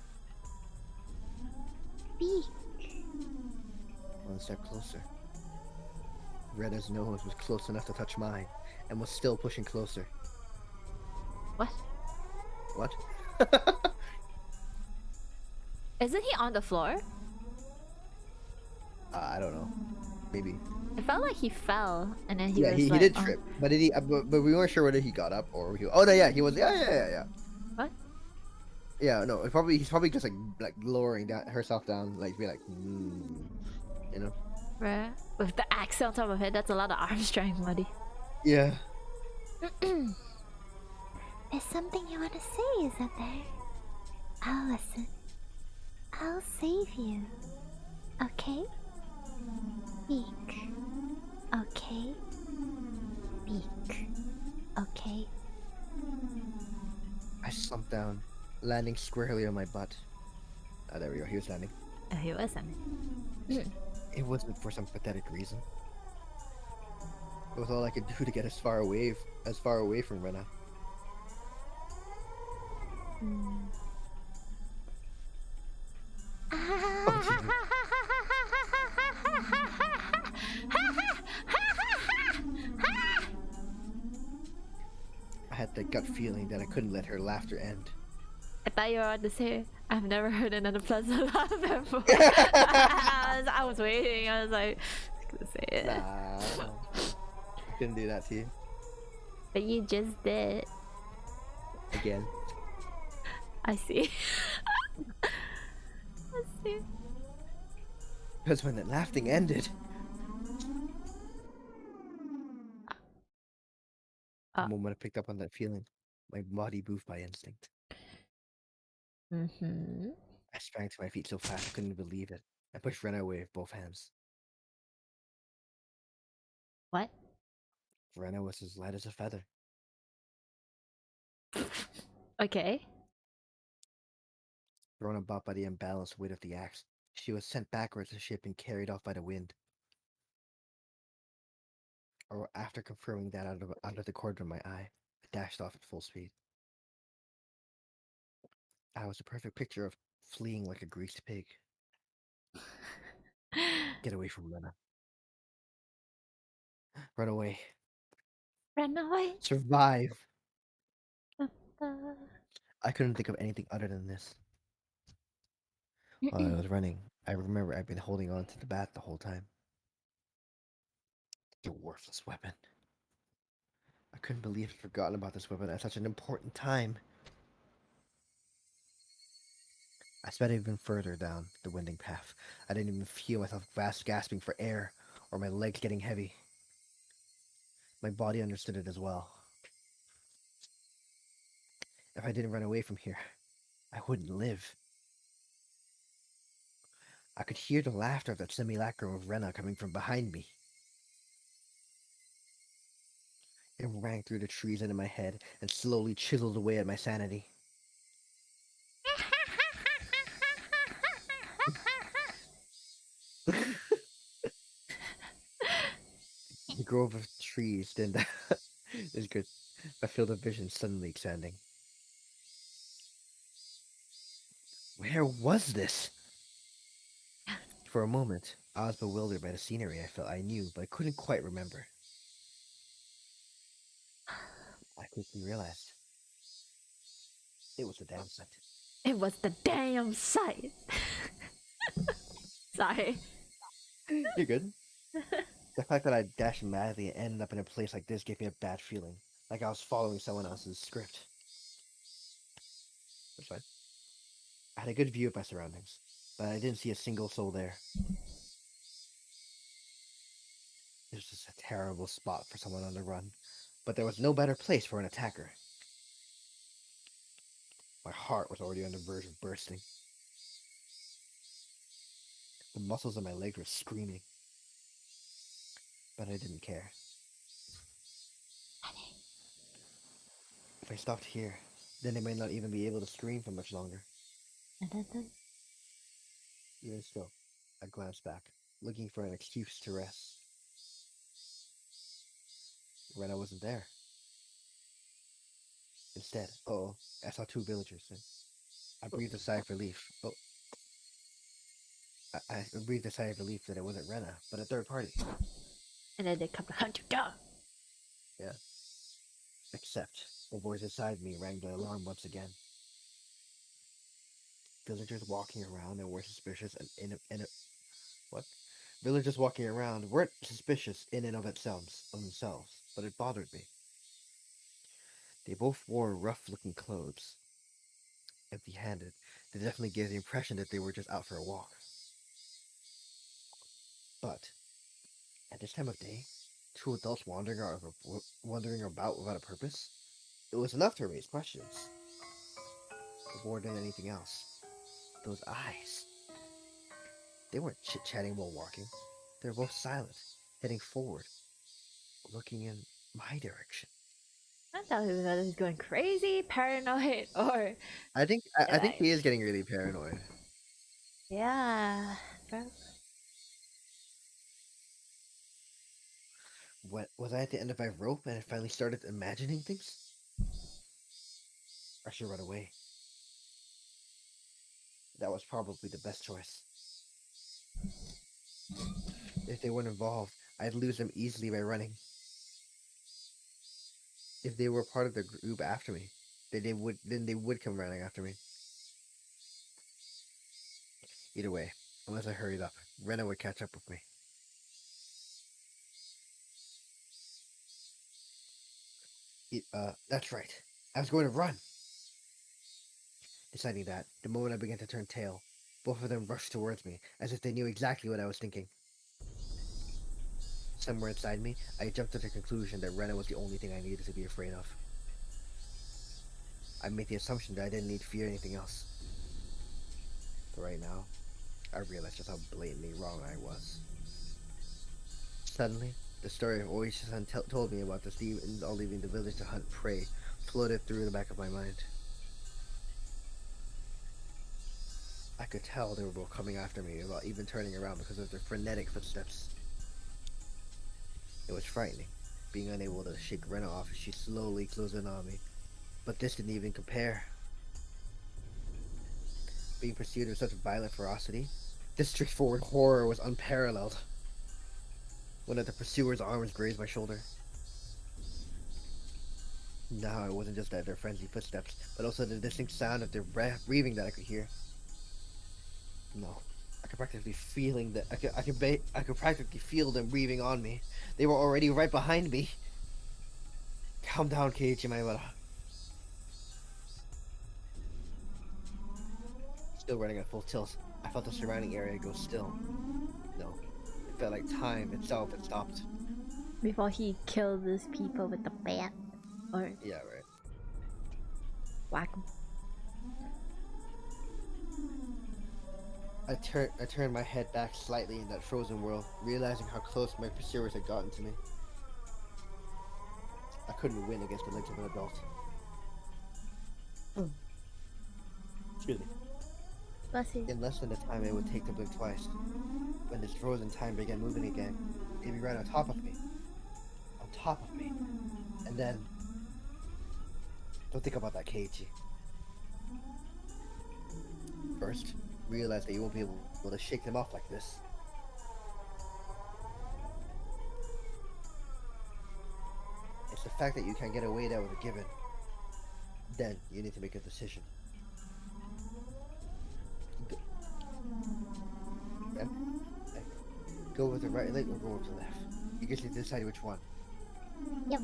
Speak. One step closer. Rena's nose was close enough to touch mine, and was still pushing closer. What? What? Isn't he on the floor? I don't know. Maybe. It felt like he fell, and then he was he like, did trip, but did he? But we weren't sure whether he got up or he. Oh no, yeah, he was. Yeah. What? Yeah, no. He's probably just like lowering herself down, like be like, you know. Right. With the axe on top of it, that's a lot of arm strength, buddy. Yeah. There's something you want to say, isn't there? I'll listen. I'll save you. Okay? Speak. Okay? Speak. Okay? I slumped down, landing squarely on my butt. Ah, there we go. He was landing. He wasn't. It wasn't for some pathetic reason. It was all I could do to get as far away from Rena. I had the gut feeling that I couldn't let her laughter end. I thought you were about to say, I've never heard another pleasant laugh before. I was waiting. I was like, I was gonna say it. Nah, I couldn't do that to you. But you just did. Again. I see. I see. Because when the laughing ended, the moment I picked up on that feeling, my body moved by instinct. I sprang to my feet so fast I couldn't believe it. I pushed Rena away with both hands. What? Rena was as light as a feather. Okay. Thrown about by the imbalanced weight of the axe, she was sent backwards to the ship and carried off by the wind. Or after confirming that out of the corner of my eye, I dashed off at full speed. I was a perfect picture of fleeing like a greased pig. Get away from Rena. Run away. Run away. Survive. I couldn't think of anything other than this. While I was running, I remember I'd been holding on to the bat the whole time. The worthless weapon. I couldn't believe I'd forgotten about this weapon at such an important time. I sped even further down the winding path. I didn't even feel myself gasping for air or my legs getting heavy. My body understood it as well. If I didn't run away from here, I wouldn't live. I could hear the laughter of that simulacrum of Rena coming from behind me. It rang through the trees into my head and slowly chiseled away at my sanity. The grove of trees then is good. My field of vision suddenly expanding. Where was this? For a moment, I was bewildered by the scenery I felt I knew, but I couldn't quite remember. I quickly realized it was the damn site. It was the damn site. Sorry. You're good. The fact that I dashed madly and ended up in a place like this gave me a bad feeling, like I was following someone else's script. That's fine. I had a good view of my surroundings, but I didn't see a single soul there. It was just a terrible spot for someone on the run, but there was no better place for an attacker. My heart was already on the verge of bursting. The muscles of my legs were screaming, but I didn't care. If I stopped here, then they might not even be able to scream for much longer. Even still, I glanced back, looking for an excuse to rest. Rena wasn't there. Instead, I saw two villagers. I breathed a sigh of relief. I breathed a sigh of relief that it wasn't Rena, but a third party. And then they come to hunt you down. Yeah. Except the voice inside me rang the alarm once again. Villagers walking around and were suspicious what? Villagers walking around weren't suspicious in and of themselves, but it bothered me. They both wore rough-looking clothes. Empty-handed, they definitely gave the impression that they were just out for a walk. But at this time of day, two adults wandering about without a purpose, it was enough to raise questions. But more than anything else, those eyes. They weren't chit-chatting while walking. They were both silent, heading forward, looking in my direction. I thought he was going crazy, paranoid, or I think he is getting really paranoid. yeah, bro. What was I at the end of my rope and I finally started imagining things? I should run away. That was probably the best choice. If they weren't involved, I'd lose them easily by running. If they were part of the group after me, then they would come running after me. Either way, unless I hurried up, Rena would catch up with me. That's right. I was going to run. Deciding that, the moment I began to turn tail, both of them rushed towards me, as if they knew exactly what I was thinking. Somewhere inside me, I jumped to the conclusion that Rena was the only thing I needed to be afraid of. I made the assumption that I didn't need to fear anything else. But right now, I realized just how blatantly wrong I was. Suddenly, the story of Oishi's-san told me about the Stevens all leaving the village to hunt prey floated through the back of my mind. I could tell they were both coming after me without even turning around because of their frenetic footsteps. It was frightening, being unable to shake Rena off as she slowly closed in on me. But this didn't even compare. Being pursued with such violent ferocity, this straightforward horror was unparalleled. One of the pursuer's arms grazed my shoulder. Now it wasn't just their frenzied footsteps, but also the distinct sound of their breathing that I could hear. No, I could practically feeling that I could practically feel them breathing on me. They were already right behind me. Calm down, Keiichi Maibara. Still running at full tilt, I felt the surrounding area go still. No, it felt like time itself had stopped. Before he killed these people with the bat, or Yeah, right. whack 'em. I turned my head back slightly in that frozen world, realizing how close my pursuers had gotten to me. I couldn't win against the legs of an adult. Excuse me. Bless you. In less than the time it would take to blink twice, when this frozen time began moving again, they'd be right on top of me. On top of me. And then... Don't think about that, Keiichi. first, realize that you won't be able to shake them off like this. It's the fact that you can't get away that with a given. Then you need to make a decision. Go with the right leg or go with the left. You get to decide which one. Yep.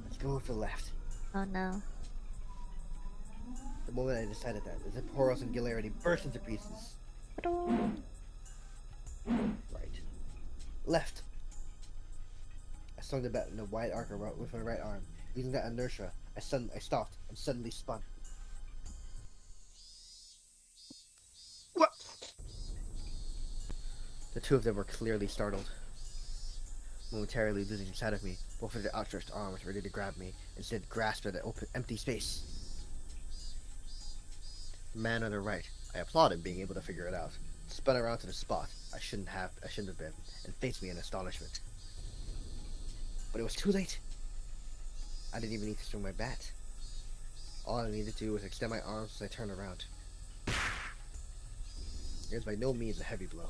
Let's go with the left. Oh no. The moment I decided that, the Zepporos and Gilarity burst into pieces. Right. Left. I swung the bat in a wide arc with my right arm. Using that inertia, I stopped and suddenly spun. What? The two of them were clearly startled. Momentarily losing sight of me, both of their outstretched arms ready to grab me, instead grasped at an empty space. The man on the right, I applauded being able to figure it out, spun around to the spot I shouldn't have been, and faced me in astonishment. But it was too late. I didn't even need to swing my bat. All I needed to do was extend my arms as I turned around. It was by no means a heavy blow,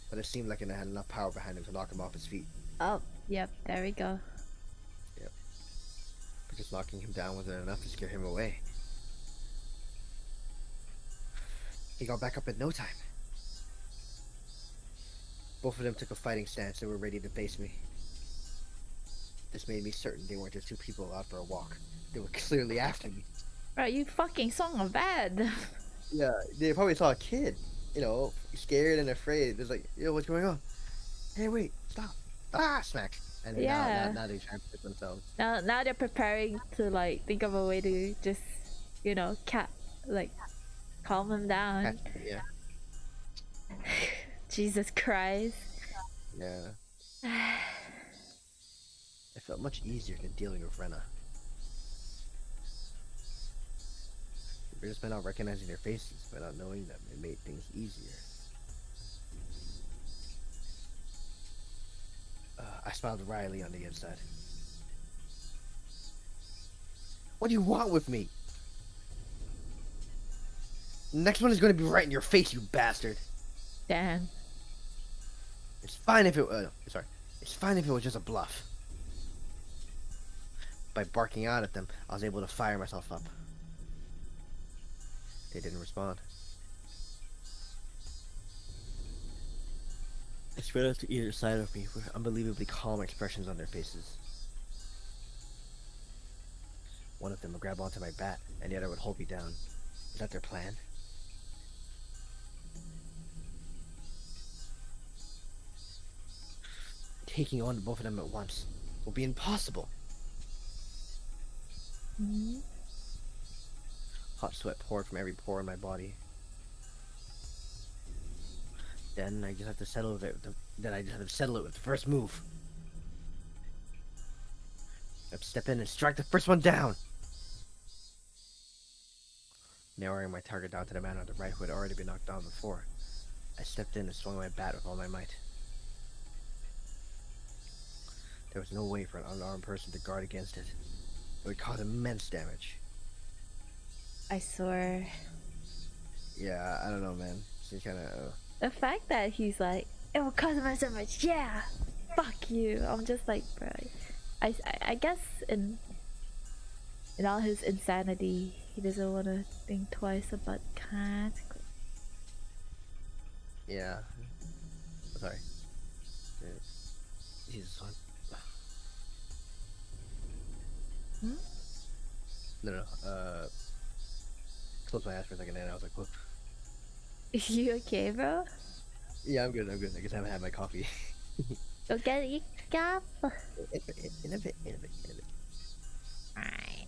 but it seemed like I had enough power behind him to knock him off his feet. Oh, yep, there we go. Yep. But just knocking him down wasn't enough to scare him away. He got back up in no time. Both of them took a fighting stance and were ready to face me. This made me certain they weren't just two people out for a walk. They were clearly after me. Right, you fucking swung a bad. Yeah, they probably saw a kid, you know, scared and afraid. It's like, yo, what's going on? Hey, wait, stop. Ah, smack. And then Yeah. now they try to protect themselves. Now they're preparing to like think of a way to just, you know, calm him down. Yeah. Jesus Christ. Yeah. It felt much easier than dealing with Rena. Just by not recognizing their faces, by not knowing them, it made things easier. I smiled wryly on the inside. What do you want with me? The next one is going to be right in your face, you bastard. Damn. It's fine if it It's fine if it was just a bluff. By barking out at them, I was able to fire myself up. They didn't respond. They spread out to either side of me with unbelievably calm expressions on their faces. One of them would grab onto my bat, and the other would hold me down. Is that their plan? Taking on both of them at once will be impossible. Mm-hmm. Hot sweat poured from every pore in my body. Then I just have to settle it. With the first move. I'd step in and strike the first one down. Narrowing my target down to the man on the right who had already been knocked down before, I stepped in and swung my bat with all my might. There was no way for an unarmed person to guard against it. It would cause immense damage. I swear. Yeah, I don't know, man. She kind of. The fact that he's like, it will cause him so much. Yeah, fuck you. I'm just like, bro. I guess in all his insanity, he doesn't want to think twice about cats. Yeah. Sorry. Jesus. Hmm? No. Closed my eyes for a second and I was like, whoop. You okay, bro? Yeah, I'm good. I guess I haven't had my coffee. Go get your cup. In a bit.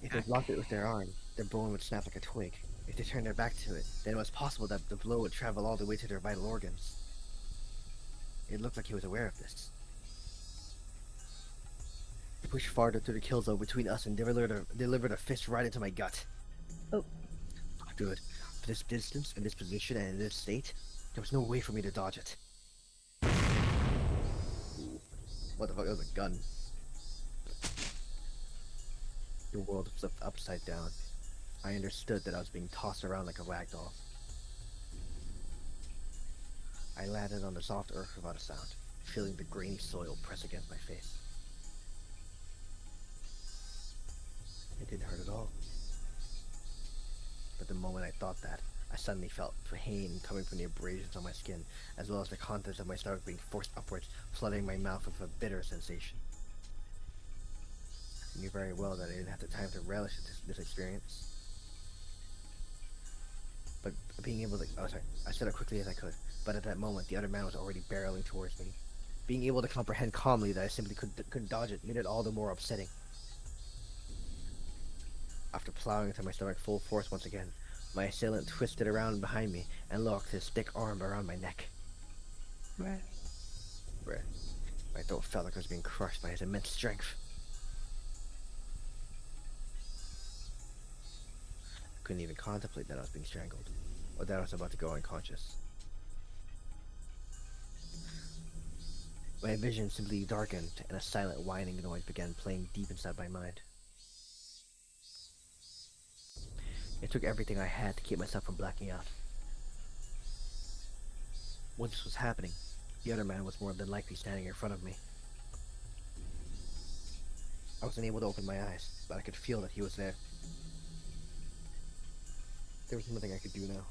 If they blocked it with their arm, their bone would snap like a twig. If they turned their back to it, then it was possible that the blow would travel all the way to their vital organs. It looked like he was aware of this. He pushed farther through the kill zone between us and delivered a fist right into my gut. Oh. Good. For this distance, in this position, and in this state, there was no way for me to dodge it. Ooh. What the fuck? That was a gun. The world flipped upside down. I understood that I was being tossed around like a ragdoll. I landed on the soft earth without a sound, feeling the grainy soil press against my face. It didn't hurt at all. But the moment I thought that, I suddenly felt pain coming from the abrasions on my skin, as well as the contents of my stomach being forced upwards, flooding my mouth with a bitter sensation. I knew very well that I didn't have the time to relish this experience. But being able to... Oh, sorry. I stood up quickly as I could, but at that moment, the other man was already barreling towards me. Being able to comprehend calmly that I simply couldn't dodge it made it all the more upsetting. After plowing into my stomach full force once again, my assailant twisted around behind me and locked his thick arm around my neck. Bruh. My throat felt like it was being crushed by his immense strength. I couldn't even contemplate that I was being strangled, or that I was about to go unconscious. My vision simply darkened, and a silent whining noise began playing deep inside my mind. It took everything I had to keep myself from blacking out. When this was happening, the other man was more than likely standing in front of me. I wasn't able to open my eyes, but I could feel that he was there. There was nothing I could do now.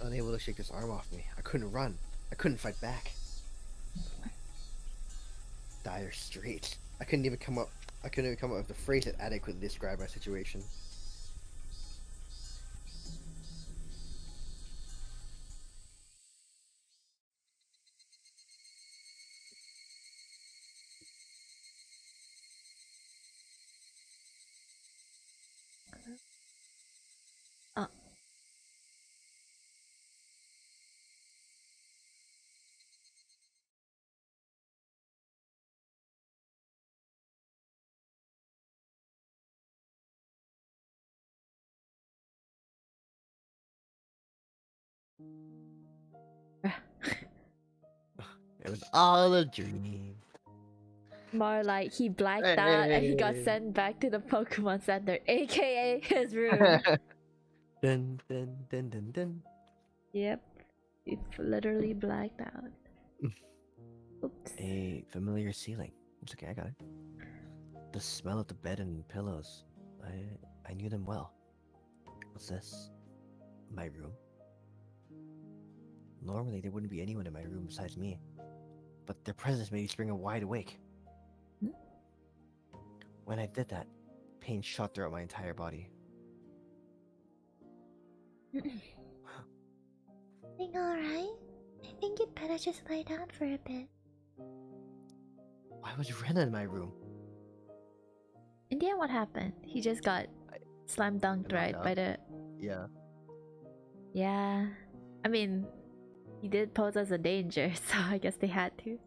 Unable to shake this arm off me, I couldn't run. I couldn't fight back. Dire straits. I couldn't even come up with a phrase that adequately described my situation. Oh. It was all a dream. More like he blacked out and he got sent back to the Pokemon Center, aka his room. Dun dun dun dun dun. Yep. He literally blacked out. Oops. A familiar ceiling. It's okay, I got it. The smell of the bed and pillows. I knew them well. What's this? My room? Normally there wouldn't be anyone in my room besides me, but their presence made me spring wide awake. Hmm? When I did that, pain shot throughout my entire body. Feeling alright? I think you'd better just lie down for a bit. Why was Rena in my room? In the end, what happened? He just got slam dunked, right? Knocked By out. the. Yeah. Yeah. I mean, he did pose as a danger, so I guess they had to.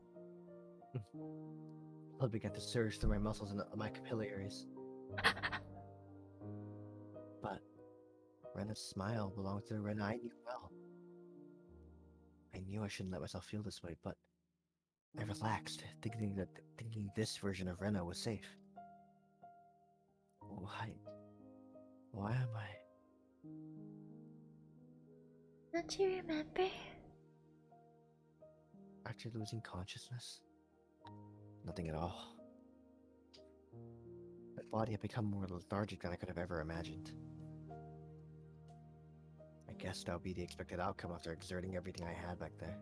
Blood began to surge through my muscles and my capillaries. But Rena's smile belonged to the Rena I knew well. I knew I shouldn't let myself feel this way, but I relaxed, thinking this version of Rena was safe. Why am I? Don't you remember? After losing consciousness? Nothing at all. My body had become more lethargic than I could have ever imagined. I guess that would be the expected outcome after exerting everything I had back there.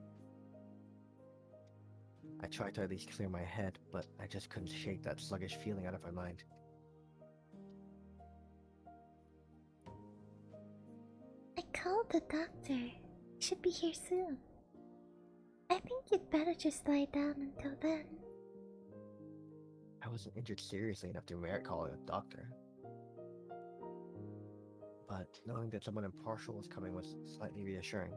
I tried to at least clear my head, but I just couldn't shake that sluggish feeling out of my mind. I called the doctor. He should be here soon. I think you'd better just lie down until then. I wasn't injured seriously enough to merit calling a doctor. But knowing that someone impartial was coming was slightly reassuring.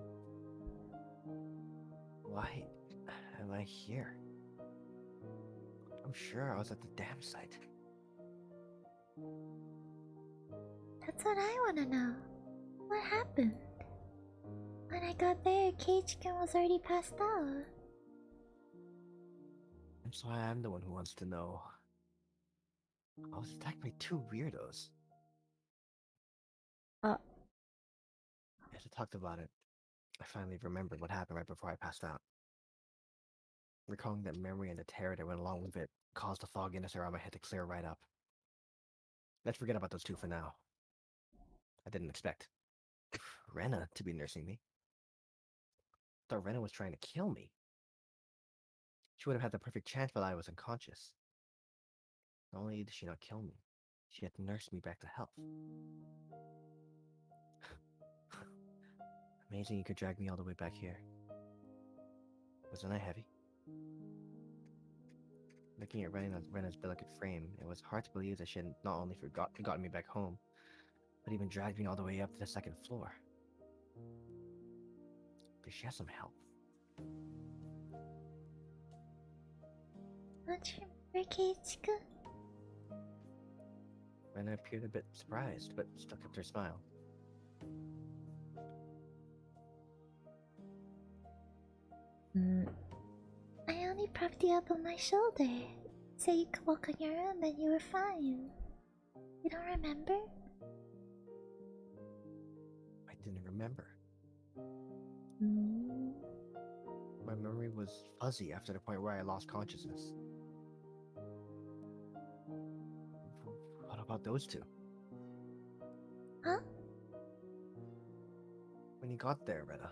Why am I here? I'm sure I was at the damn site. That's what I wanna know. What happened? When I got there, Cage-kun was already passed out. That's why I'm the one who wants to know. I was attacked by two weirdos. Uh. Yes, I talked about it. I finally remembered what happened right before I passed out. Recalling that memory and the terror that went along with it caused the fogginess around my head to clear right up. Let's forget about those two for now. I didn't expect Rena to be nursing me. Thought Rena was trying to kill me. She would have had the perfect chance while I was unconscious. Not only did she not kill me, she had nursed me back to health. Amazing you could drag me all the way back here. Wasn't I heavy? Looking at Rena's delicate frame, it was hard to believe that she had not only gotten me back home, but even dragged me all the way up to the second floor. Did she have some help? Don't you remember, Keiichika? Rena appeared a bit surprised, but still kept her smile. I only propped you up on my shoulder so you could walk on your own, then you were fine. You don't remember? I didn't remember. Mm. My memory was fuzzy after the point where I lost consciousness. What about those two? Huh? When you got there, Rena,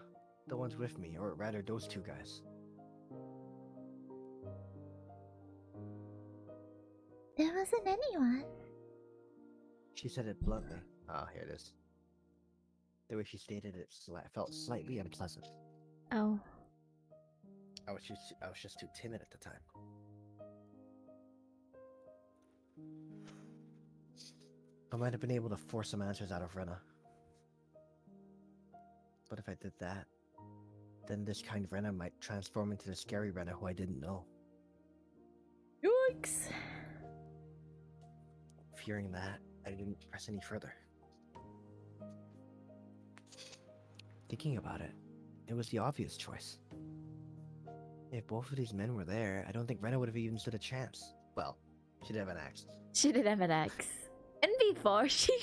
the ones with me, or rather those two guys. There wasn't anyone. She said it bluntly. Ah, here it is. The way she stated it felt slightly unpleasant. Oh. I was just too timid at the time. I might have been able to force some answers out of Rena. But if I did that, then this kind Rena might transform into the scary Rena who I didn't know. Yikes! Fearing that, I didn't press any further. Thinking about it, it was the obvious choice. If both of these men were there, I don't think Rena would have even stood a chance. Well, she did have an axe. She did have an axe. And before she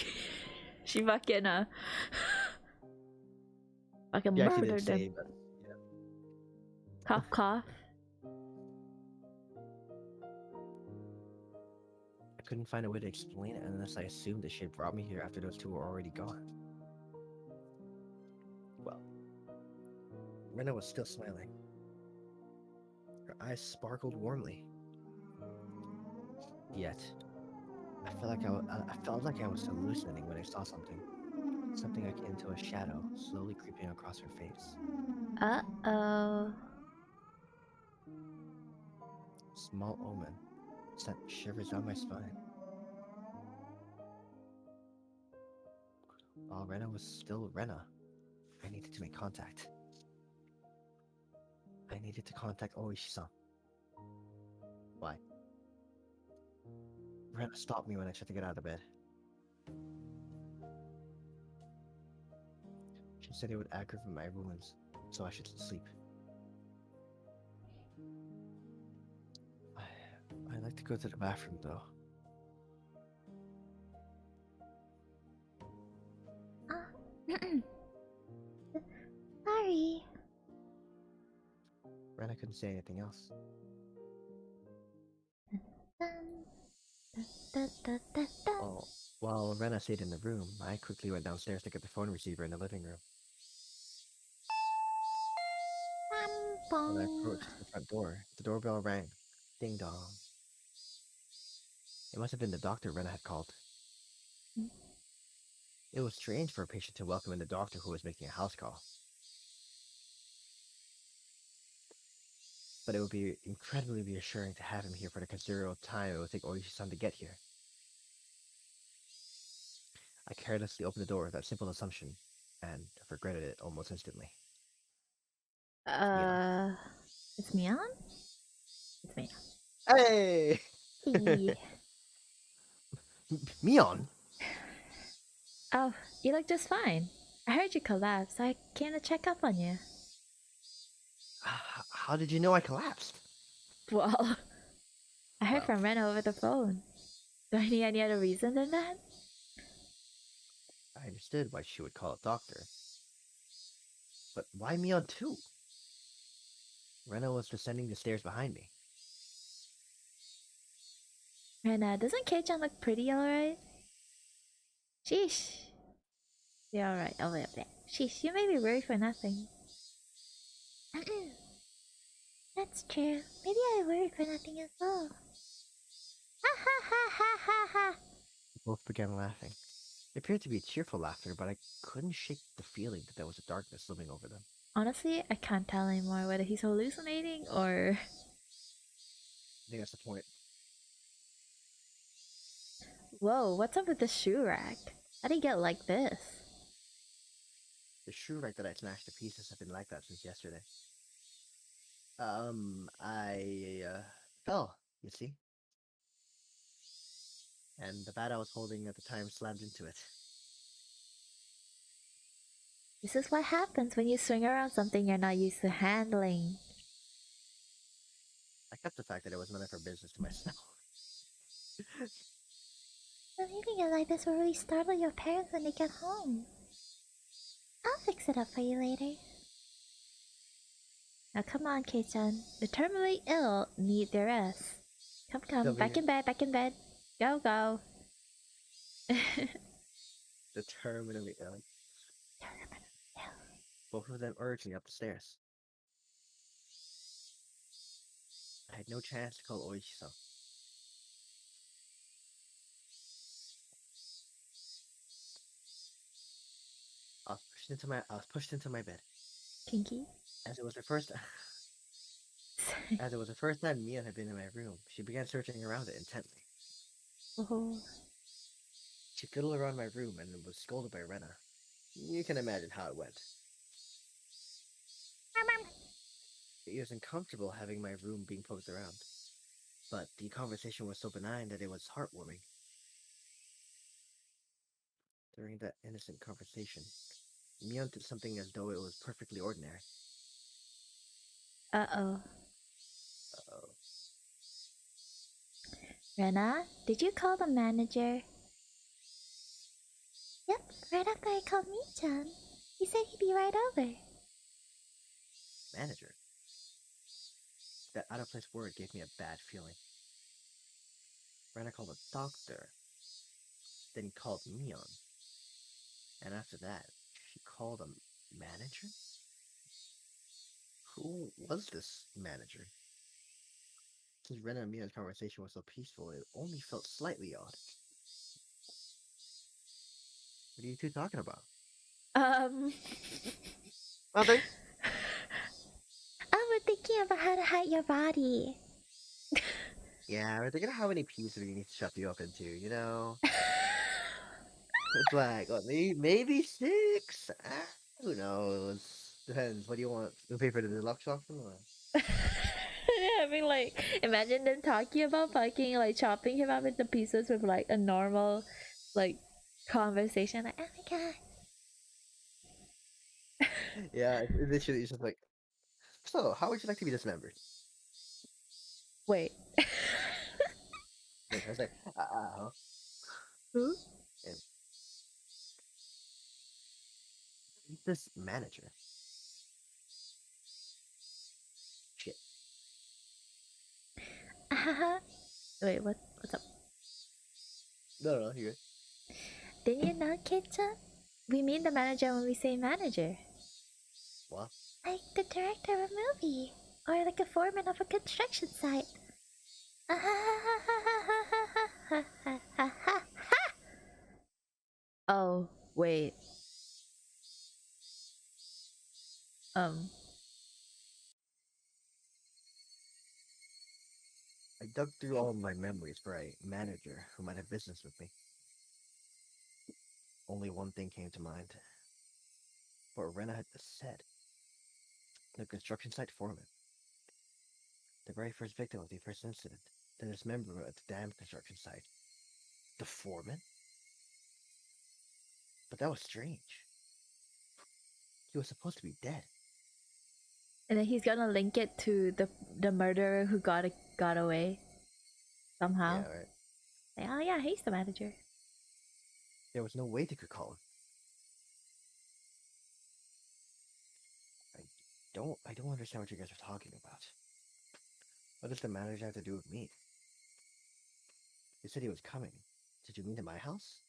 fucking fucking She actually murdered did them. say, but yeah. Cough cough. I couldn't find a way to explain it unless I assumed that she had brought me here after those two were already gone. Well, Rena was still smiling. Her eyes sparkled warmly. Yet, I felt like I was hallucinating when I saw something. Something akin to a shadow slowly creeping across her face. Uh-oh. Small omen sent shivers down my spine. While Rena was still Rena, I needed to make contact. I needed to contact Oishi-san. Why? Rena stopped me when I tried to get out of bed. She said it would aggravate my wounds, so I should sleep. I'd like to go to the bathroom, though. Sorry. Rena couldn't say anything else. Oh, while Rena stayed in the room, I quickly went downstairs to get the phone receiver in the living room. When I approached the front door, the doorbell rang. Ding dong. It must have been the doctor Rena had called. It was strange for a patient to welcome in the doctor who was making a house call. But it would be incredibly reassuring to have him here for the considerable time it would take Oishi-san to get here. I carelessly opened the door with that simple assumption, and regretted it almost instantly. It's Mion? It's Mion. Hey! Hey. Mion? Oh, you look just fine. I heard you collapsed, so I came to check up on you. How did you know I collapsed? Well, I heard from Rena over the phone. Do I need any other reason than that? I understood why she would call a doctor. But why me on two? Rena was descending the stairs behind me. And doesn't Kei-chan look pretty alright? Sheesh. Yeah, alright. Oh, wait, wait. Sheesh, you made me worry for nothing. That's true. Maybe I worried for nothing as well. Ha ha ha ha ha ha! Both began laughing. It appeared to be cheerful laughter, but I couldn't shake the feeling that there was a darkness looming over them. Honestly, I can't tell anymore whether he's hallucinating or... I think that's the point. Whoa, what's up with the shoe rack? How did he get like this? The shoe rack that I smashed to pieces have been like that since yesterday. I fell, you see? And the bat I was holding at the time slammed into it. This is what happens when you swing around something you're not used to handling. I kept the fact that it was none of her business to myself. But leaving it like this will really startle your parents when they get home. I'll fix it up for you later. Now come on, Kei-chan. The terminally ill need their rest. Come, Don't back be- in bed, back in bed. Go, go. The terminally ill. Both of them urged me up the stairs. I had no chance to call Oishi-san. I was pushed into my bed. Kinky. As it was the first time Mia had been in my room, she began searching around it intently. Oh. She fiddled around my room and was scolded by Rena. You can imagine how it went. It was uncomfortable having my room being poked around, but the conversation was so benign that it was heartwarming. During that innocent conversation, Mia did something as though it was perfectly ordinary. Uh-oh. Uh-oh. Rena, did you call the manager? Yep, right after I called Mi-chan. He said he'd be right over. Manager? That out-of-place word gave me a bad feeling. Rena called a doctor. Then he called Mion. And after that, she called a manager? Who was this manager? Since Rena and Mion's conversation was so peaceful, it only felt slightly odd. What are you two talking about? Nothing. Oh, we're thinking about how to hide your body. Yeah, we're thinking of how many pieces we need to shove you up into, you know? It's like, what, maybe 6? Who knows? Depends. What do you want? You pay for the deluxe option? Or? Yeah, I mean, like, imagine them talking about fucking, like, chopping him up into pieces with, like, a normal, like, conversation. Like, Oh my god. Yeah, literally, it's just like, so, how would you like to be dismembered? wait. And I was like, Who? and this manager. Shit. Wait, what's up? No, you're good. Didn't you know, Kei-chan? We mean the manager when we say manager. What? Like the director of a movie. Or like a foreman of a construction site. Oh, wait. I dug through all of my memories for a manager who might have business with me. Only one thing came to mind. What Rena had said. The construction site foreman. The very first victim of the first incident. The dismemberment at the damn construction site. The foreman? But that was strange. He was supposed to be dead. And then he's gonna link it to the murderer who got away somehow. Yeah, right. Like, oh yeah, he's the manager. There was no way they could call him. don't understand what you guys are talking about. What does the manager have to do with me? You said he was coming. Did you mean to my house?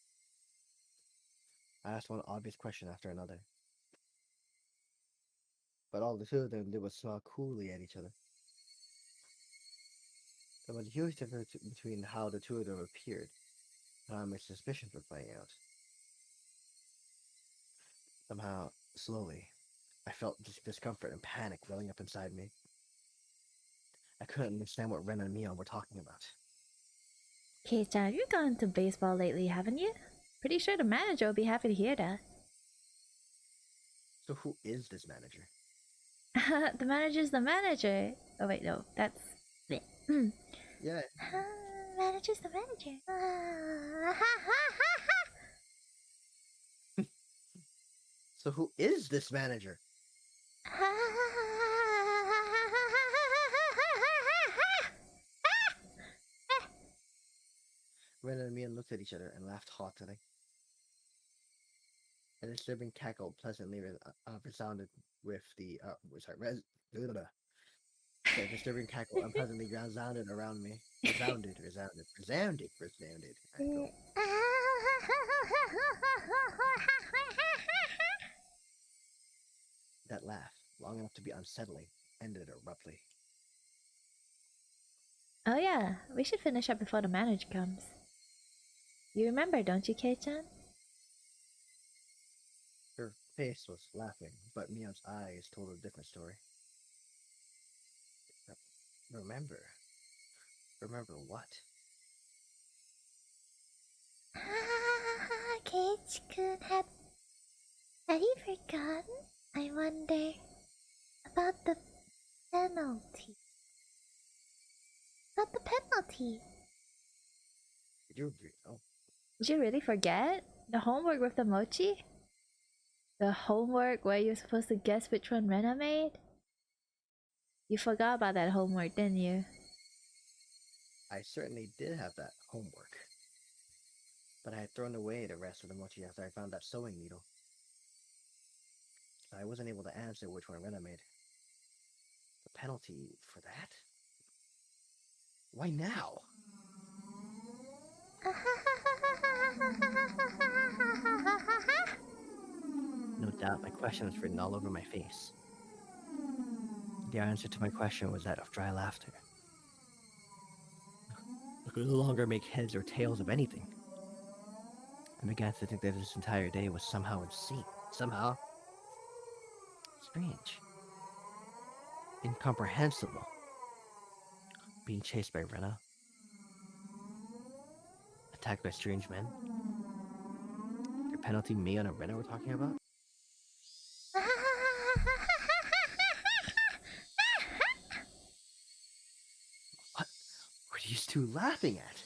I asked one obvious question after another. But all the two of them did was smile coolly at each other. There was a huge difference between how the two of them appeared and how my suspicions were playing out. Somehow, slowly, I felt discomfort and panic welling up inside me. I couldn't understand what Ren and Mion were talking about. Kei-chan, you've gone to baseball lately, haven't you? Pretty sure the manager will be happy to hear that. So who is this manager? The manager's the manager. Oh wait, no, that's... Yeah. Manager's the manager. So who is this manager? Ren and Mion looked at each other and laughed haughtily. A disturbing cackle pleasantly resounded with the the disturbing cackle unpleasantly resounded around me. Resounded. Echo. That laugh, long enough to be unsettling, ended abruptly. Oh yeah, we should finish up before the manager comes. You remember, don't you, Kei-chan? Her face was laughing, but Mion's eyes told a different story. Remember? Remember what? Cage-kun had he forgotten? I wonder about the penalty. About the penalty. Did you really forget? The homework with the mochi? The homework where you're supposed to guess which one Rena made? You forgot about that homework, didn't you? I certainly did have that homework. But I had thrown away the rest of the mochi after I found that sewing needle. I wasn't able to answer which one Rena made. The penalty for that? Why now? No doubt my question was written all over my face. The answer to my question was that of dry laughter. I could no longer make heads or tails of anything. I began to think that this entire day was somehow insane. Somehow strange. Incomprehensible. Being chased by Rena. Attacked by strange men. The penalty me and Rena were talking about? What were these two laughing at?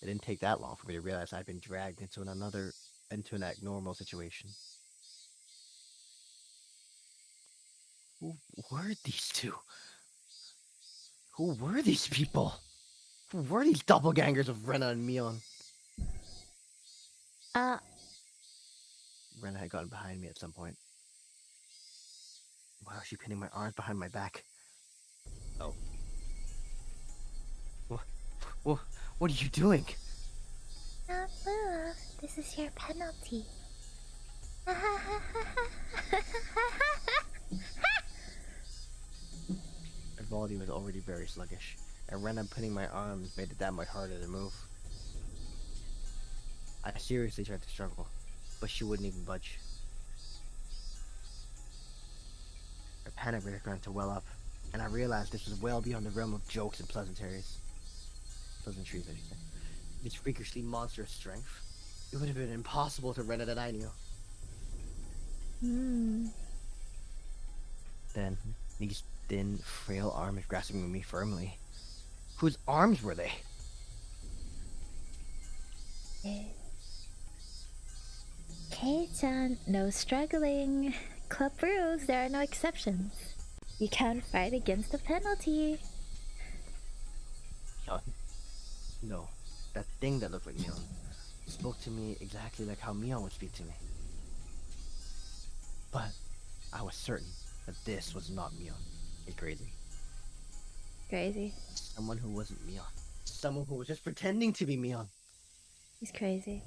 It didn't take that long for me to realize I'd been dragged into an abnormal situation. Who were these two? Who were these people? Who were these doppelgangers of Rena and Mion? Rena had gotten behind me at some point. Why was she pinning my arms behind my back? Oh. What are you doing? Don't move. This is your penalty. My body was already very sluggish, and Rena pinning my arms made it that much harder to move. I seriously tried to struggle, but she wouldn't even budge. Her panic began to well up, and I realized this was well beyond the realm of jokes and pleasantries. Pleasantries, I should say. This freakishly monstrous strength. It would have been impossible to Rena that I knew. Then, these thin, frail arms grasping me firmly. Whose arms were they? Kei-chan, no struggling. Club rules, there are no exceptions. You can't fight against the penalty. Mion? No, that thing that looked like Mion spoke to me exactly like how Mion would speak to me. But I was certain that this was not Mion. He's crazy. Crazy. Someone who wasn't Mion. Someone who was just pretending to be Mion. He's crazy.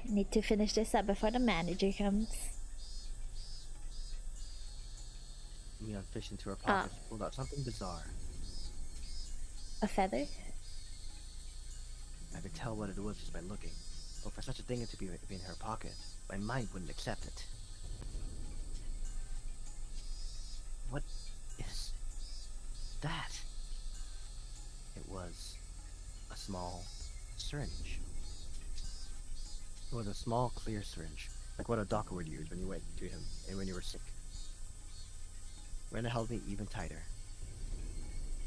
Need to finish this up before the manager comes. Mion fished into her pockets, pulled out something bizarre. A feather? I could tell what it was just by looking, but for such a thing to be in her pocket, my mind wouldn't accept it. What is that? It was a small syringe. It was a small, clear syringe, like what a doctor would use when you went to him and when you were sick. Rena held me even tighter,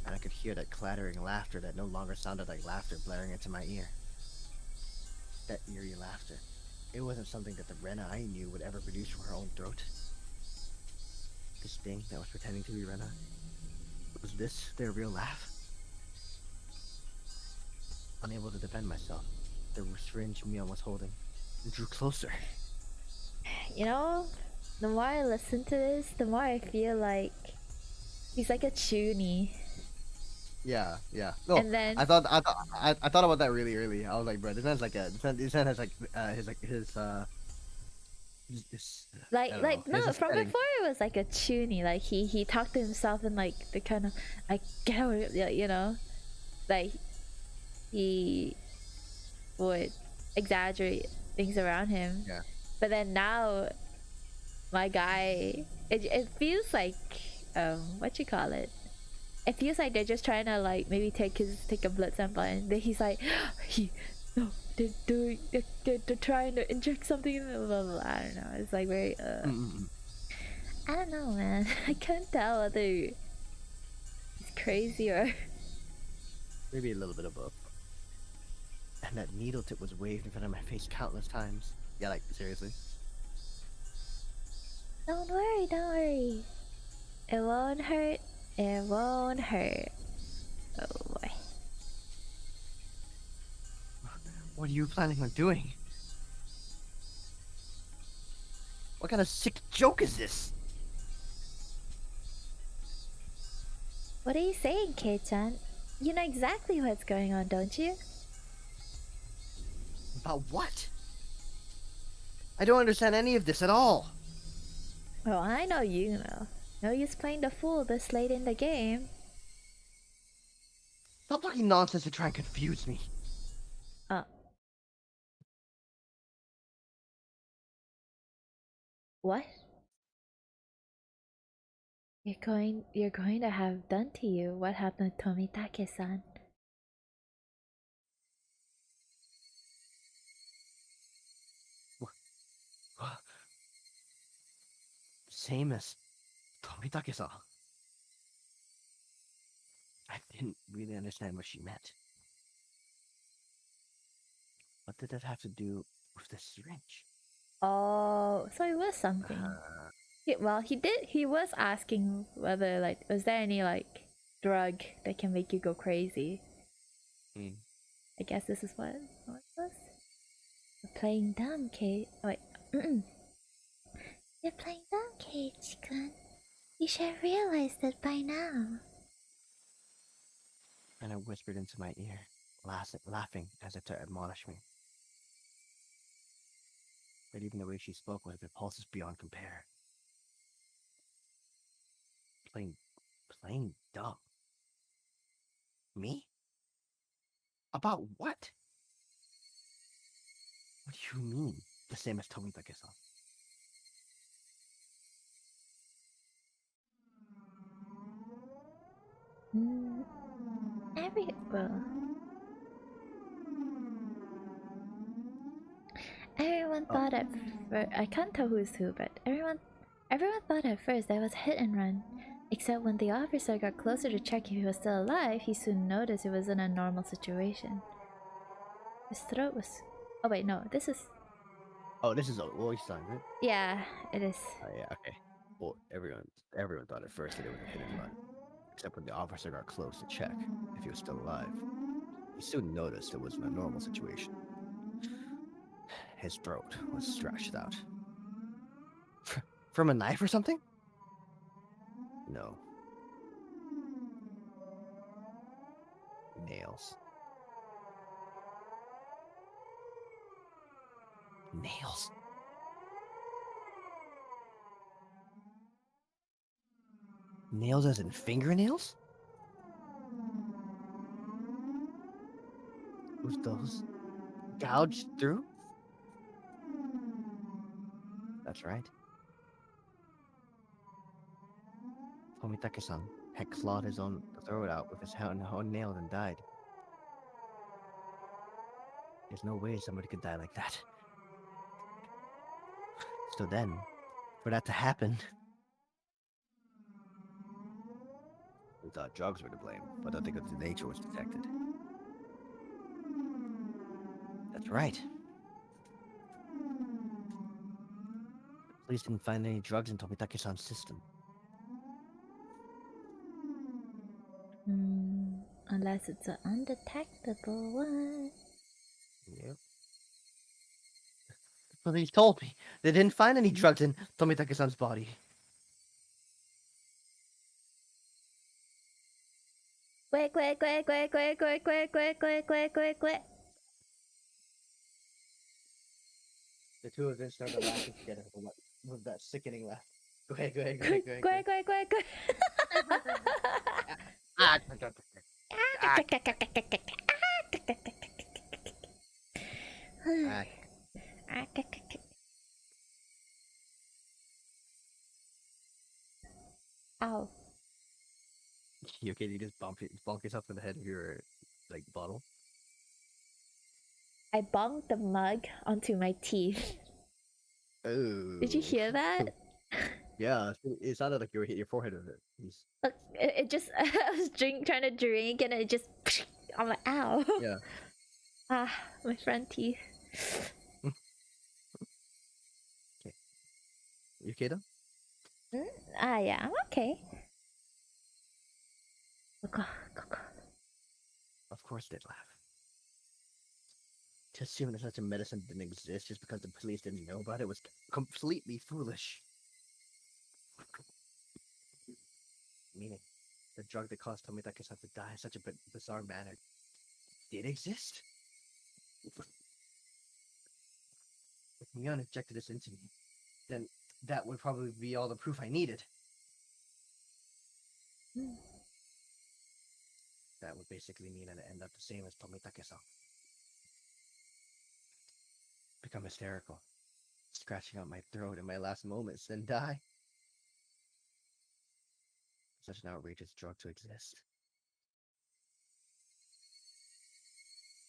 and I could hear that clattering laughter that no longer sounded like laughter blaring into my ear. That eerie laughter. It wasn't something that the Rena I knew would ever produce from her own throat. This thing that was pretending to be Rena, was this their real laugh? Unable to defend myself, the syringe Mion was holding drew closer. You know, the more I listen to this, the more I feel like he's like a chuny. Yeah, yeah. No, And then I thought about that really early. I was like, bro, this man's like this man has like his like I don't know, no, his from aesthetic. before it was like a chuny. Like he talked to himself in like the kind of like you know, like he would exaggerate things around him. Yeah. But then now, my guy, it feels like what you call it? It feels like they're just trying to like maybe take a blood sample, and then he's like, they're trying to inject something in the blah, blah, blah. I don't know. It's like very I don't know, man. I can't tell whether it's crazy or Maybe a little bit of both. And that needle tip was waved in front of my face countless times. Yeah, like seriously. Don't worry. It won't hurt. It won't hurt. Oh boy. What are you planning on doing? What kind of sick joke is this? What are you saying, Kei-chan? You know exactly what's going on, don't you? About what? I don't understand any of this at all. Oh, I know you know. No use playing the fool this late in the game. Stop talking nonsense to try and confuse me. What? You're going to have done to you what happened to Tomitake-san. Same as Tomitake-san. I didn't really understand what she meant. What did that have to do with the syringe? Oh, so it was something. Well, he was asking whether like was there any like drug that can make you go crazy. I guess this is what it was. You're playing dumb, Kate. Oh, wait. You're playing dumb, Kate-kun. You should have realized it by now. And I whispered into my ear, laughing as if to admonish me. But even the way she spoke was repulsive beyond compare. Playing dumb. Me? About what? What do you mean? The same as Tomitake-san. Everyone thought at first, I can't tell who's who, but everyone thought at first that was hit and run. Except when the officer got closer to check if he was still alive, he soon noticed it wasn't a normal situation. His throat was... Oh wait, no, this is... Oh, this is a voice sign, right? Yeah, it is. Oh yeah, okay. Well, everyone thought at first that it was a hit and run. Except when the officer got close to check if he was still alive. He soon noticed it wasn't a normal situation. His throat was stretched out. From a knife or something? No. Nails. Nails. Nails as in fingernails? Was those gouged through? That's right. Tomitake-san had clawed his own throat out with his own nails and died. There's no way somebody could die like that. So then, for that to happen, we thought drugs were to blame, but I think the nature was detected. That's right. The police didn't find any drugs in Tomitake-san's system. Unless it's an undetectable one. Yep. The police told me they didn't find any drugs in Tomitake-san's body. Quick, quick, quick, quick, quick, quick, quick, quick, quick, quick, quick, quick. The two of them started laughing together with that sickening laugh. Go ahead, go ahead, go ahead, go ahead. Quick, quick, quick, quick. Ow. You okay? You just bonk yourself in the head of your like bottle. I bonked the mug onto my teeth. Oh. Did you hear that? Yeah, it sounded like you were hitting your forehead with it. Look, it just I was trying to drink and it just I'm like, ow. Yeah. Ah, my front teeth. Okay. You okay though? Yeah, I'm okay. Go. Of course they'd laugh. To assume that such a medicine didn't exist just because the police didn't know about it was completely foolish. Meaning, the drug that caused Tomitake-san to die in such a bizarre manner did exist? If Mion injected this into me, then that would probably be all the proof I needed. That would basically mean I'd end up the same as Tomitake-san. Become hysterical, scratching out my throat in my last moments, then die. Such an outrageous drug to exist.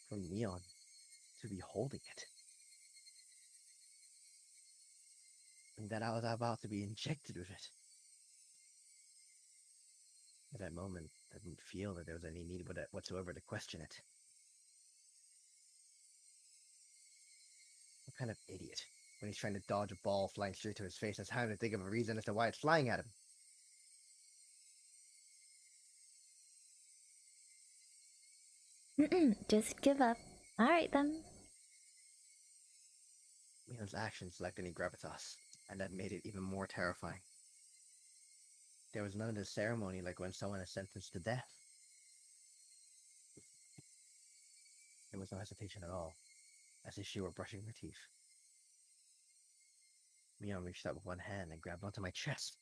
For Mion to be holding it. And that I was about to be injected with it. At that moment, I didn't feel that there was any need whatsoever to question it. What kind of idiot, when he's trying to dodge a ball flying straight to his face, has time to think of a reason as to why it's flying at him? Just give up. Alright then. Mion's actions lacked any gravitas, and that made it even more terrifying. There was none of the ceremony like when someone is sentenced to death. There was no hesitation at all, as if she were brushing her teeth. Mion reached out with one hand and grabbed onto my chest.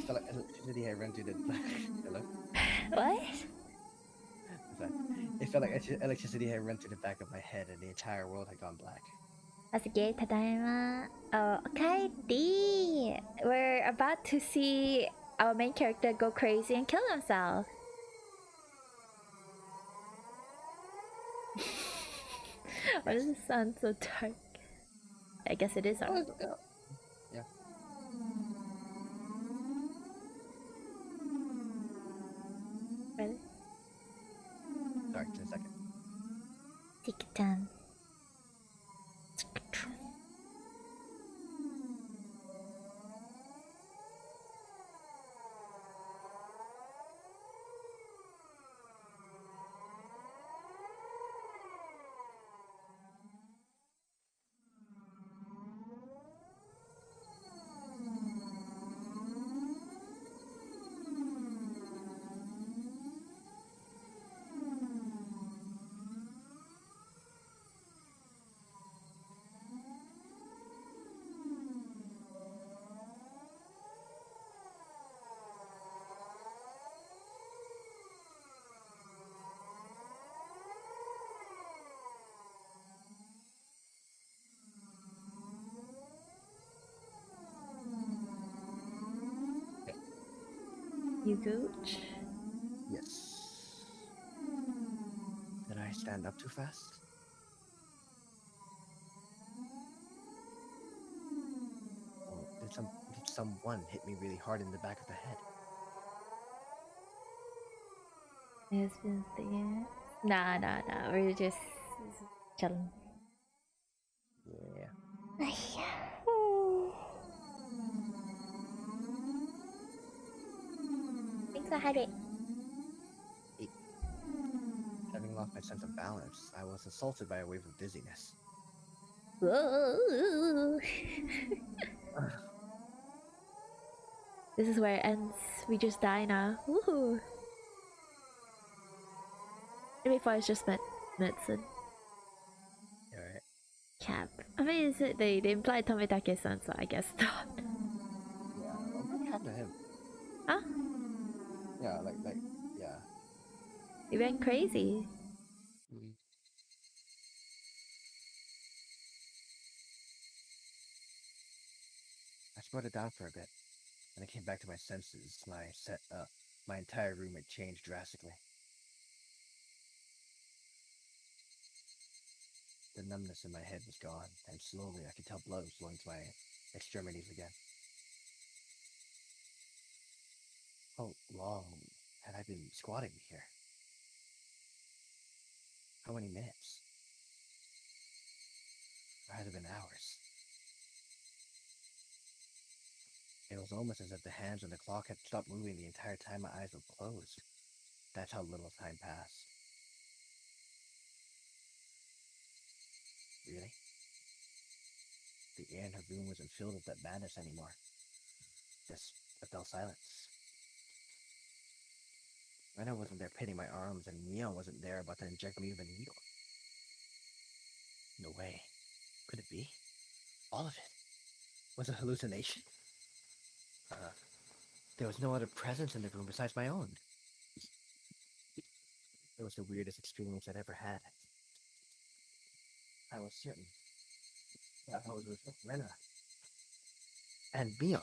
Felt like electricity had run through the... Hello? What? It felt like electricity had run through the back of my head and the entire world had gone black. Asige, tadaima. Oh, Kaidi! We're about to see our main character go crazy and kill himself. Why does it sound so dark? I guess it is dark. Yeah. Really? Sorry, just a second. Take it down. You gooch? Yes. Did I stand up too fast? Or did someone hit me really hard in the back of the head? It's been thinking. Nah. We're just chilling. Yeah. Thanks for hydrate. Having lost my sense of balance, I was assaulted by a wave of dizziness. This is where it ends. We just die now. Woohoo! And before it's just medicine. Alright. Cap. I mean, is it, they implied Tomitake-san, so I guess not. Yeah. What happened to him? Huh? Yeah, yeah. He went crazy. Mm. I slowed it down for a bit. When I came back to my senses, my entire room had changed drastically. The numbness in my head was gone, and slowly I could tell blood was flowing to my extremities again. How long had I been squatting here? How many minutes? Or had it been hours? It was almost as if the hands on the clock had stopped moving the entire time my eyes were closed. That's how little time passed. Really? The air in her room wasn't filled with that madness anymore. Just a dull silence. Rena wasn't there pinning my arms, and Neon wasn't there about to inject me with a needle. No way. Could it be? All of it was a hallucination? There was no other presence in the room besides my own. It was the weirdest experience I'd ever had. I was certain that I was with Rena and Neon.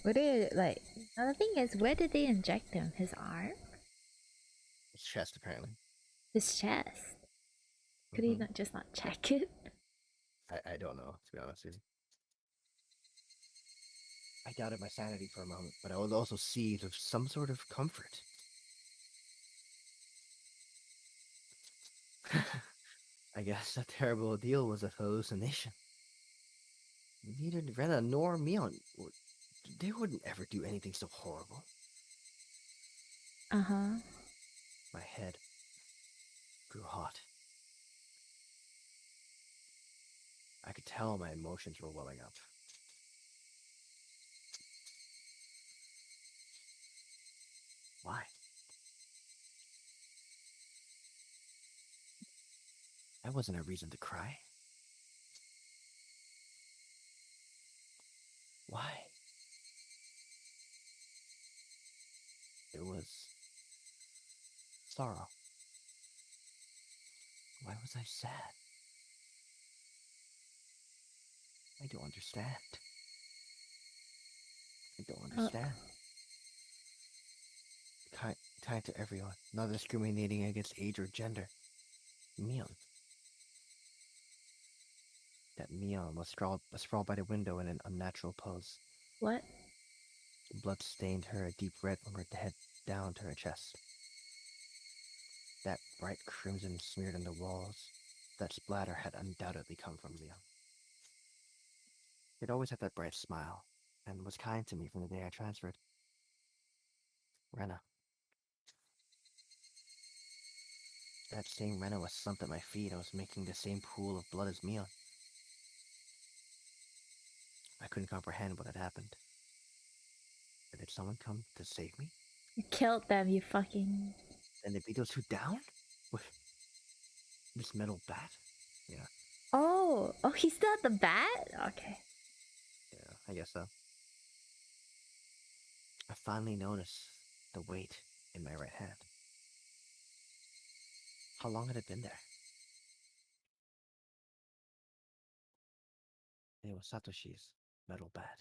What did, like, now the thing is, where did they inject him? His arm? His chest, apparently. His chest? Could he not just not check it? I don't know, to be honest with you. I doubted my sanity for a moment, but I was also seized with some sort of comfort. I guess that terrible ordeal was a hallucination. Neither Rena nor Mion, they wouldn't ever do anything so horrible. Uh-huh. My head grew hot. I could tell my emotions were welling up. Why? That wasn't a reason to cry. Why? It was sorrow. Why was I sad? I don't understand. I don't understand. Kind to everyone, not discriminating against age or gender. Mion. That Mion was sprawled by the window in an unnatural pose. What? Blood stained her a deep red from her head down to her chest. That bright crimson smeared on the walls. That splatter had undoubtedly come from Leon. He'd always had that bright smile, and was kind to me from the day I transferred. Rena. That same Rena was slumped at my feet. I was making the same pool of blood as Mion. I couldn't comprehend what had happened. But did someone come to save me? You killed them, you fucking... And they beat those two down? With this metal bat? Yeah. Oh, he still had the bat? Okay. Yeah, I guess so. I finally noticed the weight in my right hand. How long had it been there? It was Satoshi's metal bat.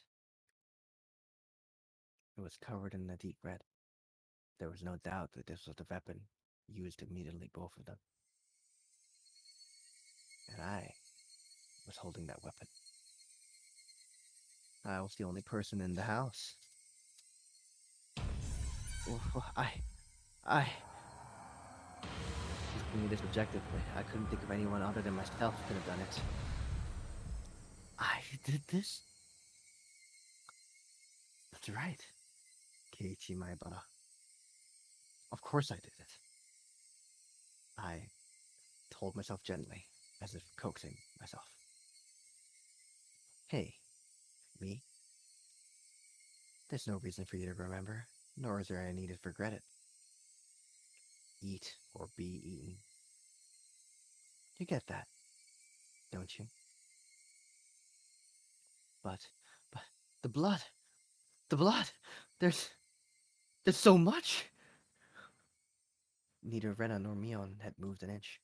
It was covered in a deep red. There was no doubt that this was the weapon used to mutilate both of them. And I was holding that weapon. I was the only person in the house. Looking at this objectively, I couldn't think of anyone other than myself who could have done it. I did this? That's right. Keiichi Maebara. Of course I did it. I told myself gently, as if coaxing myself. Hey, me? There's no reason for you to remember, nor is there any need to regret it. Eat or be eaten. You get that, don't you? But, the blood! The blood! There's so much! Neither Rena nor Mion had moved an inch.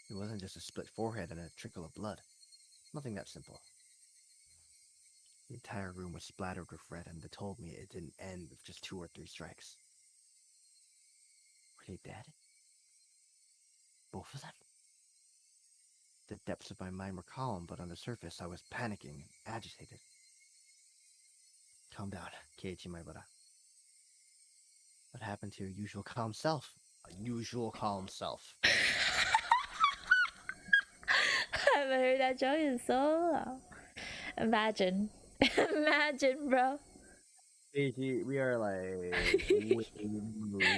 It wasn't just a split forehead and a trickle of blood. Nothing that simple. The entire room was splattered with red, and they told me it didn't end with just 2 or 3 strikes. Were they dead? Both of them? The depths of my mind were calm, but on the surface I was panicking and agitated. Calm down, Keiichi Maebara. What happened to your usual calm self? A usual calm self. I haven't heard that joke in so long. Imagine. Imagine, bro. Keiichi, we are like...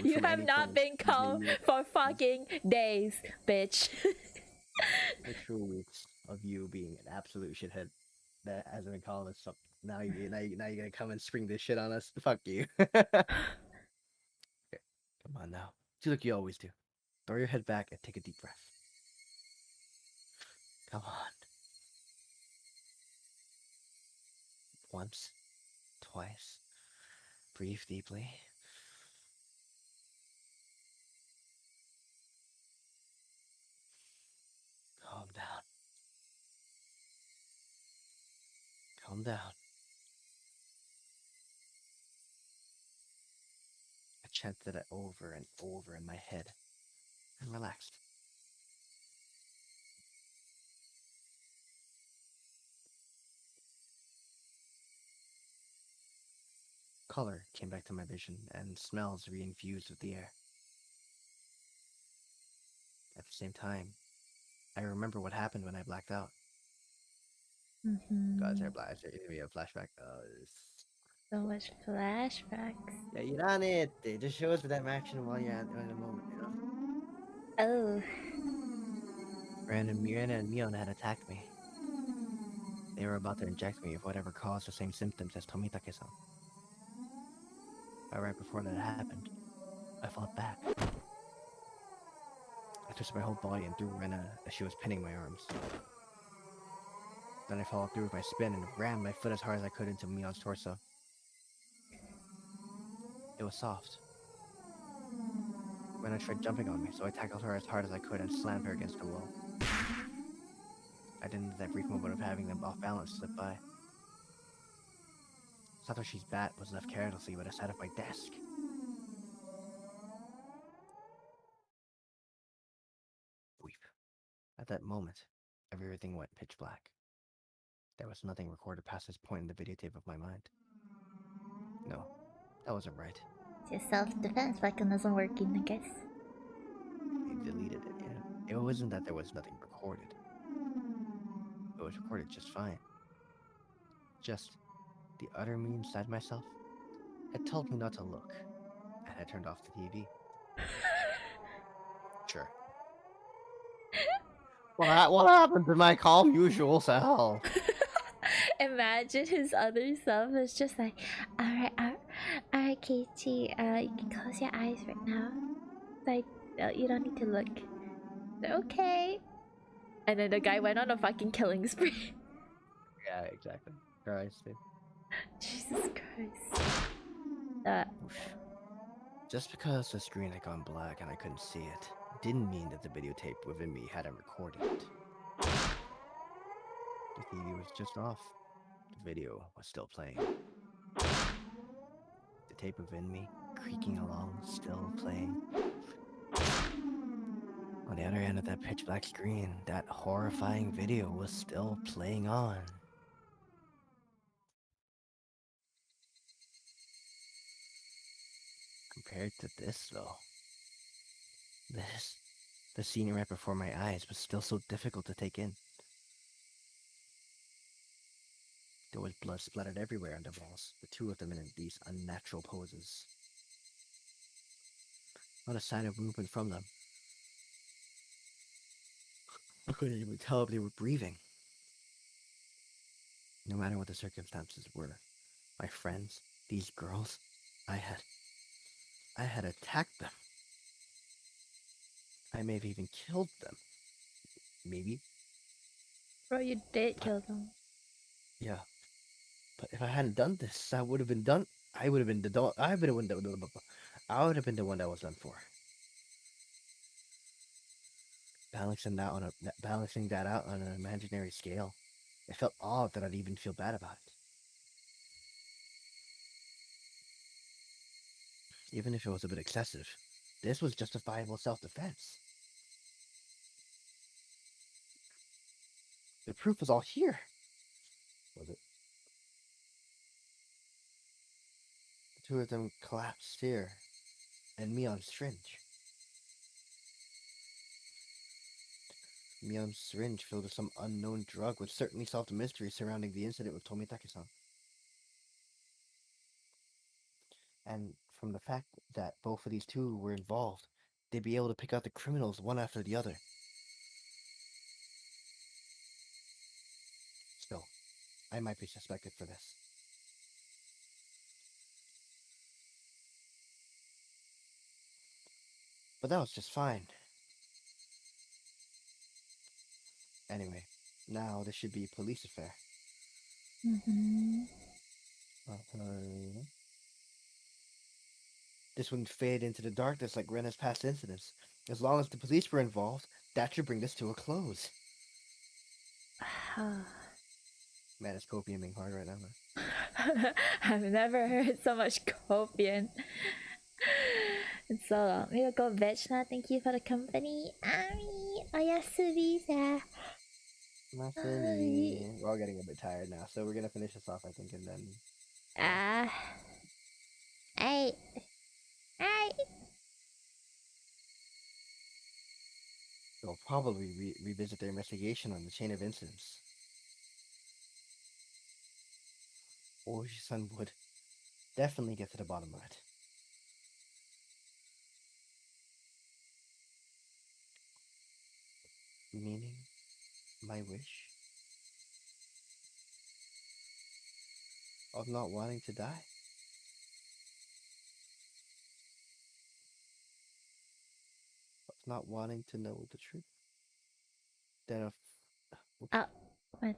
You have not been calm for fucking days, bitch. Literal weeks of you being an absolute shithead that hasn't been calling us up. Now you're gonna come and spring this shit on us? Fuck you. Okay, come on now. Do like you always do. Throw your head back and take a deep breath. Come on. Once, twice. Breathe deeply. Calm down. Calm down. I chanted it over and over in my head and relaxed. Color came back to my vision and smells re-infused with the air. At the same time, I remember what happened when I blacked out. God, is there gonna be a flashback? So much flashbacks. Yeah, you're on it. It just shows for that action while you're in a moment, you know? Oh. Rena and Mion had attacked me. They were about to inject me with whatever caused the same symptoms as Tomitake-san. But right before that happened, I fought back. I twisted my whole body and threw Rena as she was pinning my arms. Then I followed through with my spin and rammed my foot as hard as I could into Mion's torso. It was soft. Rena tried jumping on me, so I tackled her as hard as I could and slammed her against the wall. I didn't let that brief moment of having them off balance slip by. Satoshi's bat was left carelessly by the side of my desk. Weep. At that moment, everything went pitch black. There was nothing recorded past this point in the videotape of my mind. No, that wasn't right. Your self-defense mechanism working, I guess. They deleted it, yeah. It wasn't that there was nothing recorded. It was recorded just fine. Just the utter me inside myself had told me not to look, and had turned off the TV. Sure. What happened to my calm usual self? Imagine his other self is just like, alright, Keiichi, you can close your eyes right now. Like, you don't need to look. Okay. And then the guy went on a fucking killing spree. Yeah, exactly. Christ, dude. Jesus Christ. Just because the screen had gone black and I couldn't see it, didn't mean that the videotape within me hadn't recorded it. The TV was just off. The video was still playing. tape within me, creaking along, still playing. On the other end of that pitch black screen, that horrifying video was still playing on. Compared to this, though, the scene right before my eyes was still so difficult to take in. There was blood splattered everywhere on the walls, the two of them in these unnatural poses. Not a sign of movement from them. I couldn't even tell if they were breathing. No matter what the circumstances were, my friends, these girls, I had attacked them. I may have even killed them. Maybe. Bro, you did kill them. Yeah. But if I hadn't done this, I would have been done. I would have been the I would have been I would have been the one that was done for. Balancing that out on an imaginary scale, it felt odd that I'd even feel bad about it. Even if it was a bit excessive, this was justifiable self-defense. The proof was all here. Was it? The two of them collapsed here, and me on syringe. Mion's syringe filled with some unknown drug would certainly solve the mystery surrounding the incident with Tomitake-san. And from the fact that both of these two were involved, they'd be able to pick out the criminals one after the other. Still, I might be suspected for this. But that was just fine. Anyway, now this should be a police affair. This wouldn't fade into the darkness like Rena's past incidents. As long as the police were involved, that should bring this to a close. Man, it's copiuming hard right now, man. I've never heard so much copium. It's so long. We'll go veg now. Thank you for the company. Ami, oyasumi sa. We're all getting a bit tired now, so we're gonna finish this off, I think, and then. Hey. They'll probably revisit their investigation on the chain of incidents. Oishi-san would definitely get to the bottom of it. Meaning, my wish of not wanting to die. Of not wanting to know the truth. Then of... What?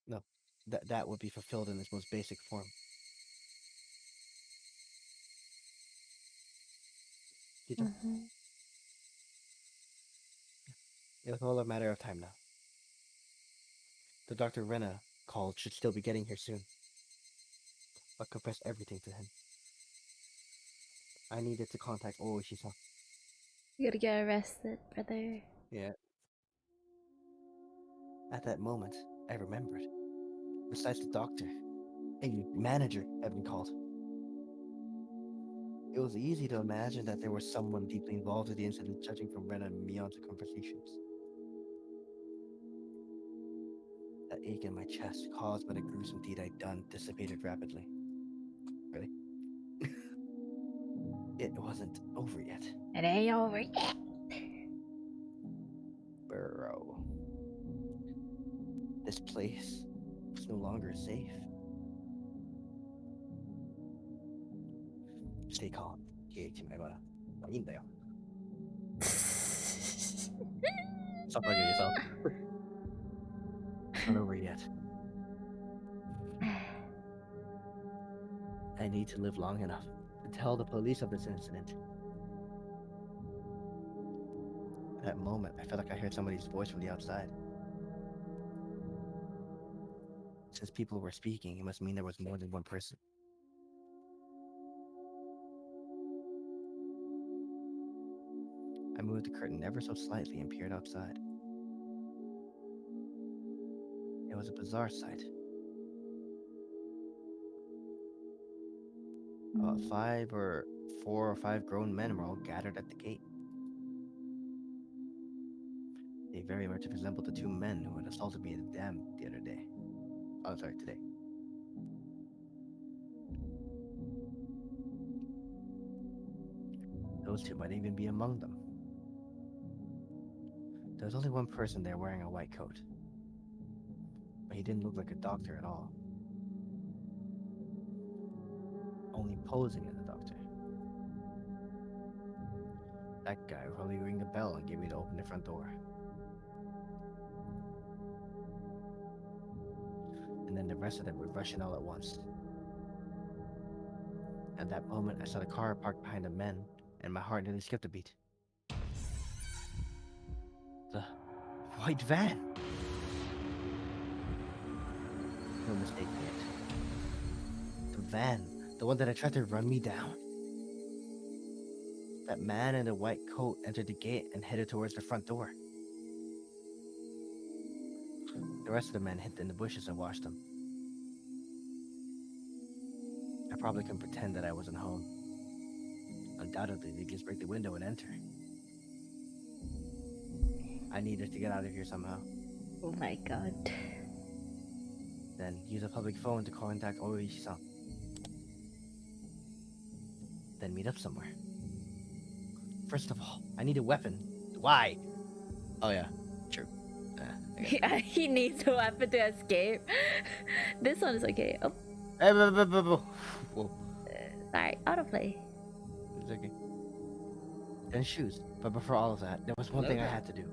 No, that would be fulfilled in its most basic form. It was all a matter of time now. The Dr. Rena called should still be getting here soon. I'll confess everything to him. I needed to contact Oishi-san. You gotta get arrested, brother. Yeah. At that moment, I remembered. Besides the doctor, a manager had been called. It was easy to imagine that there was someone deeply involved in the incident, judging from Rena and Mion's conversations. That ache in my chest, caused by the gruesome deed I'd done, dissipated rapidly. Really? It wasn't over yet. It ain't over yet. Bro. This place was no longer safe. Stay calm. いいんだよ. Stop bugging yourself. It's not over yet. I need to live long enough to tell the police of this incident. At that moment, I felt like I heard somebody's voice from the outside. Since people were speaking, it must mean there was more than one person. I moved the curtain ever so slightly and peered outside. It was a bizarre sight. About 4 or 5 grown men were all gathered at the gate. They very much resembled the 2 men who had assaulted me at the dam the other day. Oh, sorry, today. Those 2 might even be among them. There was only one person there wearing a white coat, but he didn't look like a doctor at all. Only posing as a doctor. That guy would probably ring the bell and get me to open the front door. And then the rest of them would rush in all at once. At that moment, I saw the car parked behind the men, and my heart nearly skipped a beat. The white van! No mistaking it. The van, the one that had tried to run me down. That man in the white coat entered the gate and headed towards the front door. The rest of the men hid in the bushes and watched them. I probably couldn't pretend that I wasn't home. Undoubtedly, they'd just break the window and enter. I needed to get out of here somehow. Oh my god. Then use a public phone to contact Oishi-san. Then meet up somewhere. First of all, I need a weapon. Why? Oh yeah, true. Yeah, he needs a weapon to escape. This one is okay. Oh, Whoa. sorry, autoplay. It's okay. Then shoes. But before all of that, there was one thing I had to do.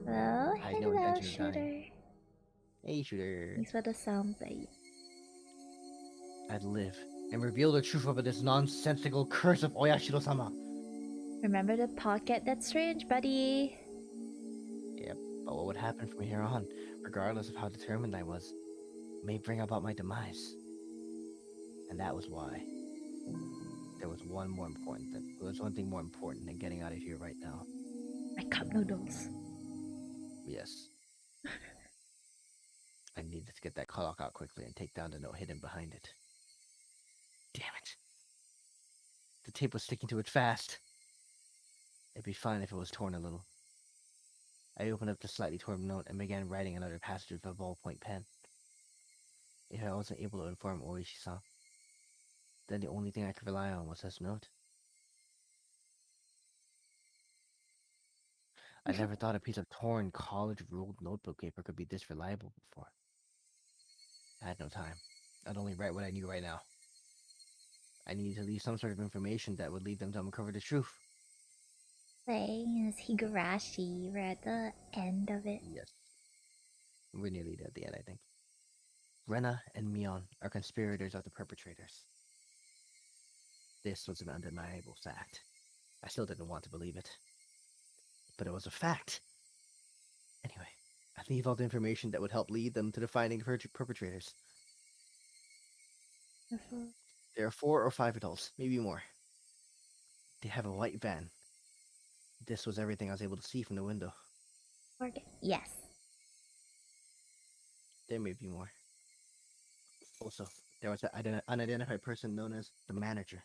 Hello, I had no hello, intention of shooter. dying. Hey, shooter. Thanks for the sound bite. I'd live and reveal the truth about this nonsensical curse of Oyashiro-sama. Remember to pocket that strange, buddy. Yep, but what would happen from here on, regardless of how determined I was, may bring about my demise. And that was why. There was one thing more important than getting out of here right now. My cup noodles. Yes. I needed to get that clock out quickly and take down the note hidden behind it. Damn it. The tape was sticking to it fast. It'd be fine if it was torn a little. I opened up the slightly torn note and began writing another passage with a ballpoint pen. If I wasn't able to inform Oishi-san, then the only thing I could rely on was this note. I never thought a piece of torn, college-ruled notebook paper could be this reliable before. I had no time. I'd only write what I knew right now. I needed to leave some sort of information that would lead them to uncover the truth. Playing as Higurashi. We're at the end of it. Yes. We're nearly at the end, I think. Rena and Mion are conspirators of the perpetrators. This was an undeniable fact. I still didn't want to believe it. But it was a fact. Anyway, I leave all the information that would help lead them to the finding of perpetrators. There are 4 or 5 adults, maybe more. They have a white van. This was everything I was able to see from the window. Yes. There may be more. Also, there was an unidentified person known as the manager.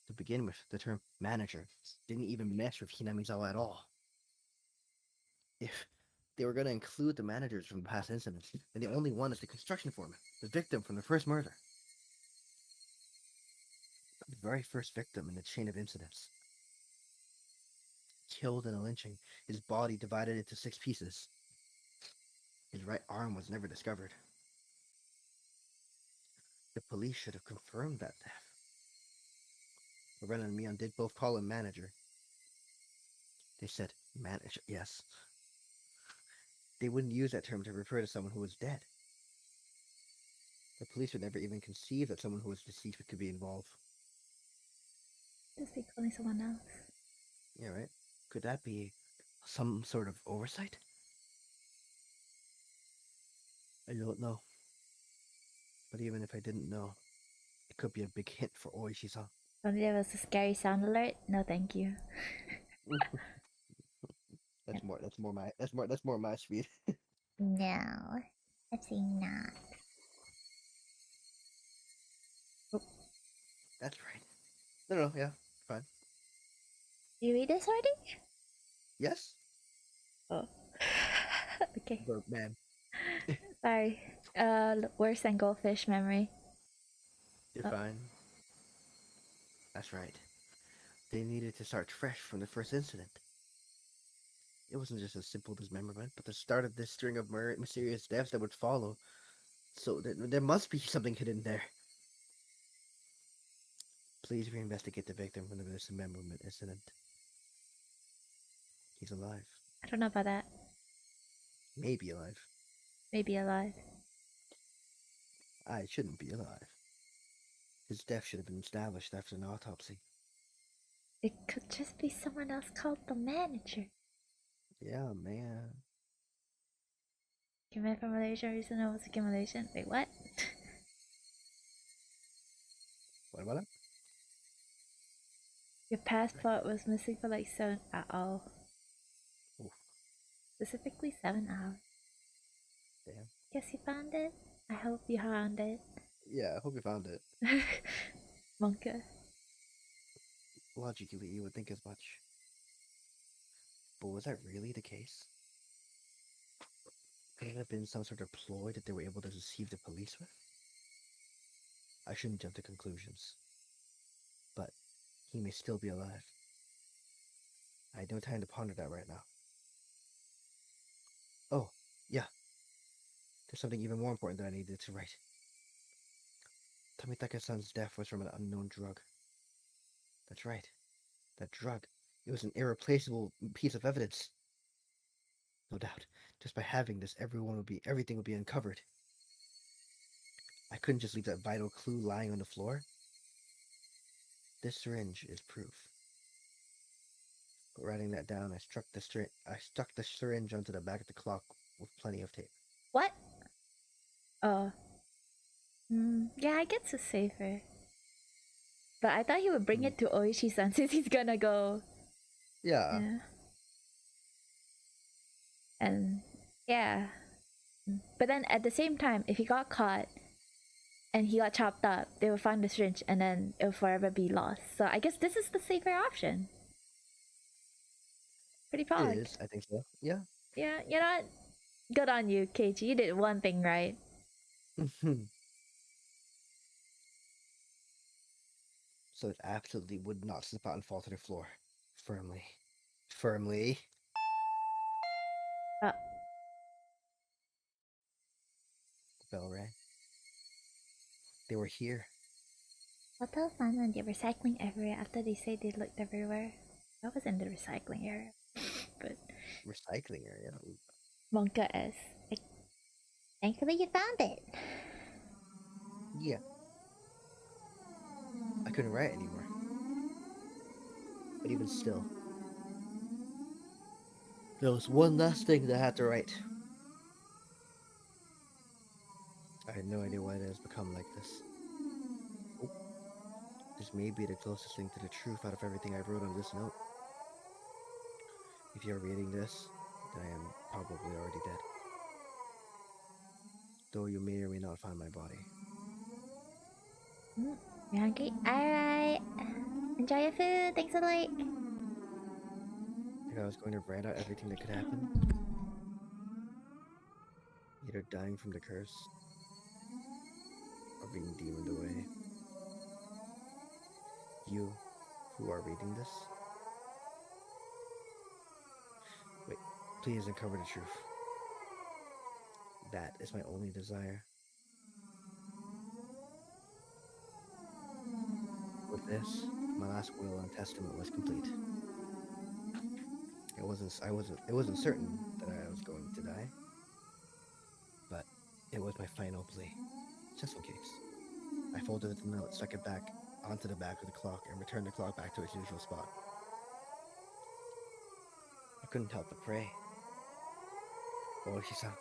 To begin with, the term manager didn't even mesh with Hinamizawa at all. If they were going to include the managers from past incidents, then the only one is the construction foreman, the victim from the first murder. The very first victim in the chain of incidents. Killed in a lynching, his body divided into 6 pieces. His right arm was never discovered. The police should have confirmed that death. Ren and Mion did both call him manager. They said, manager, yes. They wouldn't use that term to refer to someone who was dead. The police would never even conceive that someone who was deceased could be involved. Just be calling someone else. Yeah, right? Could that be some sort of oversight? I don't know. But even if I didn't know, it could be a big hint for Oishi-san. Only there was a scary sound alert? No, thank you. That's more my speed. No, absolutely not. That's right. No, yeah, fine. Do you read this already? Yes, Oh. Okay. but man, Sorry. Worse than goldfish memory. you're fine. That's right. They needed to start fresh from the first incident. It wasn't just as simple dismemberment, but the start of this string of mysterious deaths that would follow. So there must be something hidden there. Please reinvestigate the victim from the dismemberment incident. He's alive. I don't know about that. Maybe alive. Maybe alive. I shouldn't be alive. His death should have been established after an autopsy. It could just be someone else called the manager. Yeah, man. Human formulation, reason it was accumulation. Wait, what? What about it? Your passport was missing for like 7 hours. Oof. Specifically 7 hours. Damn. Guess you found it? I hope you found it. Yeah, I hope you found it. Monka. Logically, you would think as much. But was that really the case? Could it have been some sort of ploy that they were able to deceive the police with? I shouldn't jump to conclusions. But he may still be alive. I had no time to ponder that right now. Oh, yeah. There's something even more important that I needed to write. Tamitake-san's death was from an unknown drug. That's right. That drug. It was an irreplaceable piece of evidence. No doubt. Just by having this, everything would be uncovered. I couldn't just leave that vital clue lying on the floor. This syringe is proof. But writing that down, I stuck the syringe onto the back of the clock with plenty of tape. What? Oh. Yeah, I guess it's safer. But I thought he would bring it to Oishi-san since he's gonna go. Yeah. And yeah. But then at the same time, if he got caught and he got chopped up, they would find the syringe and then it would forever be lost. So I guess this is the safer option. Pretty It pog. is, I think so. Yeah. Yeah, you know what? Good on you, Keiichi. You did one thing right. So it absolutely would not slip out and fall to the floor. Firmly. Firmly. Oh. The bell rang. They were here. Hotel found in the recycling area after they say they looked everywhere. I was in the recycling area. But Recycling area. Monka is. Like, thankfully you found it. Yeah. I couldn't write anymore. But even still, there was one last thing that I had to write. I had no idea why it has become like this. Oh. This may be the closest thing to the truth out of everything I wrote on this note. If you're reading this, then I am probably already dead. Though you may or may not find my body. You hungry? Alright. Enjoy your food. Thanks for the like. If I was going to write out everything that could happen, either dying from the curse or being demoned away. You, who are reading this, wait, please uncover the truth. That is my only desire. With this, my last will and testament was complete. It wasn't certain that I was going to die, but it was my final plea, just in case. I folded the note, stuck it back onto the back of the clock, and returned the clock back to its usual spot. I couldn't help but pray. Oishi-san,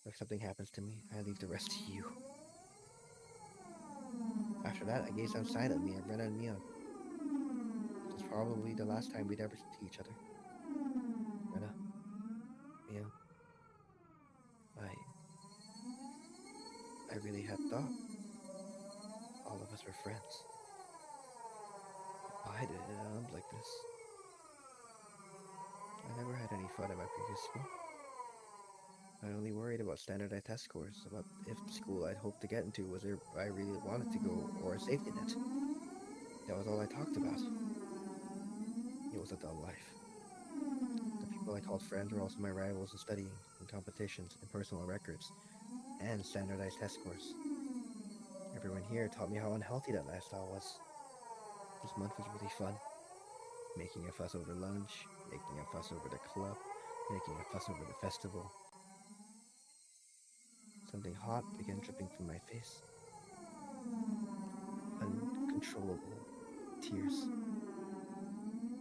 if something happens to me, I leave the rest to you. After that, I gazed outside at me and read on neon. That's probably the last time we'd ever see each other. Rena, Mia, I really had thought all of us were friends. Why did it end like this? I never had any fun at my previous school. I only worried about standardized test scores, about if the school I'd hoped to get into was where I really wanted to go, or a safety net. That was all I talked about. It was a dull life. The people I called friends were also my rivals in studying, in competitions, in personal records, and standardized test scores. Everyone here taught me how unhealthy that lifestyle was. This month was really fun. Making a fuss over lunch, making a fuss over the club, making a fuss over the festival. Something hot began dripping from my face. Uncontrollable tears.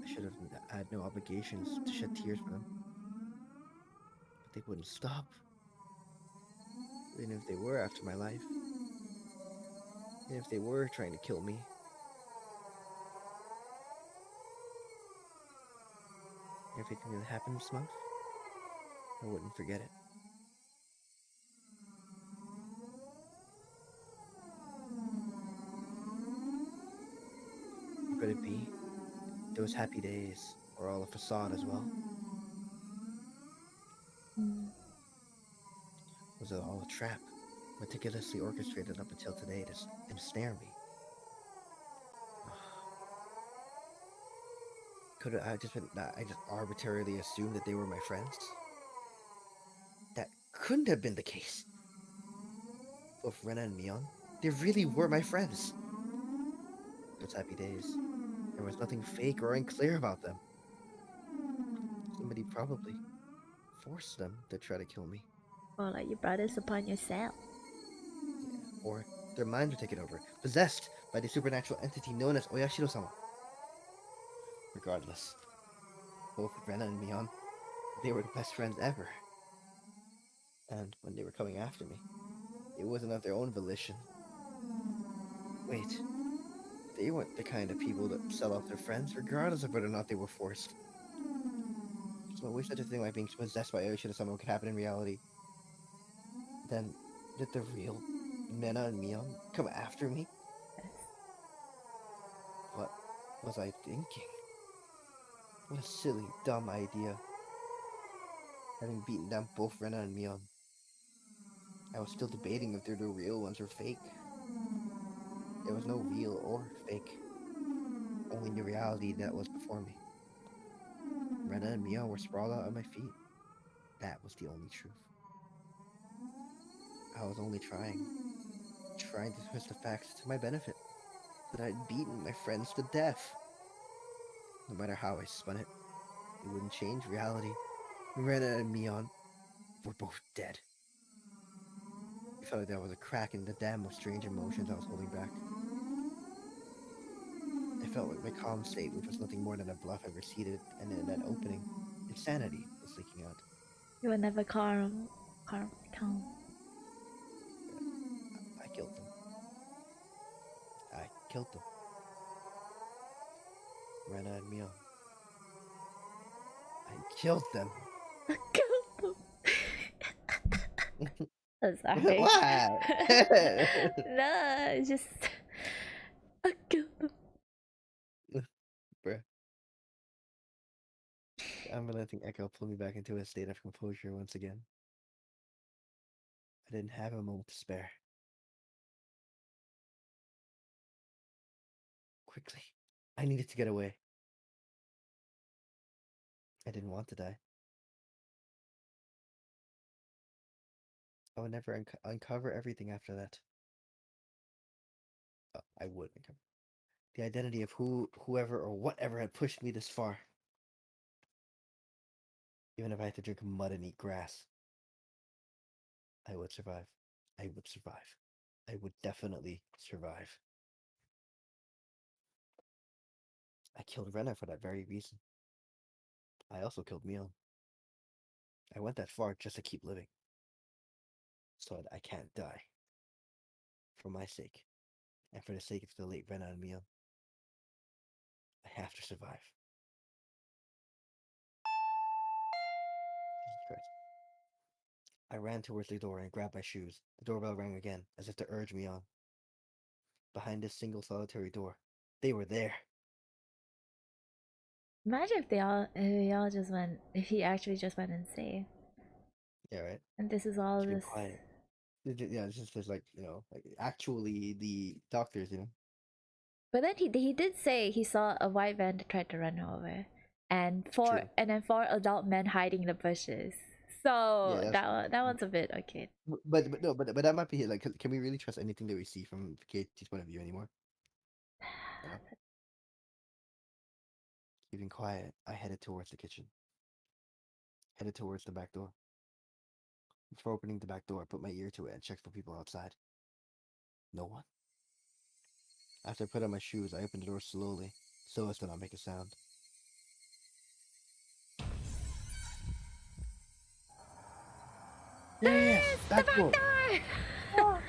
I should have had no obligations to shed tears for them. But they wouldn't stop. Even if they were after my life. Even if they were trying to kill me. Everything that happened this month, I wouldn't forget it. Could it be those happy days were all a facade as well? Was it all a trap, meticulously orchestrated up until today to ensnare me? Could I just arbitrarily assumed that they were my friends? That couldn't have been the case. Both Rena and Mion, they really were my friends. Those happy days, there was nothing fake or unclear about them. Somebody probably forced them to try to kill me. Or like you brought this upon yourself. Yeah, or their minds were taken over, possessed by the supernatural entity known as Oyashiro-sama. Regardless, both Rena and Mion, they were the best friends ever. And when they were coming after me, it wasn't of their own volition. Wait, they weren't the kind of people that sell out their friends, regardless of whether or not they were forced. So I wish such a thing like being possessed by Oyashiro-sama could happen in reality. Then, did the real Nena and Mion come after me? What was I thinking? What a silly, dumb idea. Having beaten down both Rena and Mion, I was still debating if they're the real ones or fake. There was no real or fake, only the reality that was before me. Rena and Mion were sprawled out at my feet. That was the only truth. I was only trying to twist the facts to my benefit, that I'd beaten my friends to death. No matter how I spun it, it wouldn't change reality. Rena and Mion were both dead. It felt like there was a crack in the dam of strange emotions I was holding back. I felt like my calm state, which was nothing more than a bluff, had receded, and in that opening, insanity was leaking out. You were never calm. I killed them. I killed them. Rena and Mion. I killed them. I'm sorry. What? No, it's just I killed them. Bruh. I'm letting Echo pull me back into a state of composure once again. I didn't have a moment to spare. Quickly, I needed to get away. I didn't want to die. I would never uncover everything after that. I would uncover the identity of whoever or whatever had pushed me this far. Even if I had to drink mud and eat grass, I would survive. I would survive. I would definitely survive. I killed Rena for that very reason. I also killed Mion. I went that far just to keep living. So that I can't die. For my sake. And for the sake of the late Rena and Mion. I have to survive. Jesus Christ. I ran towards the door and grabbed my shoes. The doorbell rang again, as if to urge me on. Behind this single solitary door, they were there. Imagine if if he actually just went insane. Yeah, right? And this is all Keeping this. quiet. Yeah, it's just like, like actually the doctors, But then he did say he saw a white van that tried to run over, and True. then four adult men hiding in the bushes. Yeah, So that's that one's a bit okay. but no, but that might be like, can we really trust anything that we see from Katie's point of view anymore? No. Keeping quiet, I headed towards the kitchen. Headed towards the back door. Before opening the back door, I put my ear to it and checked for people outside. No one. After I put on my shoes, I opened the door slowly, so as to not make a sound. Yes! Back door! Ugh.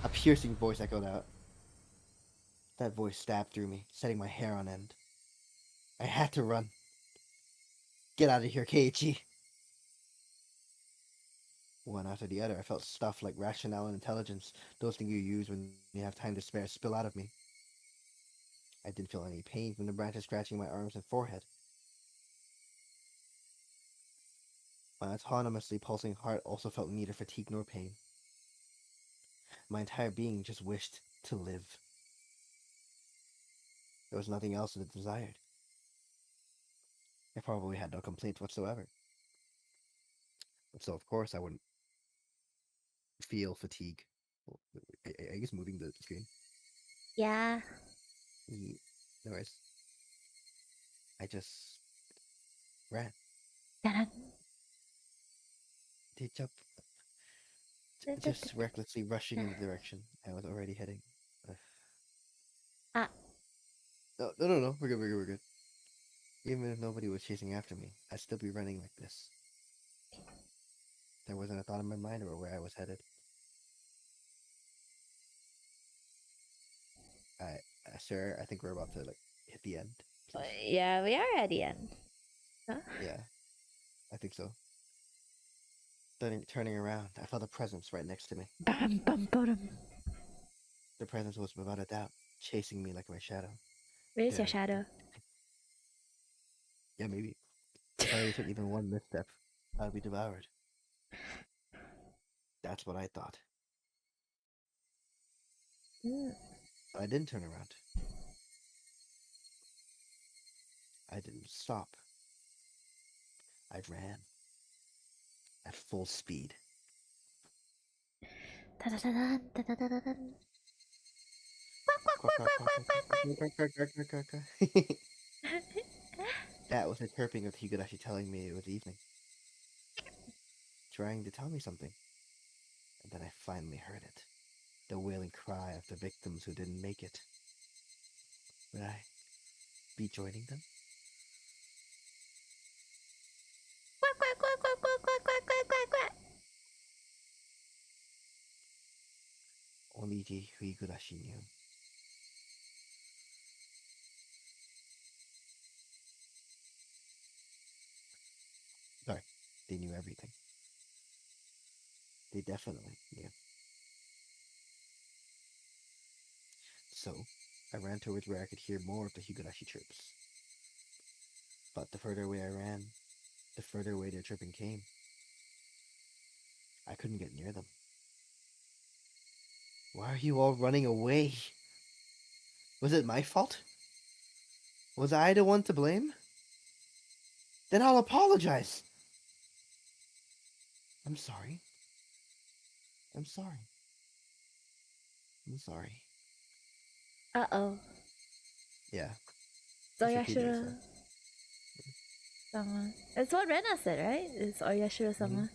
A piercing voice echoed out. That voice stabbed through me, setting my hair on end. I had to run. Get out of here, Keiichi! One after the other, I felt stuff like rationale and intelligence, those things you use when you have time to spare, spill out of me. I didn't feel any pain from the branches scratching my arms and forehead. My autonomously pulsing heart also felt neither fatigue nor pain. My entire being just wished to live. There was nothing else that it desired. I probably had no complaints whatsoever. So of course I wouldn't feel fatigue. Well, I guess moving the screen. Yeah. No worries. I just ran. Dun-dun. Just recklessly rushing in the direction I was already heading. Ah. No, we're good. Even if nobody was chasing after me, I'd still be running like this. There wasn't a thought in my mind about where I was headed. Sir, I think we're about to hit the end. Yeah, we are at the end. Huh? Yeah, I think so. Turning around, I felt a presence right next to me. Bum, bum, bum. The presence was without a doubt chasing me like my shadow. Where's your shadow? Yeah, maybe. If I took even one misstep, I'd be devoured. That's what I thought. I didn't turn around. I didn't stop. I ran at full speed. Da-da-da-dun, da-da-da-da-dun. That was the chirping of Higurashi telling me it was evening. Trying to tell me something. And then I finally heard it. The wailing cry of the victims who didn't make it. Would I be joining them? Quack, quack, quack, quack, quack, quack, quack, quack, quack, quack. Only Higurashi knew. Sorry, they knew everything. They definitely knew. So, I ran towards where I could hear more of the Higurashi chirps. But the further away I ran, the further away their chirping came. I couldn't get near them. Why are you all running away? Was it my fault? Was I the one to blame? Then I'll apologize. I'm sorry. I'm sorry. I'm sorry. Uh-oh. Yeah. So Just repeat Oyashiro yourself. sama. It's what Rena said, right? It's Oyashiro sama.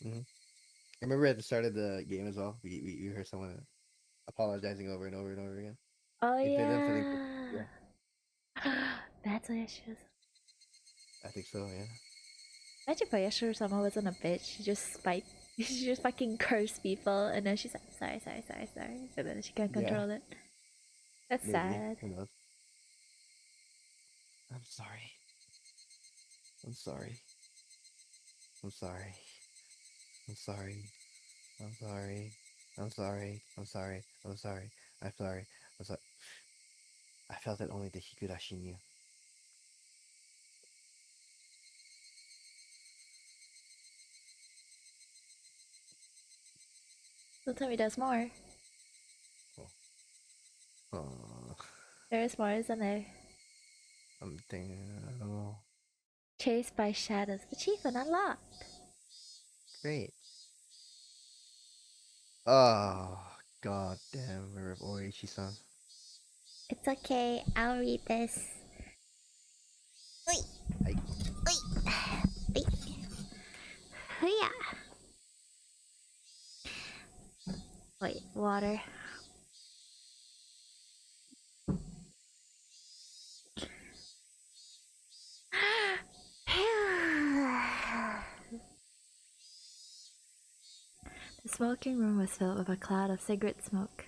I remember at the start of the game as well, we heard someone apologizing over and over and over again. Oh If they done something, yeah. That's Oyashiro. I think so, yeah. Imagine if Oyashiro sama wasn't a bitch. She just she just fucking cursed people, and then she's like, sorry, and then she can't control it. That's Maybe. sad. Who knows? I'm sorry. I'm sorry. I'm sorry. I'm sorry. I'm sorry. I'm sorry. I'm sorry. I'm sorry. I'm sorry. I'm sorry. I felt that only the Higurashi knew. Don't tell me there's more. Oh, There is more, isn't there? I'm thinking. Oh, Chased by shadows. Achievement unlocked. great. Oh, god damn, we're of Oishi-san. It's okay, I'll read this. Oi! I Oi! Oi! Hoo-ya! Wait, water. The smoking room was filled with a cloud of cigarette smoke.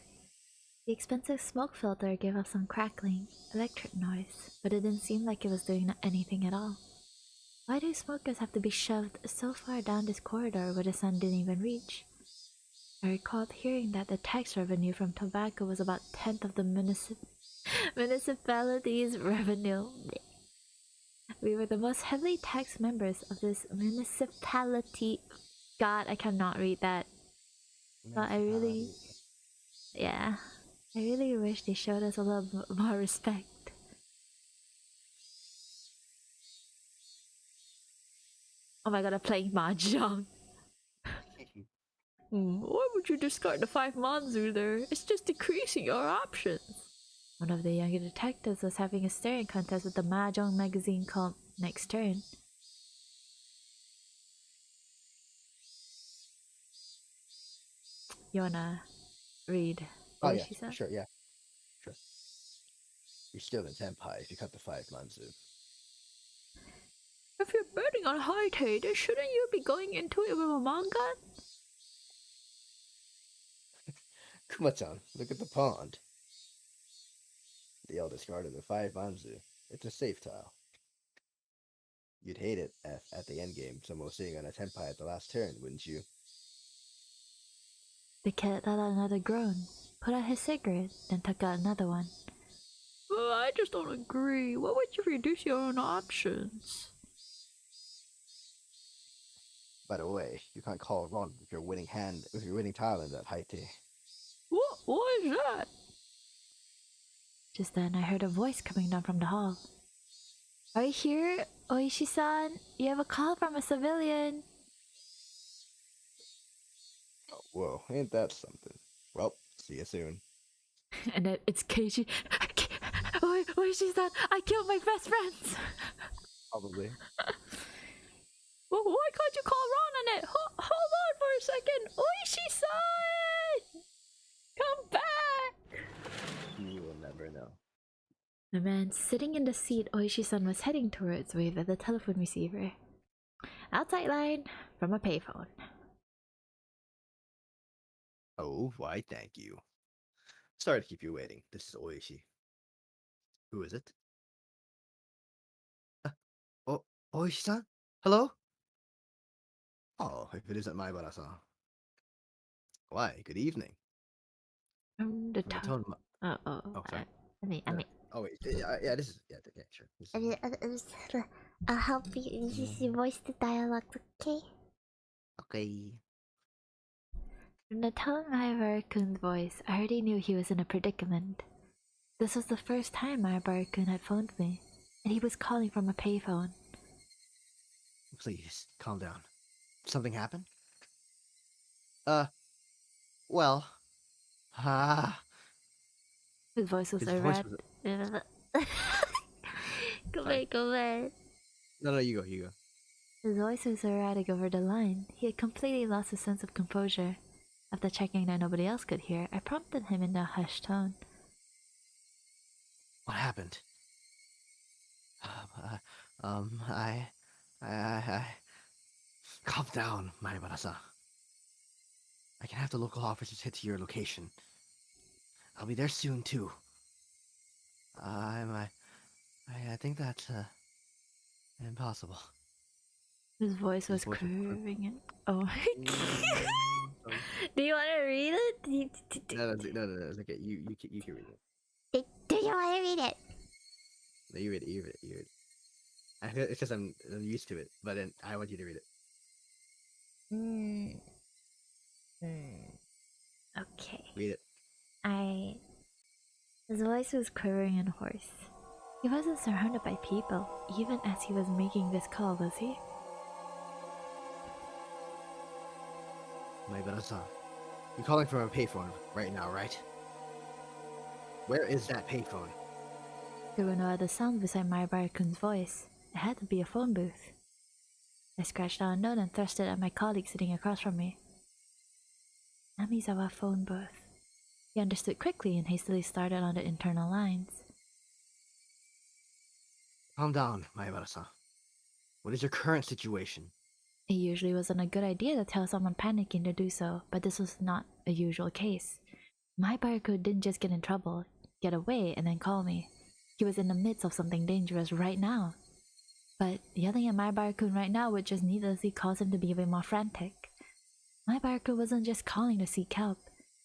The expensive smoke filter gave off some crackling, electric noise, but it didn't seem like it was doing anything at all. Why do smokers have to be shoved so far down this corridor where the sun didn't even reach? I recalled hearing that the tax revenue from tobacco was about 1/10 of the municipality's revenue. We were the most heavily taxed members of this municipality. God, I cannot read that. But I really wish they showed us a little more respect. Oh my god, I'm playing mahjong. Why would you discard the 5 manzu there? It's just decreasing your options. One of the younger detectives was having a staring contest with the mahjong magazine called Next Turn. You wanna read Oh yeah, Oishi-san? sure, yeah, sure. You're still in Tenpai if you cut the 5 manzu. If you're betting on Haite, then shouldn't you be going into it with a manga? Kuma-chan, look at the pond. They all discarded the 5 manzu. It's a safe tile. You'd hate it if, at the end game, someone was sitting on a Tenpai at the last turn, wouldn't you? The cat let out another groan, put out his cigarette, then took out another one. Well, I just don't agree. Why would you reduce your own options? By the way, you can't call it wrong with your winning tile in that Haite. What is that? Just then I heard a voice coming down from the hall. Are you here, Oishi-san? You have a call from a civilian. Oh, whoa, ain't that something? Well, see you soon. And then it's Keiji. Oishi-san, I killed my best friends. Probably. Well, why can't you call Ron on it? Hold on for a second. Oishi-san! Come back! You will never know. The man sitting in the seat Oishi-san was heading towards waved at the telephone receiver. Outside line from a payphone. Oh, why, thank you. Sorry to keep you waiting. This is Oishi. Who is it? Oh, Oishi-san? Hello? Oh, if it isn't Maibara-san. Why, good evening. From the From the top. tone Oh, sorry. I mean, Oh, wait, yeah, this is, yeah, sure. This is, I'll help you voice the dialogue, okay? okay. from the tone of Maibara-kun's voice, I already knew he was in a predicament. This was the first time Maibara-kun had phoned me, and he was calling from a payphone. Please, calm down. Something happened? Well, His voice was his so voice red. was... Go Sorry. back, go back. No, you go. His voice was erratic over the line. He had completely lost his sense of composure. After checking that nobody else could hear, I prompted him in a hushed tone. What happened? I... Calm down, Maibara-san. I can have the local officers hit to your location. I'll be there soon, too. I think that's impossible. His voice His was voice was curving and oh my Sorry. Do you want to read it? No, it's okay. You can read it. Do you want to read it? No, you read it. You read it. I feel it's because I'm used to it, but then I want you to read it. Okay. Read it. His voice was quivering and hoarse. He wasn't surrounded by people, even as he was making this call, was he? My brother-san, you're calling from a payphone right now, right? Where is that payphone? There were no other sounds beside Mayabara-kun's voice. It had to be a phone booth. I scratched out a note and thrust it at my colleague sitting across from me. Namizawa phone booth. He understood quickly and hastily started on the internal lines. Calm down, Mayabara-san. What is your current situation? It usually wasn't a good idea to tell someone panicking to do so, but this was not a usual case. Mayabara-kun didn't just get in trouble, get away, and then call me. He was in the midst of something dangerous right now. But yelling at Mayabara-kun right now would just needlessly cause him to be even more frantic. Mayabara-kun wasn't just calling to seek help.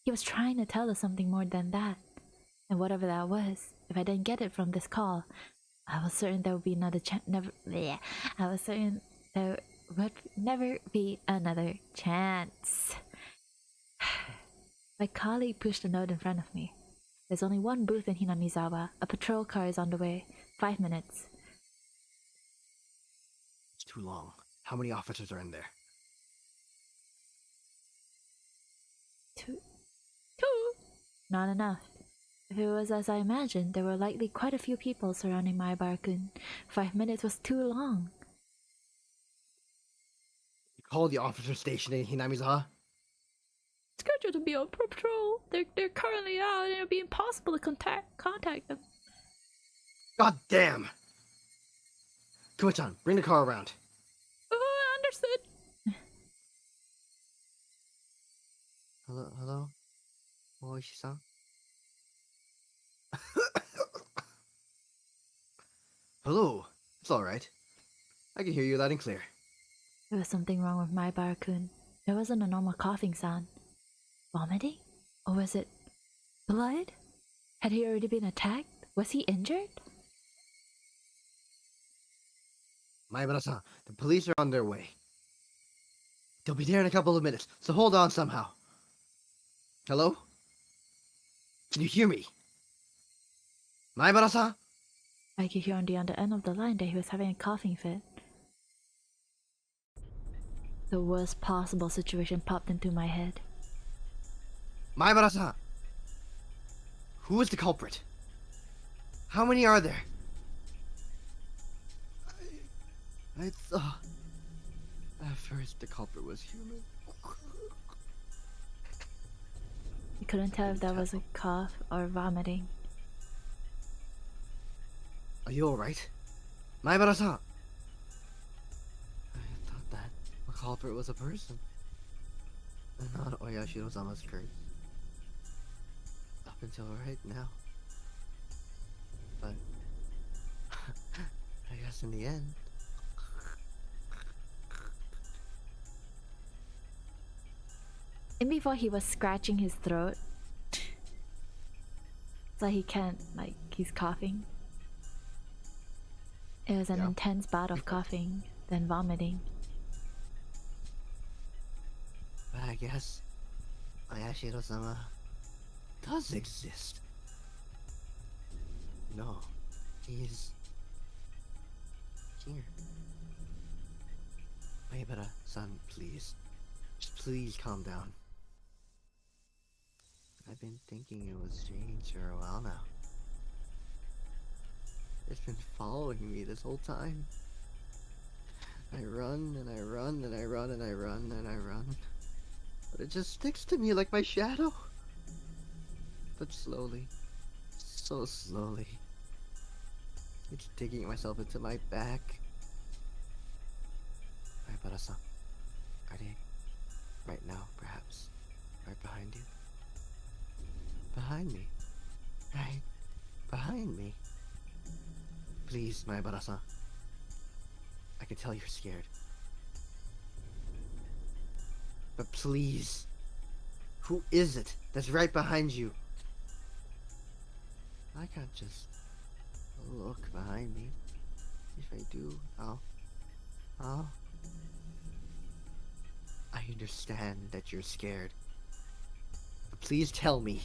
He was trying to tell us something more than that. And whatever that was, if I didn't get it from this call, I was certain there would be another I was certain there would never be another chance. My colleague pushed a note in front of me. There's only one booth in Hinamizawa. A patrol car is on the way. 5 minutes. It's too long. How many officers are in there? Two. Not enough. If it was as I imagined, there were likely quite a few people surrounding Mayabara-kun. 5 minutes was too long. You call the officer station in Hinamizawa? Scheduled to be on patrol. They're currently out, and it'll be impossible to contact them. God damn! Kuma-chan, bring the car around. Oh, understood. Hello? Oishi-san? Hello. It's alright. I can hear you loud and clear. There was something wrong with Mayabara-kun. There wasn't a normal coughing sound. Vomiting? Or was it blood? Had he already been attacked? Was he injured? Mayabara-san, the police are on their way. They'll be there in a couple of minutes, so hold on somehow. Hello? Can you hear me? Mayabara-san? I could hear on the other end of the line that he was having a coughing fit. The worst possible situation popped into my head. Mayabara-san! Who is the culprit? How many are there? I thought at first the culprit was human. I couldn't tell if that was a cough or vomiting. Are you alright? Mayabara-san! I thought that the culprit was a person. And not Oyashiro-sama's curse. Up until right now. But I guess in the end. And before he was scratching his throat. So he can't, like, he's coughing. It was an intense bout of coughing, then vomiting. But I guess Oyashiro-sama does exist. No, he's here. Mayabara-san, please. Just please calm down. I've been thinking it was strange for a while now. It's been following me this whole time. I run and I run and I run and I run and I run. But it just sticks to me like my shadow. But slowly, so slowly, it's digging myself into my back. Mayabara-san, are they right now, perhaps? Right behind you? Behind me. Right behind me. Please, Maebara-san. I can tell you're scared. But please, who is it that's right behind you? I can't just look behind me. If I do, I'll... I understand that you're scared. But please tell me.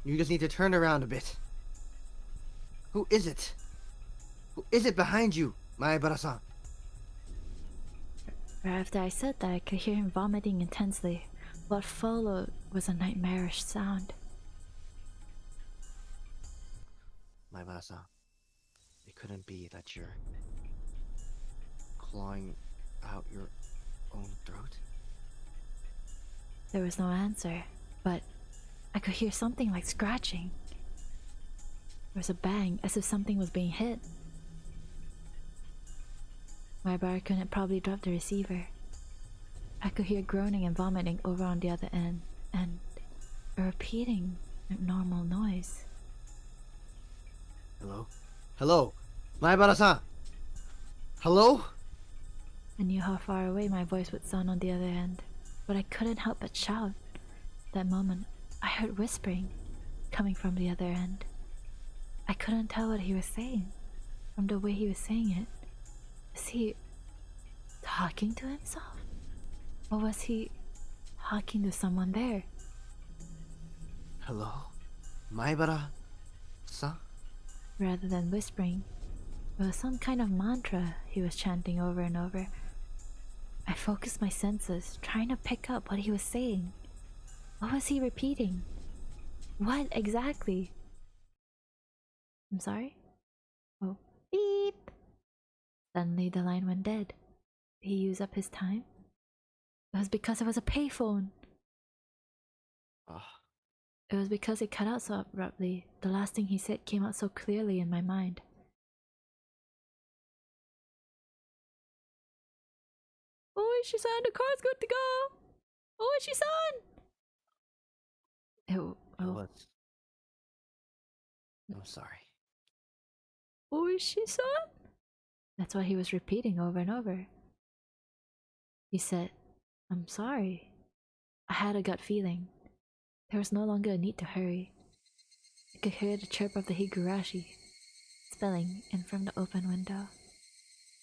You just need to turn around a bit. Who is it? Who is it behind you, Maebara-san? Right after I said that, I could hear him vomiting intensely. What followed was a nightmarish sound. Maebara-san, it couldn't be that you're clawing out your own throat? There was no answer, but I could hear something like scratching. There was a bang, as if something was being hit. My bar couldn't probably drop the receiver. I could hear groaning and vomiting over on the other end, and a repeating, abnormal noise. Hello? Hello? Maebara-san! Hello? I knew how far away my voice would sound on the other end, but I couldn't help but shout. That moment, I heard whispering, coming from the other end. I couldn't tell what he was saying, from the way he was saying it. Was he talking to himself? Or was he talking to someone there? Hello? Maebara-san? Rather than whispering, it was some kind of mantra he was chanting over and over. I focused my senses, trying to pick up what he was saying. What was he repeating? What exactly? I'm sorry? Oh, beep! Suddenly the line went dead. Did he use up his time? It was because it was a payphone. It was because it cut out so abruptly. The last thing he said came out so clearly in my mind. Oh, Ishi-san, the car's good to go! Oh, Ishi-san! I'm sorry. Oh, Ishi-san? That's what he was repeating over and over. He said, I'm sorry. I had a gut feeling. There was no longer a need to hurry. I could hear the chirp of the Higurashi spelling in from the open window.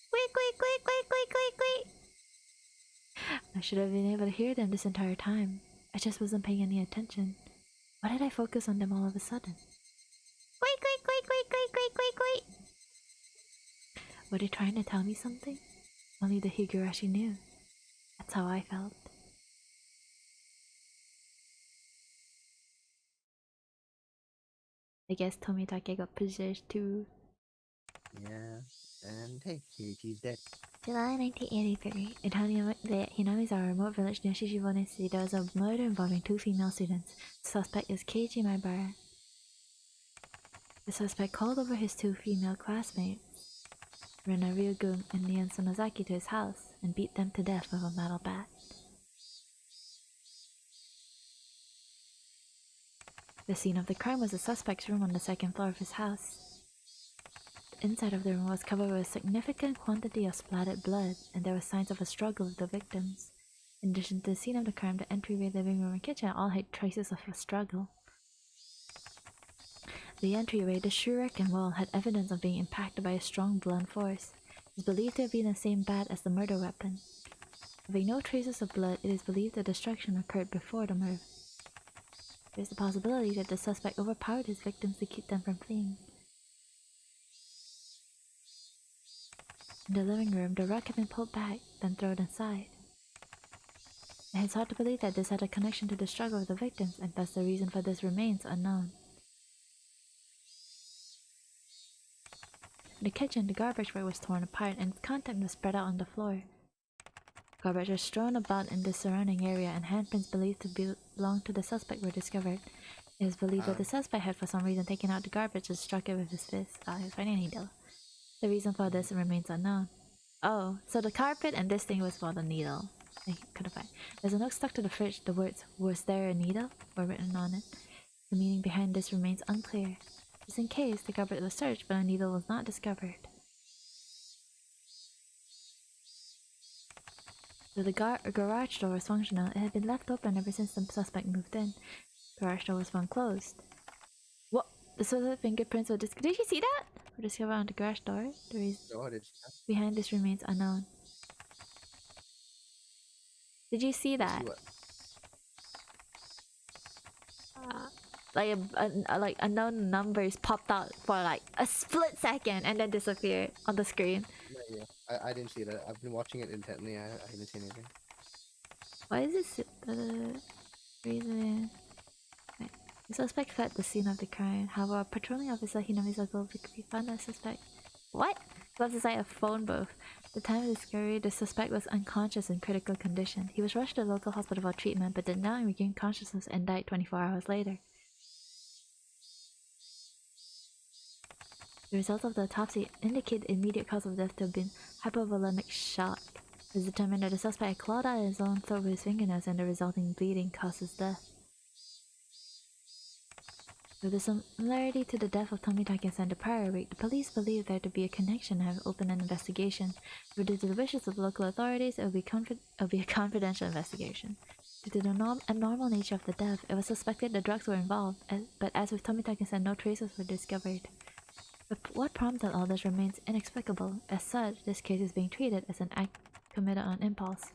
Quick, quick, quick, quick, quick, quick, quick! I should have been able to hear them this entire time. I just wasn't paying any attention. Why did I focus on them all of a sudden? Quick, quick, quick, quick, quick, quick, quick, quick! Were they trying to tell me something? Only the Higurashi knew. That's how I felt. I guess Tomitake got possessed too. Yeah, and hey, Kiriki's dead. July 1983. In Hinamizawa remote village near Shishibone City, there was a murder involving 2 female students. The suspect is Keiji Maebara. The suspect called over his 2 female classmates, Rena Ryugun and Mian Sonozaki, to his house and beat them to death with a metal bat. The scene of the crime was the suspect's room on the 2nd floor of his house. The inside of the room was covered with a significant quantity of splattered blood, and there were signs of a struggle with the victims. In addition to the scene of the crime, the entryway, living room, and kitchen all had traces of a struggle. The entryway, the shoerack, and wall had evidence of being impacted by a strong blunt force. It is believed to have been the same bat as the murder weapon. Having no traces of blood, it is believed the destruction occurred before the murder. There is the possibility that the suspect overpowered his victims to keep them from fleeing. In the living room, the rug had been pulled back, then thrown inside. It is hard to believe that this had a connection to the struggle of the victims, and thus the reason for this remains unknown. In the kitchen, the garbage bag was torn apart and its contents was spread out on the floor. Garbage was strewn about in the surrounding area, and handprints believed to belong to the suspect were discovered. It is believed that the suspect had for some reason taken out the garbage and struck it with his fist while he was finding a needle. The reason for this remains unknown. Oh, so the carpet and this thing was for the needle. I couldn't find. There's a note stuck to the fridge. The words, "Was there a needle?" were written on it. The meaning behind this remains unclear. Just in case, the cupboard was searched, but a needle was not discovered. Though the garage door was functional, it had been left open ever since the suspect moved in. The garage door was found closed. What? The suspect's fingerprints were discovered. Did you see that? Were discovered on the garage door. The reason behind this remains unknown. Did you see that? Like like unknown numbers popped out for like a split second and then disappeared on the screen. Yeah, I didn't see that. I've been watching it intently. I didn't see anything. Why is this the reason? Right. The suspect fled the scene of the crime. However, a patrolling officer Higurashi found the suspect. What? He was inside a phone booth. At the time of discovery, the suspect was unconscious in critical condition. He was rushed to the local hospital for treatment, but did not regain consciousness and died 24 hours later. The results of the autopsy indicate the immediate cause of death to have been hypovolemic shock. It is determined that the suspect had clawed out his own throat with his fingernails and the resulting bleeding caused his death. With a similarity to the death of Tomitake and the prior week, the police believe there to be a connection and have opened an investigation. But due to the wishes of local authorities, it will be a confidential investigation. Due to the abnormal nature of the death, it was suspected the drugs were involved, but as with Tomitake, no traces were discovered. But what prompted all this remains inexplicable. As such, this case is being treated as an act committed on impulse.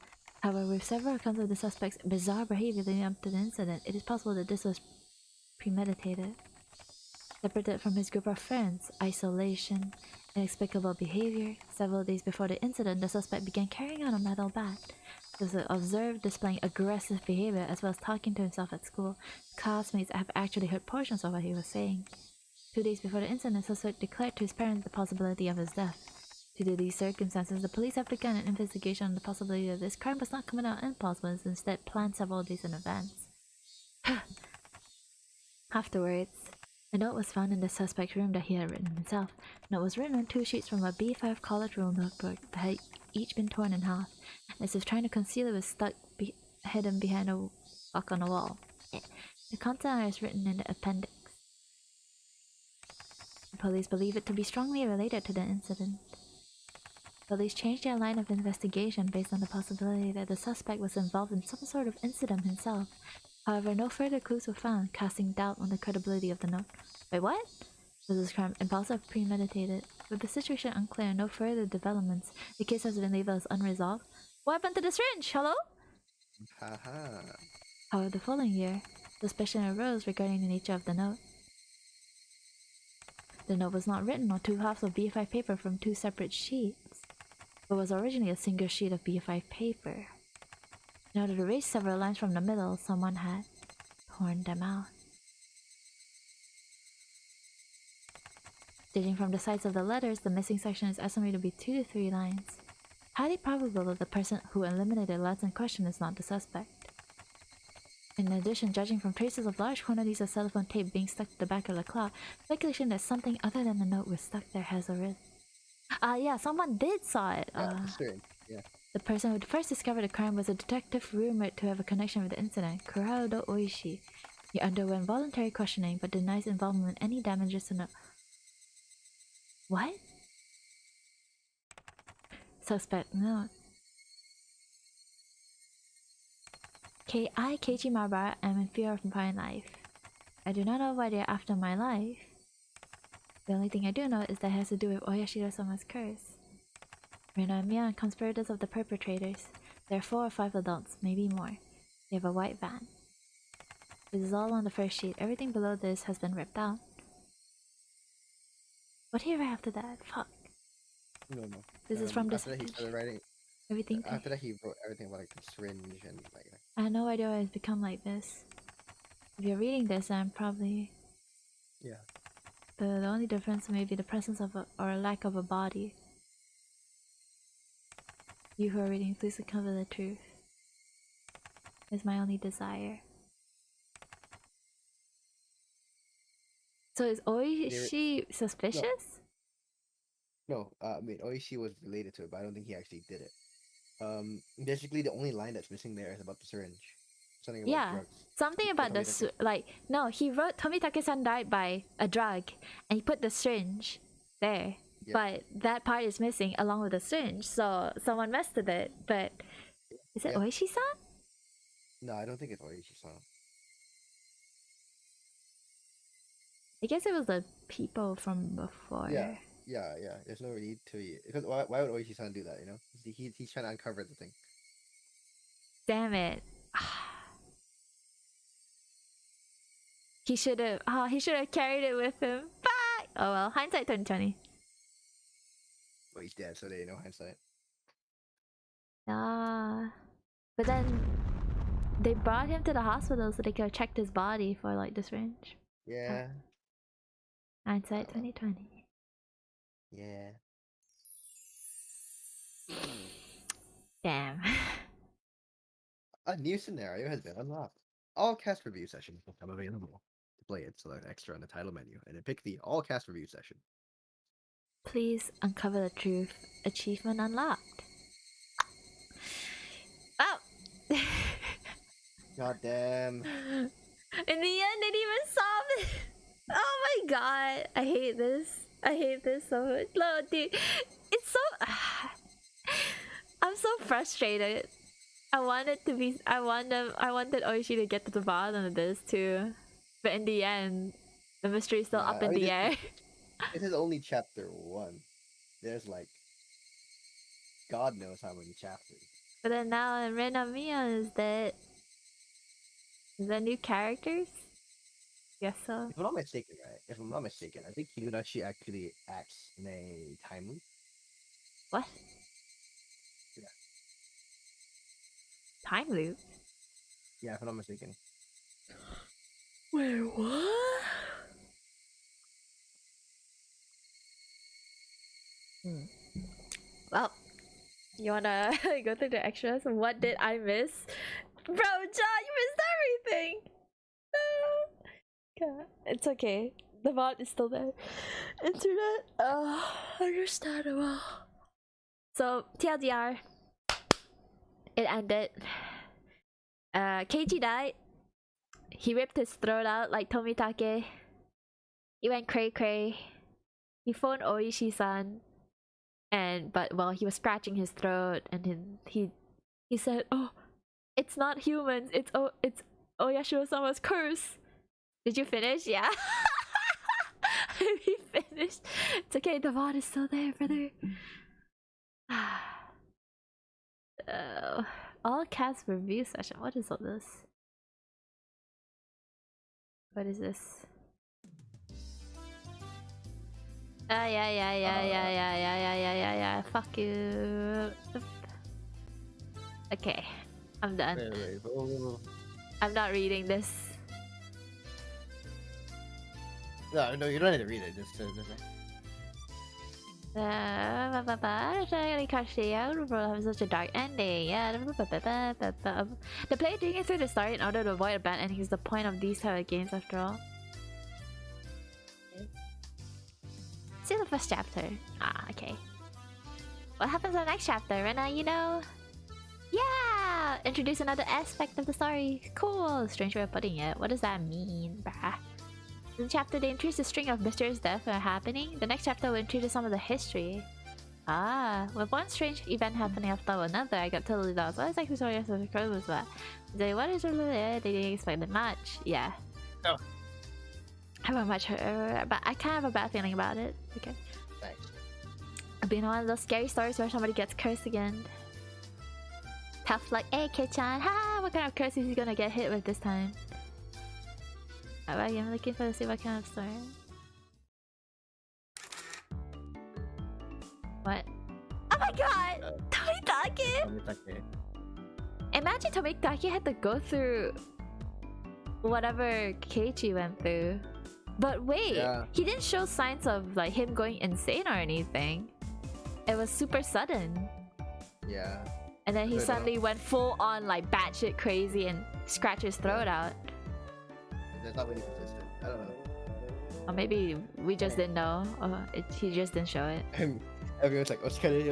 However, with several accounts of the suspect's bizarre behavior leading up to the incident, it is possible that this was premeditated. Separated from his group of friends, isolation, inexplicable behavior. Several days before the incident, the suspect began carrying on a metal bat. He was observed displaying aggressive behavior as well as talking to himself at school. Classmates have actually heard portions of what he was saying. 2 days before the incident, the suspect declared to his parents the possibility of his death. Due to these circumstances, the police have begun an investigation on the possibility that this crime was not committed on impulse, but was instead planned several days in advance. Afterwards, a note was found in the suspect's room that he had written himself. The note was written on 2 sheets from a B5 college rule notebook that had each been torn in half. As if trying to conceal it, was hidden behind a lock on the wall. The content is written in the appendix. The police believe it to be strongly related to the incident. Police changed their line of investigation based on the possibility that the suspect was involved in some sort of incident himself. However, no further clues were found, casting doubt on the credibility of the note. Wait, what? Was this crime impulsive or premeditated? With the situation unclear and no further developments, the case has been labeled as unresolved. What happened to the syringe? Hello? Haha. However, the following year, suspicion arose regarding the nature of the note. The note was not written on 2 halves of B5 paper from 2 separate sheets, but was originally a single sheet of B5 paper. In order to erase several lines from the middle, someone had torn them out. Judging from the size of the letters, the missing section is estimated to be 2 to 3 lines. Highly probable that the person who eliminated the lines in question is not the suspect. In addition, judging from traces of large quantities of cellophane tape being stuck to the back of the cloth, speculation that something other than the note was stuck there has arisen. Yeah, someone did saw it. Yeah. The person who first discovered the crime was a detective rumored to have a connection with the incident, Kurado Oishi. He underwent voluntary questioning but denies involvement in any damages to no. What? Suspect note. I, Keiichi Mahabara, am in fear of my life. I do not know why they are after my life. The only thing I do know is that it has to do with Oyashiro-sama's curse. Rena and Mia are conspirators of the perpetrators. There are 4 or 5 adults, maybe more. They have a white van. This is all on the first sheet. Everything below this has been ripped out. What do you write after that? Fuck. No. This is from this after that he started writing. Everything. After that he wrote everything about like the syringe and like. I had no idea why it's become like this. If you're reading this, I'm probably. Yeah. The only difference may be the presence of or lack of a body. You who are reading, please uncover the truth. Is my only desire. So is Oishi suspicious? No, I mean Oishi was related to it, but I don't think he actually did it. Basically the only line that's missing there is about the syringe. Something about Yeah, drugs. something about the like. No, he wrote Tomitake-san died by a drug, and he put the syringe there. Yeah. But that part is missing along with the syringe, so someone messed with it. But is it Yeah. Oishi-san? No, I don't think it's Oishi-san. I guess it was the people from before. Yeah. There's no need to. Because why would Oishi-san do that? You know, he's trying to uncover the thing. Damn it. He should have. Oh, he should have carried it with him. Fuck. Oh well, hindsight 2020. Well, he's dead, so they know hindsight. Ah, but then they brought him to the hospital so they could have checked his body for like the syringe. Yeah. Hindsight 2020. Yeah. Damn. A new scenario has been unlocked. All cast review sessions will become available. To play it, select extra on the title menu and then pick the all cast review session. Please uncover the truth. Achievement unlocked. Oh! God damn. In the end, they didn't even solve it. Oh my god, I hate this. I hate this so much. No, dude, it's so. I'm so frustrated. I wanted Oishi to get to the bottom of this too, but in the end, the mystery is still up in the air. This is only chapter 1. There's like, God knows how many chapters. But then now Renamiya is dead. Is there new characters? Guess so. If I'm not mistaken, right? If I'm not mistaken, I think Higurashi actually acts in a time loop. What? Yeah. Time loop? Yeah, if I'm not mistaken. Wait, what? Well, you wanna go through the extras? What did I miss? Bro, John, you missed everything! No! God, it's okay. The VOD is still there. Internet, understandable. So, TLDR. It ended. Keiji died. He ripped his throat out like Tomitake. He went cray cray. He phoned Oishi-san. But while he was scratching his throat, and he said, "Oh, it's not humans. It's Oyashiro-sama's curse." Did you finish? Yeah. We finished. It's okay. The VOD is still there, brother. All cast review session. What is all this? What is this? Yeah. Fuck you. Okay, I'm done. Wait. I'm not reading this. No, you don't need to read it. Just Onikakushi, have such a dark ending. Yeah. The player digging through the story in order to avoid a bad ending is the point of these type of games, after all. See the first chapter. Ah, okay. What happens in the next chapter, Rena? You know? Yeah! Introduce another aspect of the story. Cool. Strange way of putting it. What does that mean, bruh? In the chapter, they introduce a string of mysterious deaths that are happening. The next chapter will introduce some of the history. Ah, with one strange event happening after another, I got totally lost. What exactly story of the crowd was that? What is it? They didn't expect it much. Yeah. No. I haven't much heard, but I kind of have a bad feeling about it. Okay. Thanks. I've been one of those scary stories where somebody gets cursed again. Tough like, hey Kid-chan, ha! What kind of curse is he gonna get hit with this time? Alright, I'm looking for to see what kind of story. What? Oh my god! Tomitake! Imagine Tomitake had to go through whatever Keiichi went through. But wait, he didn't show signs of like him going insane or anything. It was super sudden. Yeah. And then he suddenly went full on like batshit crazy and scratched his throat out. That's not really consistent. I don't know. Or maybe we just didn't know. Or he just didn't show it. Everyone's like, what's cutting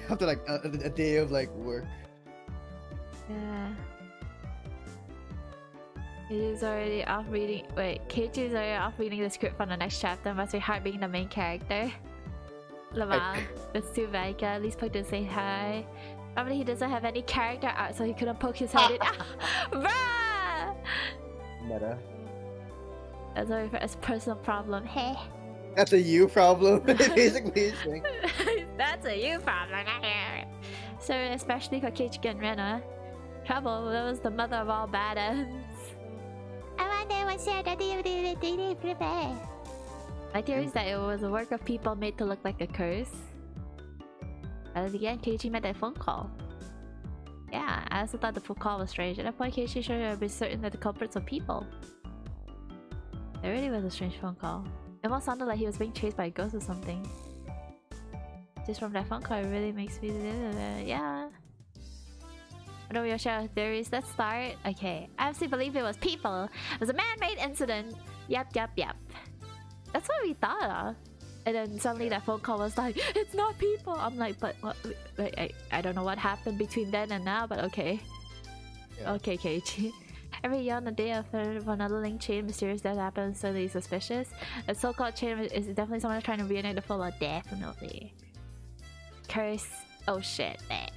after like a day of like work. Yeah. Keiichi's already off reading. Wait, Keiichi's already off reading the script for the next chapter. Must be hard being the main character. Lama, that's too bad. At least poke to say hi. Probably he doesn't have any character art, so he couldn't poke his head in. Bruh! Meta. That's a personal problem. Hey. That's a you problem. Basically, he's saying. That's a you problem. So especially for Keiichi and Rena. Trouble, that was the mother of all bad ends. I wonder what's your prepare. My theory is that it was a work of people made to look like a curse. At the end, Keiichi made that phone call. Yeah, I also thought the phone call was strange. At that point, Keiichi should have been certain that the culprits were people. It really was a strange phone call. It almost sounded like he was being chased by a ghost or something. Just from that phone call, it really makes me... yeah. I know we all share theories. Let's start. Okay, I honestly believe it was people. It was a man-made incident. Yep. That's what we thought of. And then suddenly that phone call was like, it's not people. I'm like, but what? Wait, I don't know what happened between then and now, but okay. Yeah. Okay, Keiichi. Every year on the day of another link chain mysterious death happens, suddenly suspicious. A so-called chain is definitely someone trying to reunite the full of definitely. Curse. Oh shit, man.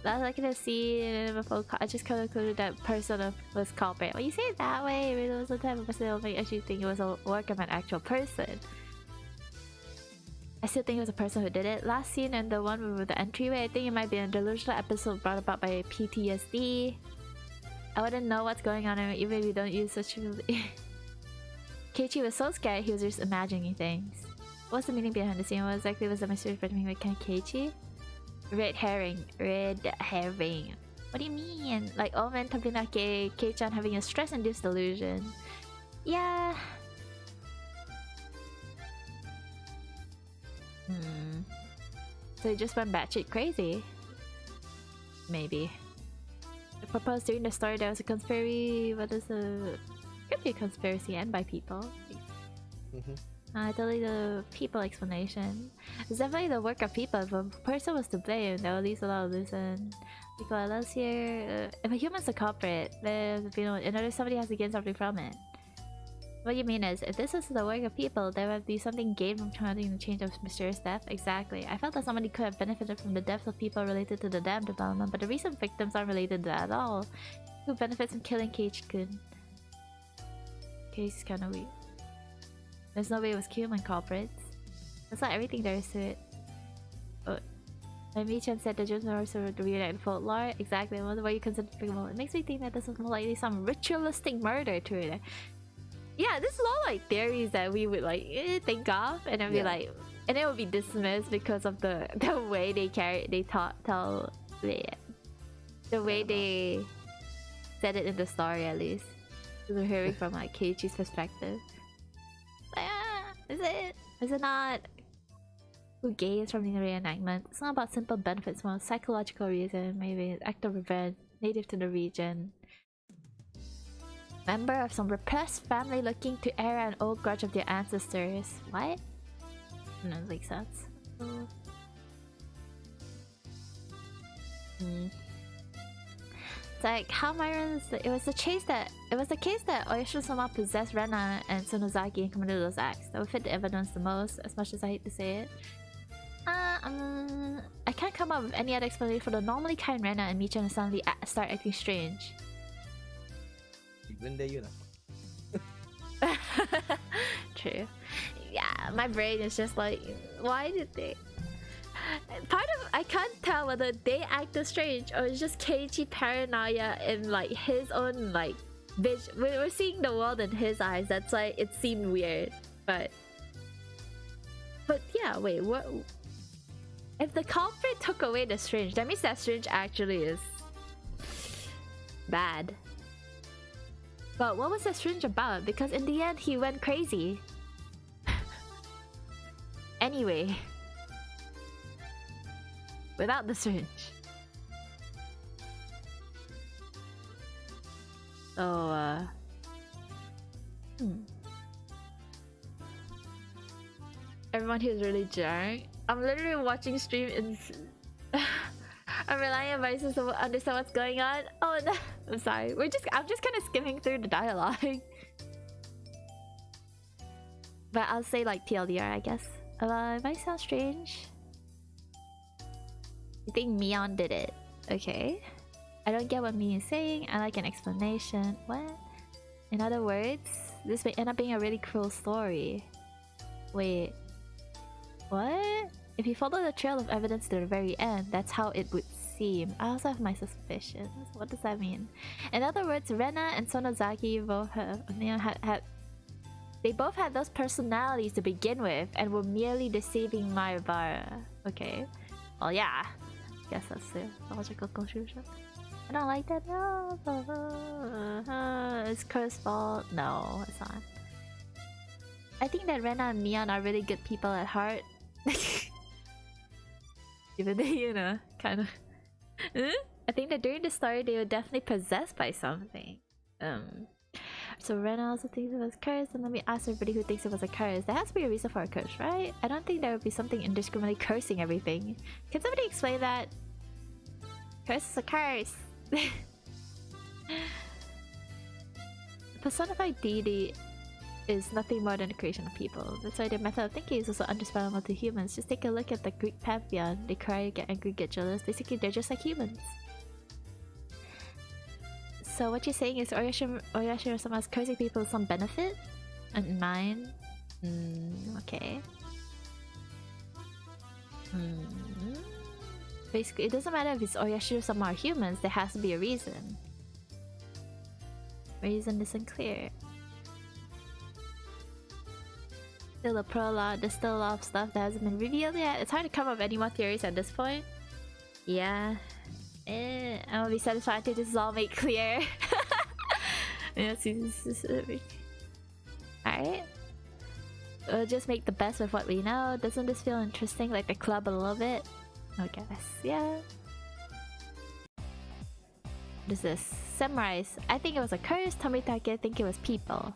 That's like to see in a phone call. I just concluded that person was culprit. When you say it that way, it really was the type of person that would make actually think it was a work of an actual person. I still think it was a person who did it. Last scene and the one with the entryway, I think it might be a delusional episode brought about by PTSD. I wouldn't know what's going on even if you don't use such... Keiichi was so scared he was just imagining things. What's the meaning behind the scene? What exactly was the mystery between Keiichi? Red herring. Red herring. What do you mean? Like Omen Tabinake, Kei-chan having a stress-induced delusion. Yeah. So he just went batshit crazy. Maybe. I proposed during the story there was a conspiracy. What is a... Could be a conspiracy and by people. Totally the people explanation. It's definitely the work of people. If a person was to blame, there will at least a lot of loosen. People are less here. If a human's a culprit, then you know, another somebody has to gain something from it. What you mean is, if this is the work of people, there would be something gained from trying to change of mysterious death. Exactly. I felt that somebody could have benefited from the deaths of people related to the dam development, but the recent victims aren't related to that at all. Who benefits from killing Keiichi-kun? Keiichi's kinda weak. There's no way it was human culprits. That's not everything there is to it. Michan said the Jones are also the reunited folklore. Exactly. I wonder why you consider it makes me think that this was more likely some ritualistic murder to it. Yeah, this is all like theories that we would like think of, and then be like, and it would be dismissed because of the way they the way they said it in the story, at least. We're hearing from like Keiichi's perspective. Is it? Is it not? Who gains from the reenactment? It's not about simple benefits, from a psychological reason. Maybe an act of revenge native to the region. Member of some repressed family looking to air an old grudge of their ancestors. What? No, that makes sense. It's like how Myron's. It was the case that Oyashiro-sama possessed Rena and Tsunozaki and committed those acts. That would fit the evidence the most, as much as I hate to say it. I can't come up with any other explanation for the normally kind Rena and Michan suddenly start acting strange. True. Yeah, my brain is just like, why did they? I can't tell whether they acted strange or it's just Keiichi paranoia and like his own like vision. We're seeing the world in his eyes. That's why it seemed weird. But yeah, wait, what? If the culprit took away the strange, that means that strange actually is bad. But what was that strange about? Because in the end, he went crazy. Anyway. Without the syringe. So, everyone here is really jarring. I'm literally watching stream in... I'm relying on voices to understand what's going on. Oh no, I'm sorry. I'm just kind of skimming through the dialogue. But I'll say like TLDR, I guess. It might sound strange. You think Mion did it? Okay. I don't get what Mi is saying. I like an explanation. What? In other words, this may end up being a really cruel story. Wait. What? If you follow the trail of evidence to the very end, that's how it would seem. I also have my suspicions. What does that mean? In other words, Rena and Sonozaki both they both had those personalities to begin with and were merely deceiving Maibara. Okay. Well, yeah. Guess that's the logical conclusion. I don't like that. No. It's Kurt's fault. No, it's not. I think that Rena and Mion are really good people at heart. Even though, you know, kind of. I think that during the story they were definitely possessed by something. So Rena also thinks it was cursed, and let me ask everybody who thinks it was a curse. There has to be a reason for a curse, right? I don't think there would be something indiscriminately cursing everything. Can somebody explain that? Curse is a curse. Personified deity is nothing more than the creation of people. That's why their method of thinking is also understandable to humans. Just take a look at the Greek pantheon. They cry, get angry, get jealous. Basically, they're just like humans. So what you're saying is Oyashiro-sama is cursing people with some benefit? And mine? Okay. Basically, it doesn't matter if it's Oyashiro-sama or humans, there has to be a reason. Reason isn't clear. Still a prologue, there's still a lot of stuff that hasn't been revealed yet. It's hard to come up with any more theories at this point. Yeah. I will be satisfied until this is all made clear. Alright. We'll just make the best with what we know. Doesn't this feel interesting, like the club a little bit? I guess, yeah. What is this? Summarize. I think it was a curse. Tomitake think it was people.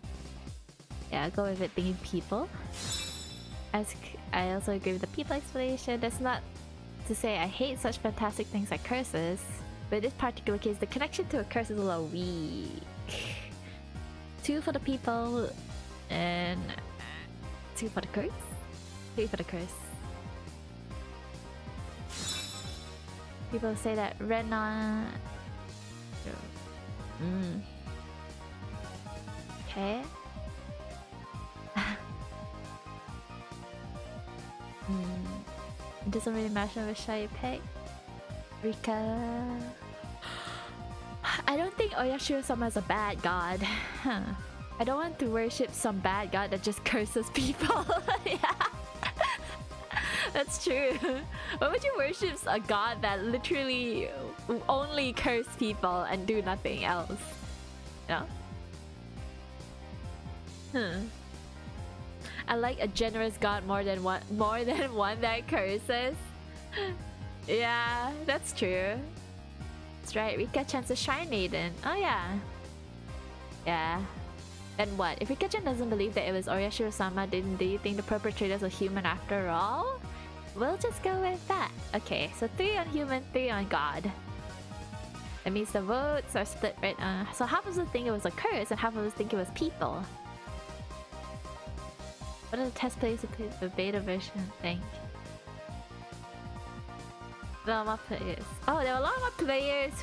Yeah, I'll go with it thinking people. I also agree with the people explanation. That's not to say I hate such fantastic things like curses, but in this particular case, the connection to a curse is a little weak. 2 for the people, and 2 for the curse? 3 for the curse. People say that Rena... Okay. It doesn't really matter which side you pick. Rika... I don't think Oyashiro-sama is a bad god. I don't want to worship some bad god that just curses people. Yeah. That's true. Why would you worship a god that literally only curse people and do nothing else? Yeah. I like a generous god more than one that curses. Yeah, that's true. That's right. Rika-chan's a shrine maiden. Oh yeah. Yeah. Then what? If Rika-chan doesn't believe that it was Oyashiro-sama, then do you think the perpetrators are human after all? We'll just go with that. Okay, so 3 on human, 3 on god. That means the votes are split right now. So half of us think it was a curse and half of us think it was people. What are the test players who played the beta version think? A lot more players. Oh, there were a lot more players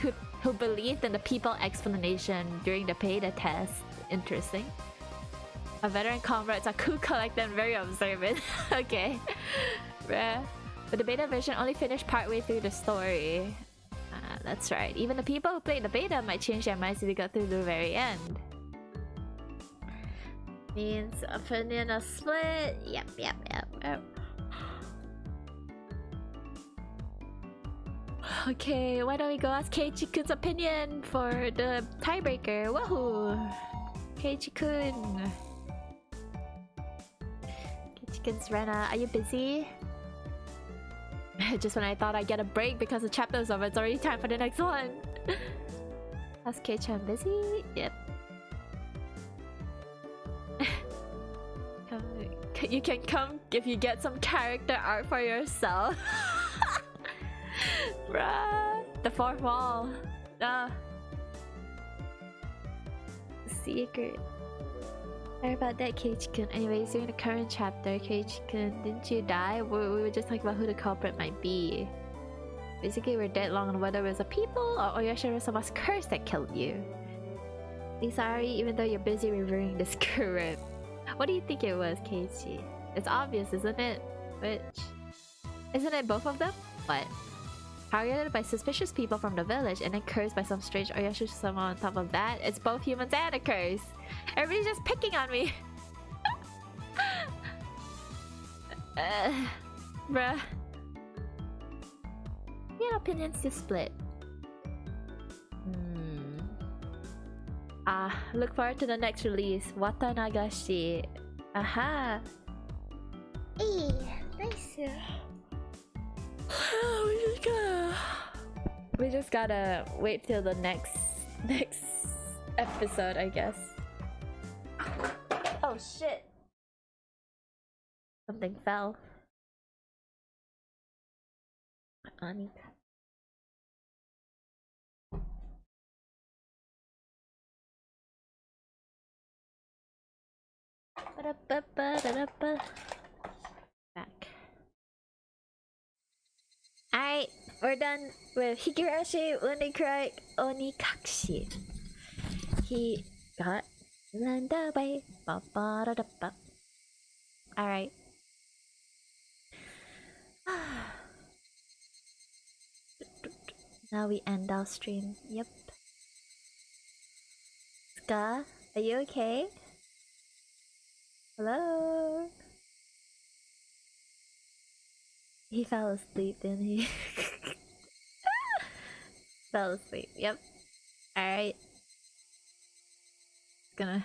who believed in the people explanation during the beta test. Interesting. Our veteran comrades are cool, collected, and very observant. Okay. Rare. But the beta version only finished partway through the story. That's right. Even the people who played the beta might change their minds if they got through the very end. Means opinion are split. Yep. Okay, why don't we go ask Keiichi-kun's opinion for the tiebreaker? Woohoo! Keiichi-kun. Keiichi-kun's Rena, are you busy? Just when I thought I'd get a break because the chapter's over, it's already time for the next one. Ask Keiichi, I'm busy? Yep. You can come if you get some character art for yourself. Bruh. The fourth wall. Ah. Secret. Sorry about that, Cage-kun. Anyways, during the current chapter, Cage-kun, didn't you die? We were just talking about who the culprit might be. Basically, we're dead long on whether it was a people or Oyashiro-sama's curse that killed you. Be sorry, even though you're busy revering the script. What do you think it was, Keiichi? It's obvious, isn't it? Which... Isn't it both of them? What? Targeted by suspicious people from the village and then cursed by some strange Oyashiro-sama on top of that? It's both humans and a curse! Everybody's just picking on me! Bruh. Your opinions to split. Look forward to the next release. Watanagashi. Aha! Hey, nice. We just gotta wait till the next episode, I guess. Oh shit! Something fell. Anika. Back. Alright, we're done with Higurashi, Onikakushi. He got land away. Alright. Now we end our stream. Yep. Tsuka, are you okay? Hello? He fell asleep, didn't he? Fell asleep, yep. Alright. Gonna